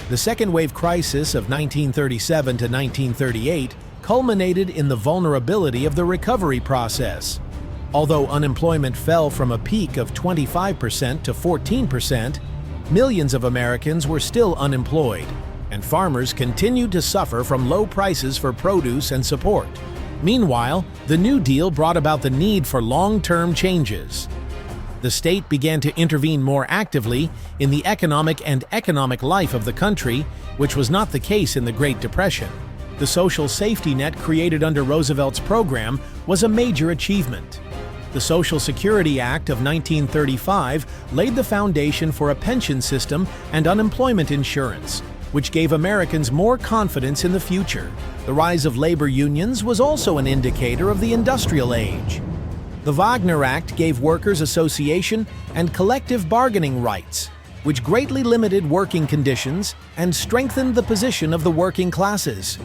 The second wave crisis of 1937 to 1938 culminated in the vulnerability of the recovery process. Although unemployment fell from a peak of 25% to 14%, millions of Americans were still unemployed, and farmers continued to suffer from low prices for produce and support. Meanwhile, the New Deal brought about the need for long-term changes. The state began to intervene more actively in the economic life of the country, which was not the case in the Great Depression. The social safety net created under Roosevelt's program was a major achievement. The Social Security Act of 1935 laid the foundation for a pension system and unemployment insurance, which gave Americans more confidence in the future. The rise of labor unions was also an indicator of the industrial age. The Wagner Act gave workers association and collective bargaining rights, which greatly limited working conditions and strengthened the position of the working classes.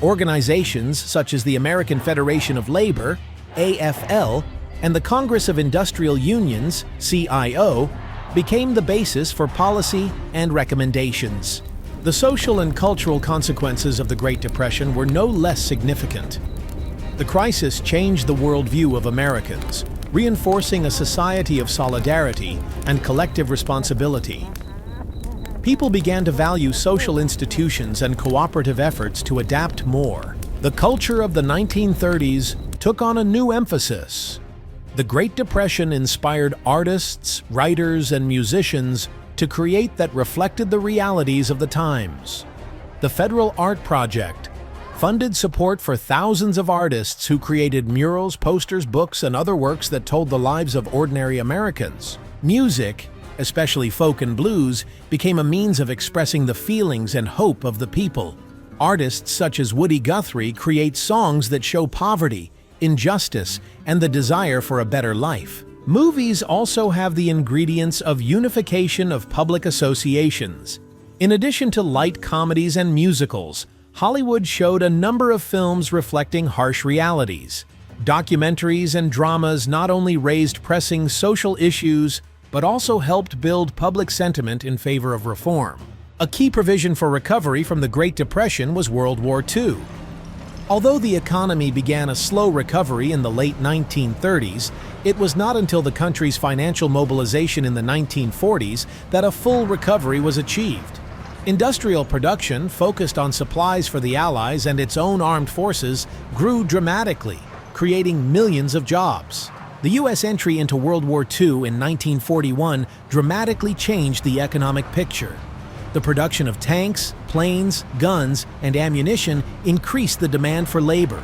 Organizations such as the American Federation of Labor, AFL, and the Congress of Industrial Unions, CIO, became the basis for policy and recommendations. The social and cultural consequences of the Great Depression were no less significant. The crisis changed the worldview of Americans, reinforcing a society of solidarity and collective responsibility. People began to value social institutions and cooperative efforts to adapt more. The culture of the 1930s took on a new emphasis. The Great Depression inspired artists, writers, and musicians to create that reflected the realities of the times. The Federal Art Project funded support for thousands of artists who created murals, posters, books, and other works that told the lives of ordinary Americans. Music, especially folk and blues, became a means of expressing the feelings and hope of the people. Artists such as Woody Guthrie create songs that show poverty, injustice, and the desire for a better life. Movies also have the ingredients of unification of public associations. In addition to light comedies and musicals, Hollywood showed a number of films reflecting harsh realities. Documentaries and dramas not only raised pressing social issues, but also helped build public sentiment in favor of reform. A key provision for recovery from the Great Depression was World War II. Although the economy began a slow recovery in the late 1930s, it was not until the country's financial mobilization in the 1940s that a full recovery was achieved. Industrial production, focused on supplies for the Allies and its own armed forces, grew dramatically, creating millions of jobs. The U.S. entry into World War II in 1941 dramatically changed the economic picture. The production of tanks, planes, guns, and ammunition increased the demand for labor.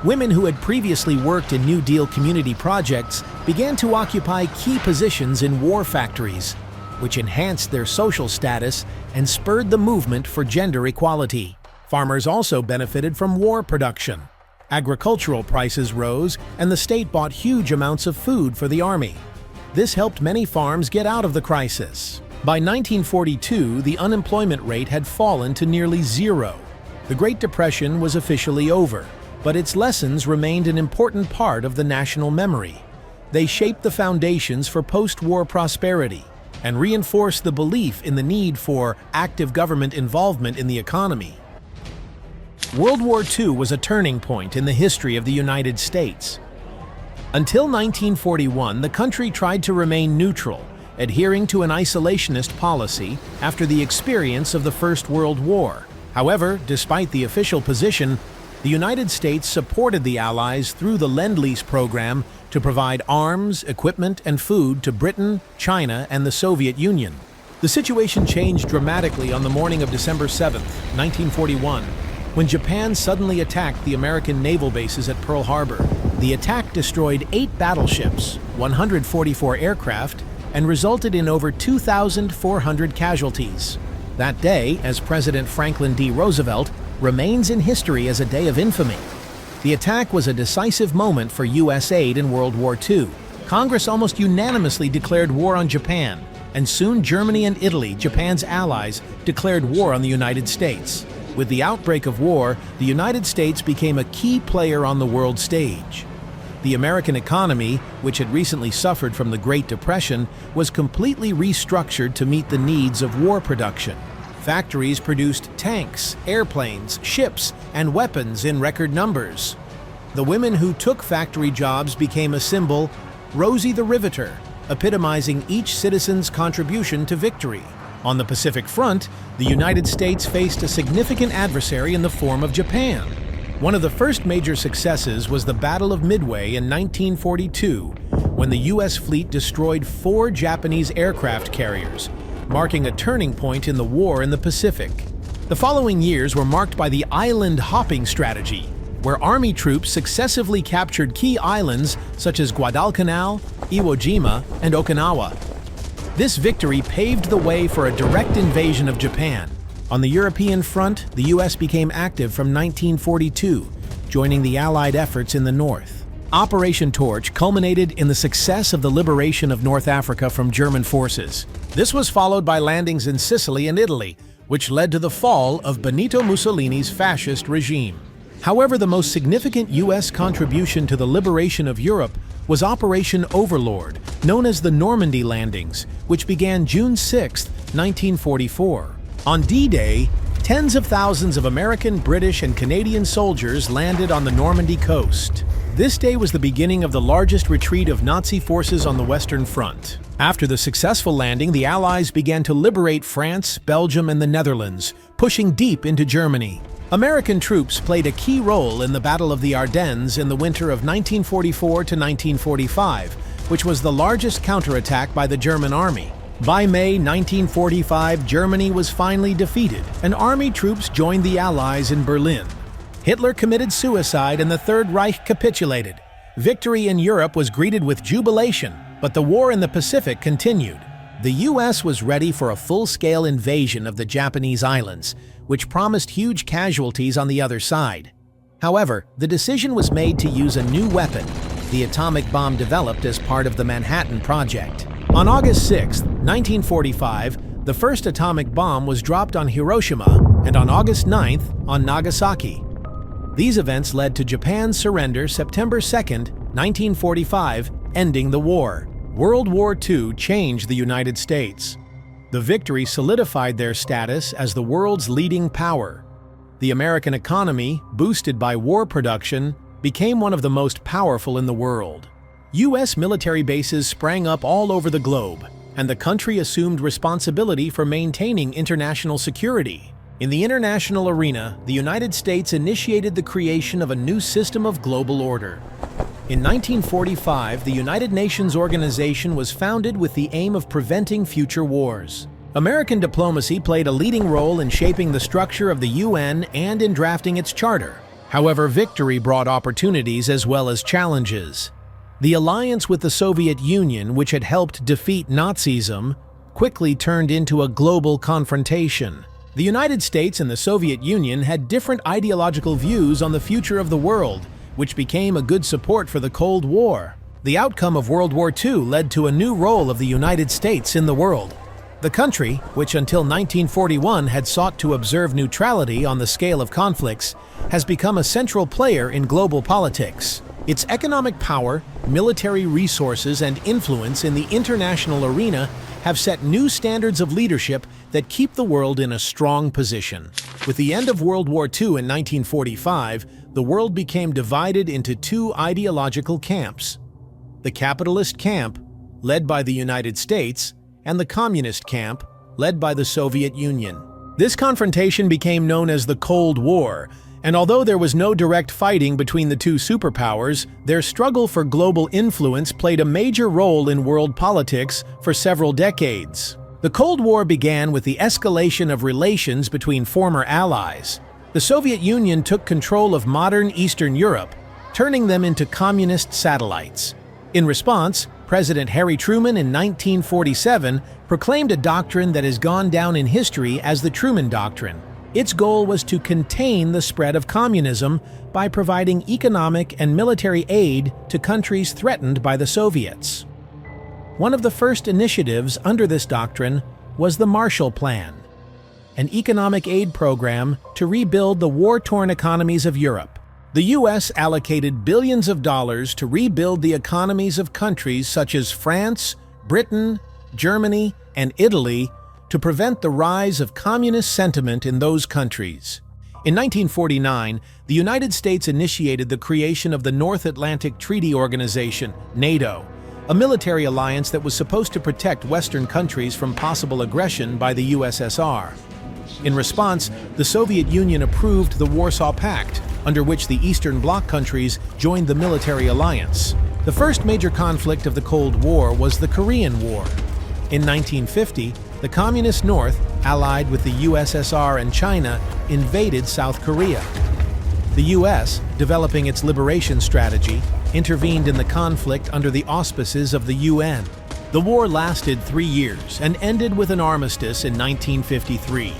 Women who had previously worked in New Deal community projects began to occupy key positions in war factories, which enhanced their social status and spurred the movement for gender equality. Farmers also benefited from war production. Agricultural prices rose, and the state bought huge amounts of food for the army. This helped many farms get out of the crisis. By 1942, the unemployment rate had fallen to nearly zero. The Great Depression was officially over, but its lessons remained an important part of the national memory. They shaped the foundations for post-war prosperity and reinforced the belief in the need for active government involvement in the economy. World War II was a turning point in the history of the United States. Until 1941, the country tried to remain neutral, adhering to an isolationist policy after the experience of the First World War. However, despite the official position, the United States supported the Allies through the Lend-Lease program to provide arms, equipment, and food to Britain, China, and the Soviet Union. The situation changed dramatically on the morning of December 7, 1941, when Japan suddenly attacked the American naval bases at Pearl Harbor. The attack destroyed 8 battleships, 144 aircraft, and resulted in over 2,400 casualties. That day, as President Franklin D. Roosevelt, remains in history as a day of infamy. The attack was a decisive moment for U.S. aid in World War II. Congress almost unanimously declared war on Japan, and soon Germany and Italy, Japan's allies, declared war on the United States. With the outbreak of war, the United States became a key player on the world stage. The American economy, which had recently suffered from the Great Depression, was completely restructured to meet the needs of war production. Factories produced tanks, airplanes, ships, and weapons in record numbers. The women who took factory jobs became a symbol, Rosie the Riveter, epitomizing each citizen's contribution to victory. On the Pacific Front, the United States faced a significant adversary in the form of Japan. One of the first major successes was the Battle of Midway in 1942, when the U.S. fleet destroyed 4 Japanese aircraft carriers, marking a turning point in the war in the Pacific. The following years were marked by the island hopping strategy, where Army troops successively captured key islands such as Guadalcanal, Iwo Jima, and Okinawa. This victory paved the way for a direct invasion of Japan. On the European front, the U.S. became active from 1942, joining the Allied efforts in the north. Operation Torch culminated in the success of the liberation of North Africa from German forces. This was followed by landings in Sicily and Italy, which led to the fall of Benito Mussolini's fascist regime. However, the most significant U.S. contribution to the liberation of Europe was Operation Overlord, known as the Normandy landings, which began June 6, 1944. On D-Day, tens of thousands of American, British, and Canadian soldiers landed on the Normandy coast. This day was the beginning of the largest retreat of Nazi forces on the Western Front. After the successful landing, the Allies began to liberate France, Belgium, and the Netherlands, pushing deep into Germany. American troops played a key role in the Battle of the Ardennes in the winter of 1944 to 1945, which was the largest counterattack by the German army. By May 1945, Germany was finally defeated, and army troops joined the Allies in Berlin. Hitler committed suicide and the Third Reich capitulated. Victory in Europe was greeted with jubilation, but the war in the Pacific continued. The US was ready for a full-scale invasion of the Japanese islands, which promised huge casualties on the other side. However, the decision was made to use a new weapon, the atomic bomb developed as part of the Manhattan Project. On August 6, 1945, the first atomic bomb was dropped on Hiroshima, and on August 9th, on Nagasaki. These events led to Japan's surrender September 2, 1945, ending the war. World War II changed the United States. The victory solidified their status as the world's leading power. The American economy, boosted by war production, became one of the most powerful in the world. U.S. military bases sprang up all over the globe, and the country assumed responsibility for maintaining international security. In the international arena, the United States initiated the creation of a new system of global order. In 1945, the United Nations organization was founded with the aim of preventing future wars. American diplomacy played a leading role in shaping the structure of the UN and in drafting its charter. However, victory brought opportunities as well as challenges. The alliance with the Soviet Union, which had helped defeat Nazism, quickly turned into a global confrontation. The United States and the Soviet Union had different ideological views on the future of the world, which became a good support for the Cold War. The outcome of World War II led to a new role of the United States in the world. The country, which until 1941 had sought to observe neutrality on the scale of conflicts, has become a central player in global politics. Its economic power, military resources, and influence in the international arena have set new standards of leadership that keep the world in a strong position. With the end of World War II in 1945, the world became divided into two ideological camps: the capitalist camp, led by the United States, and the communist camp, led by the Soviet Union. This confrontation became known as the Cold War, and although there was no direct fighting between the two superpowers, their struggle for global influence played a major role in world politics for several decades. The Cold War began with the escalation of relations between former allies. The Soviet Union took control of modern Eastern Europe, turning them into communist satellites. In response, President Harry Truman in 1947 proclaimed a doctrine that has gone down in history as the Truman Doctrine. Its goal was to contain the spread of communism by providing economic and military aid to countries threatened by the Soviets. One of the first initiatives under this doctrine was the Marshall Plan, an economic aid program to rebuild the war-torn economies of Europe. The U.S. allocated billions of dollars to rebuild the economies of countries such as France, Britain, Germany, and Italy to prevent the rise of communist sentiment in those countries. In 1949, the United States initiated the creation of the North Atlantic Treaty Organization, NATO, a military alliance that was supposed to protect Western countries from possible aggression by the USSR. In response, the Soviet Union approved the Warsaw Pact, under which the Eastern Bloc countries joined the military alliance. The first major conflict of the Cold War was the Korean War. In 1950, the Communist North, allied with the USSR and China, invaded South Korea. The U.S., developing its liberation strategy, intervened in the conflict under the auspices of the UN. The war lasted 3 years and ended with an armistice in 1953.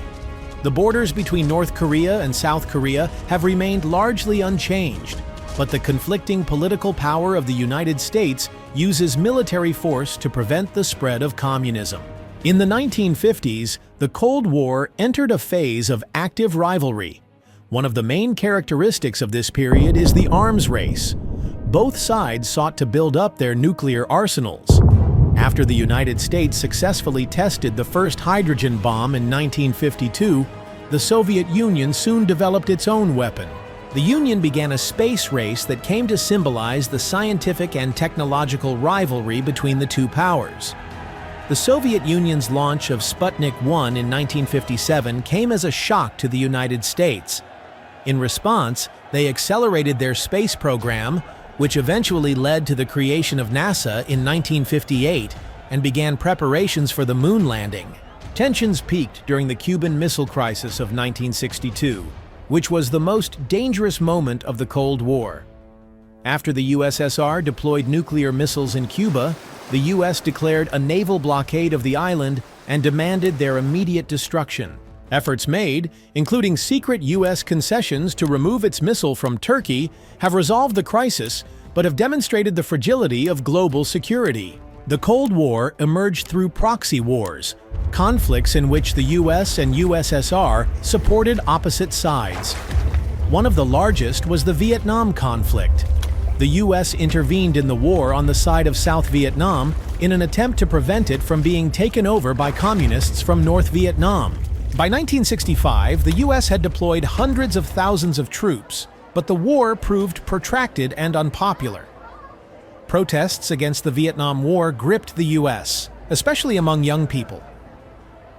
The borders between North Korea and South Korea have remained largely unchanged, but the conflicting political power of the United States uses military force to prevent the spread of communism. In the 1950s, the Cold War entered a phase of active rivalry. One of the main characteristics of this period is the arms race. Both sides sought to build up their nuclear arsenals. After the United States successfully tested the first hydrogen bomb in 1952, the Soviet Union soon developed its own weapon. The Union began a space race that came to symbolize the scientific and technological rivalry between the two powers. The Soviet Union's launch of Sputnik 1 in 1957 came as a shock to the United States. In response, they accelerated their space program, which eventually led to the creation of NASA in 1958 and began preparations for the moon landing. Tensions peaked during the Cuban Missile Crisis of 1962, which was the most dangerous moment of the Cold War. After the USSR deployed nuclear missiles in Cuba, the US declared a naval blockade of the island and demanded their immediate destruction. Efforts made, including secret US concessions to remove its missile from Turkey, have resolved the crisis but have demonstrated the fragility of global security. The Cold War emerged through proxy wars, conflicts in which the US and USSR supported opposite sides. One of the largest was the Vietnam conflict. The US intervened in the war on the side of South Vietnam in an attempt to prevent it from being taken over by communists from North Vietnam. By 1965, the US had deployed hundreds of thousands of troops, but the war proved protracted and unpopular. Protests against the Vietnam War gripped the US, especially among young people.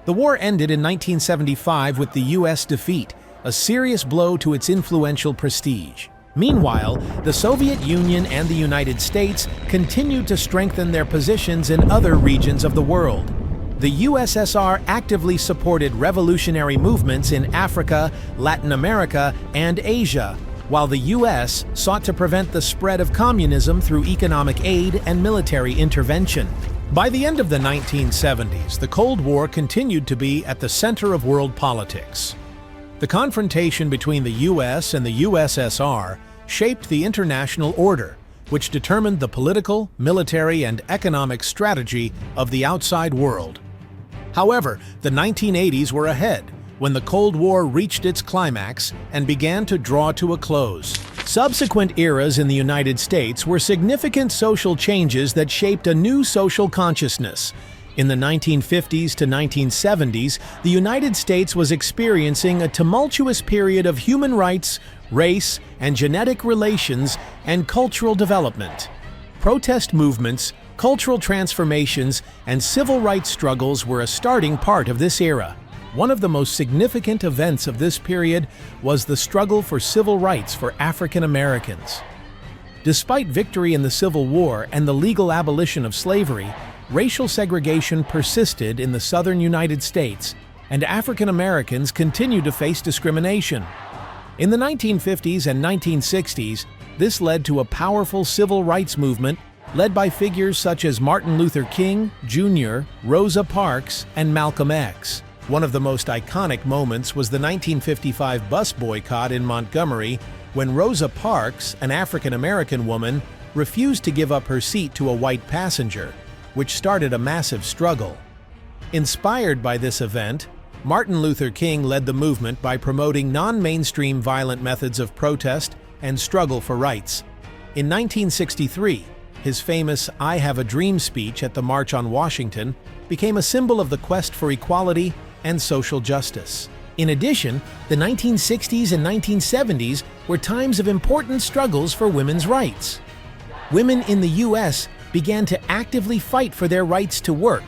The war ended in 1975 with the US defeat, a serious blow to its influential prestige. Meanwhile, the Soviet Union and the United States continued to strengthen their positions in other regions of the world. The USSR actively supported revolutionary movements in Africa, Latin America, and Asia, while the US sought to prevent the spread of communism through economic aid and military intervention. By the end of the 1970s, the Cold War continued to be at the center of world politics. The confrontation between the US and the USSR shaped the international order, which determined the political, military, and economic strategy of the outside world. However, the 1980s were ahead when the Cold War reached its climax and began to draw to a close. Subsequent eras in the United States were significant social changes that shaped a new social consciousness. In the 1950s to 1970s, the United States was experiencing a tumultuous period of human rights, race, and genetic relations and cultural development. Protest movements, cultural transformations, and civil rights struggles were a starting part of this era. One of the most significant events of this period was the struggle for civil rights for African Americans. Despite victory in the Civil War and the legal abolition of slavery, racial segregation persisted in the southern United States, and African Americans continued to face discrimination. In the 1950s and 1960s, this led to a powerful civil rights movement led by figures such as Martin Luther King, Jr., Rosa Parks, and Malcolm X. One of the most iconic moments was the 1955 bus boycott in Montgomery, when Rosa Parks, an African-American woman, refused to give up her seat to a white passenger, which started a massive struggle. Inspired by this event, Martin Luther King led the movement by promoting non-mainstream violent methods of protest and struggle for rights. In 1963, his famous "I Have a Dream" speech at the March on Washington became a symbol of the quest for equality and social justice. In addition, the 1960s and 1970s were times of important struggles for women's rights. Women in the U.S. began to actively fight for their rights to work,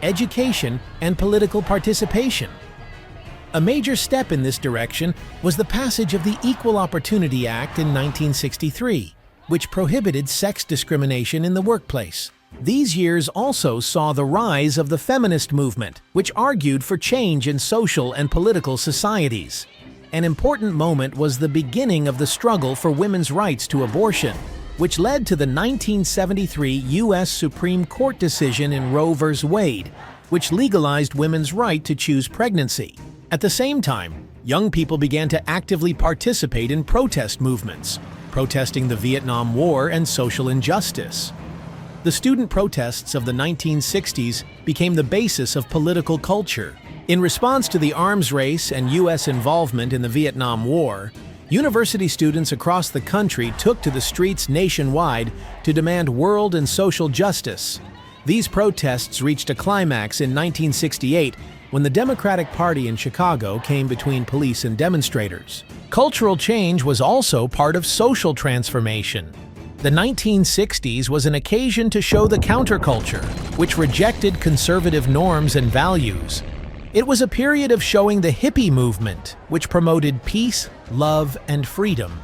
education, and political participation. A major step in this direction was the passage of the Equal Opportunity Act in 1963, which prohibited sex discrimination in the workplace. These years also saw the rise of the feminist movement, which argued for change in social and political societies. An important moment was the beginning of the struggle for women's rights to abortion, which led to the 1973 U.S. Supreme Court decision in Roe v. Wade, which legalized women's right to choose pregnancy. At the same time, young people began to actively participate in protest movements, protesting the Vietnam War and social injustice. The student protests of the 1960s became the basis of political culture. In response to the arms race and U.S. involvement in the Vietnam War, university students across the country took to the streets nationwide to demand world and social justice. These protests reached a climax in 1968 when the Democratic Party in Chicago came between police and demonstrators. Cultural change was also part of social transformation. The 1960s was an occasion to show the counterculture, which rejected conservative norms and values. It was a period of showing the hippie movement, which promoted peace, love, and freedom.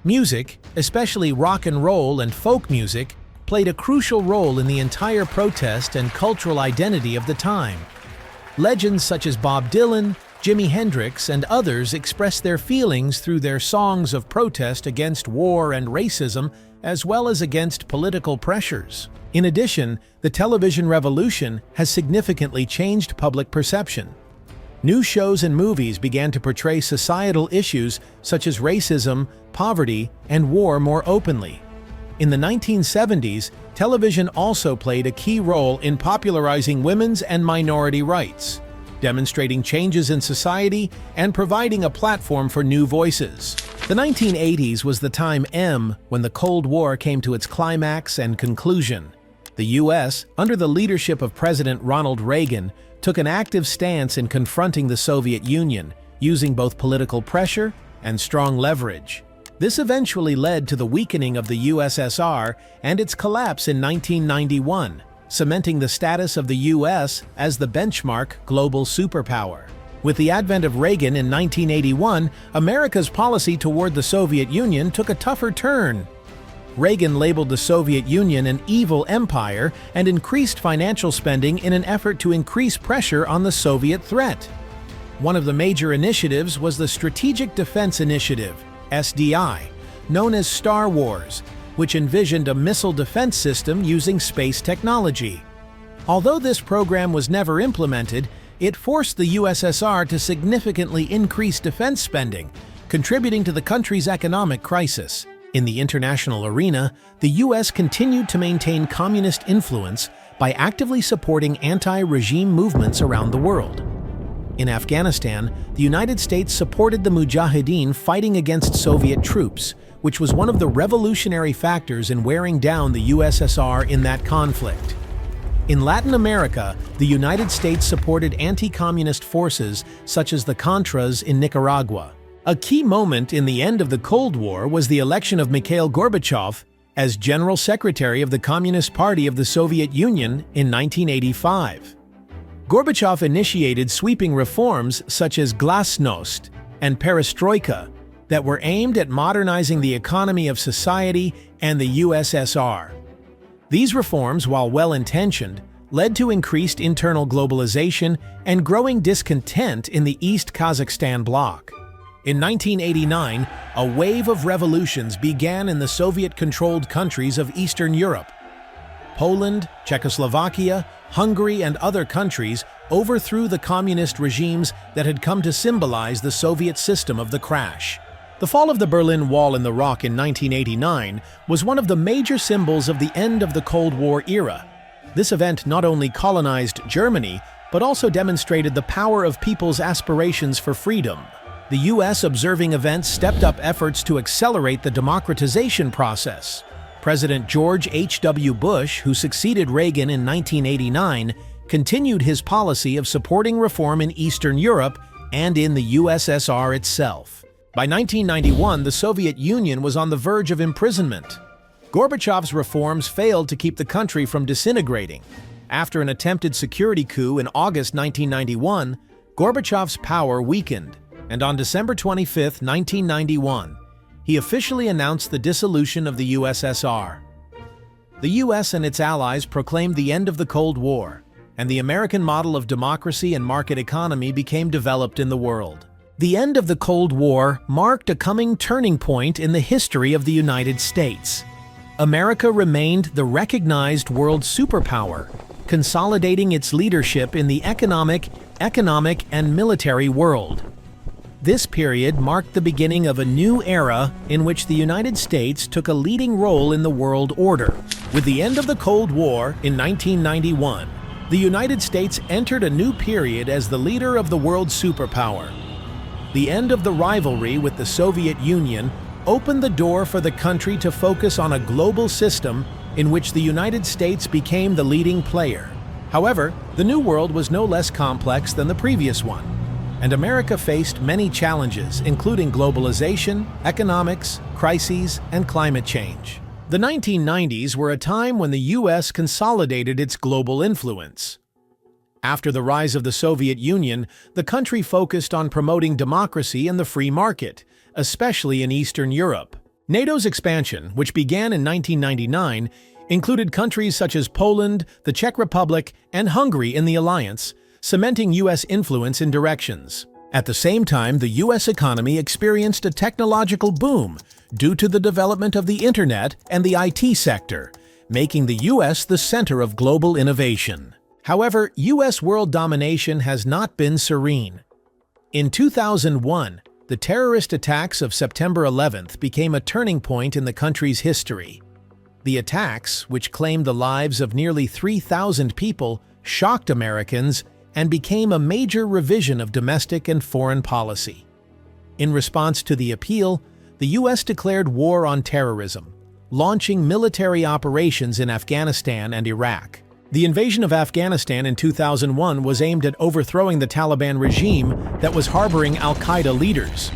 Music, especially rock and roll and folk music, played a crucial role in the entire protest and cultural identity of the time. Legends such as Bob Dylan, Jimi Hendrix, and others expressed their feelings through their songs of protest against war and racism, as well as against political pressures. In addition, the television revolution has significantly changed public perception. New shows and movies began to portray societal issues such as racism, poverty, and war more openly. In the 1970s, television also played a key role in popularizing women's and minority rights, demonstrating changes in society and providing a platform for new voices. The 1980s was the time when the Cold War came to its climax and conclusion. The U.S., under the leadership of President Ronald Reagan, took an active stance in confronting the Soviet Union, using both political pressure and strong leverage. This eventually led to the weakening of the USSR and its collapse in 1991, cementing the status of the U.S. as the benchmark global superpower. With the advent of Reagan in 1981, America's policy toward the Soviet Union took a tougher turn. Reagan labeled the Soviet Union an evil empire and increased financial spending in an effort to increase pressure on the Soviet threat. One of the major initiatives was the Strategic Defense Initiative, SDI, known as Star Wars, which envisioned a missile defense system using space technology. Although this program was never implemented, it forced the USSR to significantly increase defense spending, contributing to the country's economic crisis. In the international arena, the U.S. continued to maintain communist influence by actively supporting anti-regime movements around the world. In Afghanistan, the United States supported the Mujahideen fighting against Soviet troops, which was one of the revolutionary factors in wearing down the USSR in that conflict. In Latin America, the United States supported anti-communist forces such as the Contras in Nicaragua. A key moment in the end of the Cold War was the election of Mikhail Gorbachev as General Secretary of the Communist Party of the Soviet Union in 1985. Gorbachev initiated sweeping reforms such as glasnost and perestroika that were aimed at modernizing the economy of society and the USSR. These reforms, while well-intentioned, led to increased internal globalization and growing discontent in the East Kazakhstan bloc. In 1989, a wave of revolutions began in the Soviet-controlled countries of Eastern Europe. Poland, Czechoslovakia, Hungary, and other countries overthrew the communist regimes that had come to symbolize the Soviet system of the crash. The fall of the Berlin Wall in the Rock in 1989 was one of the major symbols of the end of the Cold War era. This event not only colonized Germany, but also demonstrated the power of people's aspirations for freedom. The U.S. observing events stepped up efforts to accelerate the democratization process. President George H.W. Bush, who succeeded Reagan in 1989, continued his policy of supporting reform in Eastern Europe and in the USSR itself. By 1991, the Soviet Union was on the verge of imprisonment. Gorbachev's reforms failed to keep the country from disintegrating. After an attempted security coup in August 1991, Gorbachev's power weakened, and on December 25, 1991, he officially announced the dissolution of the USSR. The US and its allies proclaimed the end of the Cold War, and the American model of democracy and market economy became developed in the world. The end of the Cold War marked a coming turning point in the history of the United States. America remained the recognized world superpower, consolidating its leadership in the economic, and military world. This period marked the beginning of a new era in which the United States took a leading role in the world order. With the end of the Cold War in 1991, the United States entered a new period as the leader of the world superpower. The end of the rivalry with the Soviet Union opened the door for the country to focus on a global system in which the United States became the leading player. However, the New World was no less complex than the previous one, and America faced many challenges, including globalization, economics, crises, and climate change. The 1990s were a time when the U.S. consolidated its global influence. After the rise of the Soviet Union, the country focused on promoting democracy and the free market, especially in Eastern Europe. NATO's expansion, which began in 1999, included countries such as Poland, the Czech Republic, and Hungary in the alliance, cementing U.S. influence in directions. At the same time, the U.S. economy experienced a technological boom due to the development of the Internet and the IT sector, making the U.S. the center of global innovation. However, U.S. world domination has not been serene. In 2001, the terrorist attacks of September 11th became a turning point in the country's history. The attacks, which claimed the lives of nearly 3,000 people, shocked Americans and became a major revision of domestic and foreign policy. In response to the appeal, the U.S. declared war on terrorism, launching military operations in Afghanistan and Iraq. The invasion of Afghanistan in 2001 was aimed at overthrowing the Taliban regime that was harboring al-Qaeda leaders.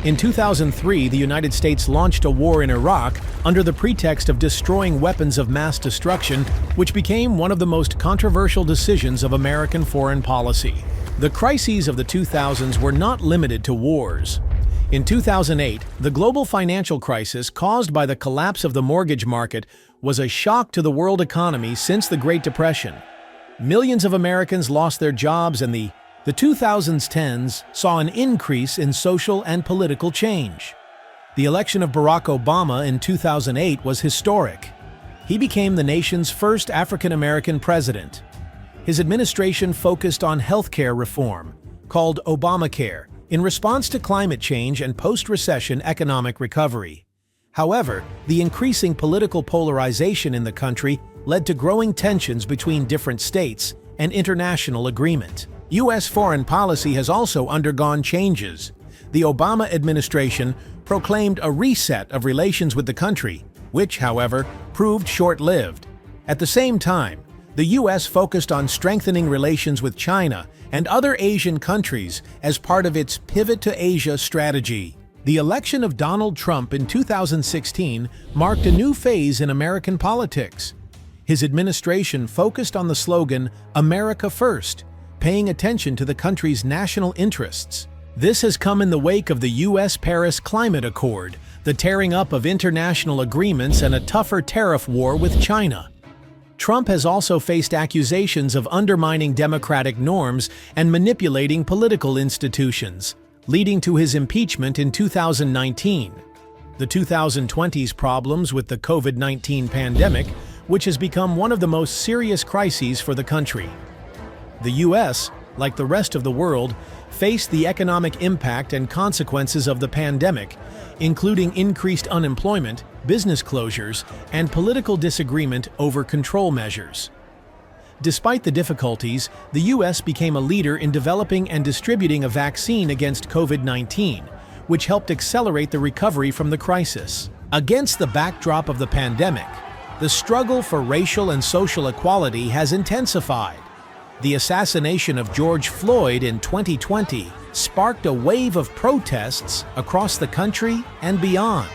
In 2003, the United States launched a war in Iraq under the pretext of destroying weapons of mass destruction, which became one of the most controversial decisions of American foreign policy. The crises of the 2000s were not limited to wars. In 2008, the global financial crisis caused by the collapse of the mortgage market was a shock to the world economy since the Great Depression. Millions of Americans lost their jobs, and the 2010s saw an increase in social and political change. The election of Barack Obama in 2008 was historic. He became the nation's first African-American president. His administration focused on healthcare reform, called Obamacare, in response to climate change and post-recession economic recovery. However, the increasing political polarization in the country led to growing tensions between different states and international agreement. U.S. foreign policy has also undergone changes. The Obama administration proclaimed a reset of relations with the country, which, however, proved short-lived. At the same time, the U.S. focused on strengthening relations with China and other Asian countries as part of its Pivot to Asia strategy. The election of Donald Trump in 2016 marked a new phase in American politics. His administration focused on the slogan, "America First," paying attention to the country's national interests. This has come in the wake of the U.S. Paris Climate Accord, the tearing up of international agreements, and a tougher tariff war with China. Trump has also faced accusations of undermining democratic norms and manipulating political institutions, leading to his impeachment in 2019. The 2020s problems with the COVID-19 pandemic, which has become one of the most serious crises for the country. The U.S., like the rest of the world, faced the economic impact and consequences of the pandemic, including increased unemployment, business closures, and political disagreement over control measures. Despite the difficulties, the U.S. became a leader in developing and distributing a vaccine against COVID-19, which helped accelerate the recovery from the crisis. Against the backdrop of the pandemic, the struggle for racial and social equality has intensified. The assassination of George Floyd in 2020 sparked a wave of protests across the country and beyond.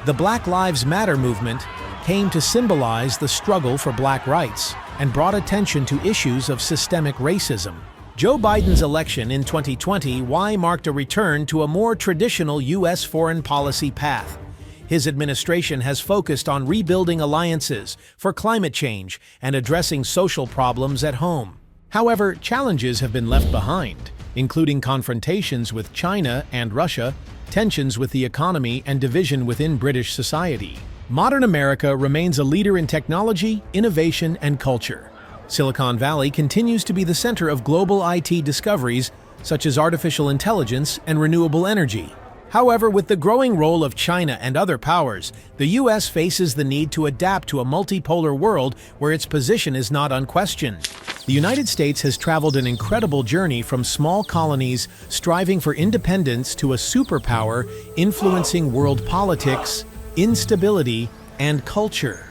The Black Lives Matter movement came to symbolize the struggle for black rights and brought attention to issues of systemic racism. Joe Biden's election in 2020 marked a return to a more traditional U.S. foreign policy path. His administration has focused on rebuilding alliances for climate change and addressing social problems at home. However, challenges have been left behind, including confrontations with China and Russia, tensions with the economy, and division within British society. Modern America remains a leader in technology, innovation, and culture. Silicon Valley continues to be the center of global IT discoveries such as artificial intelligence and renewable energy. However, with the growing role of China and other powers, the U.S. faces the need to adapt to a multipolar world where its position is not unquestioned. The United States has traveled an incredible journey from small colonies striving for independence to a superpower influencing world politics, instability, and culture.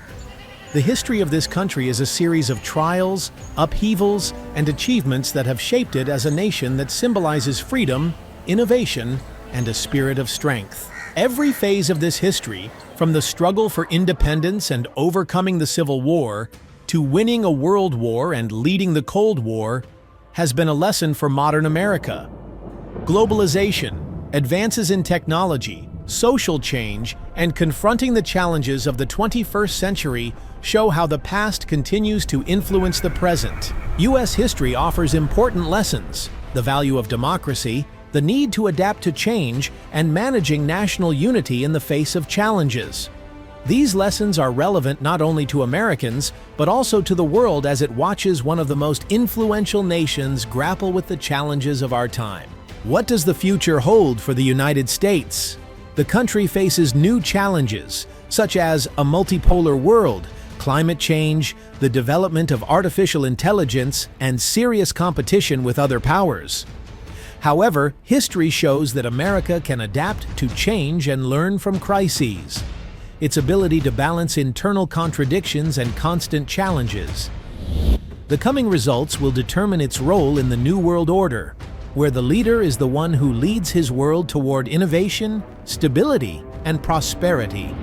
The history of this country is a series of trials, upheavals, and achievements that have shaped it as a nation that symbolizes freedom, innovation, and a spirit of strength. Every phase of this history, from the struggle for independence and overcoming the Civil War, to winning a world war and leading the Cold War, has been a lesson for modern America. Globalization, advances in technology, social change, and confronting the challenges of the 21st century show how the past continues to influence the present. U.S. history offers important lessons: the value of democracy, the need to adapt to change, and managing national unity in the face of challenges. These lessons are relevant not only to Americans, but also to the world as it watches one of the most influential nations grapple with the challenges of our time. What does the future hold for the United States? The country faces new challenges, such as a multipolar world, climate change, the development of artificial intelligence, and serious competition with other powers. However, history shows that America can adapt to change and learn from crises. Its ability to balance internal contradictions and constant challenges. The coming results will determine its role in the New World Order, where the leader is the one who leads his world toward innovation, stability, and prosperity.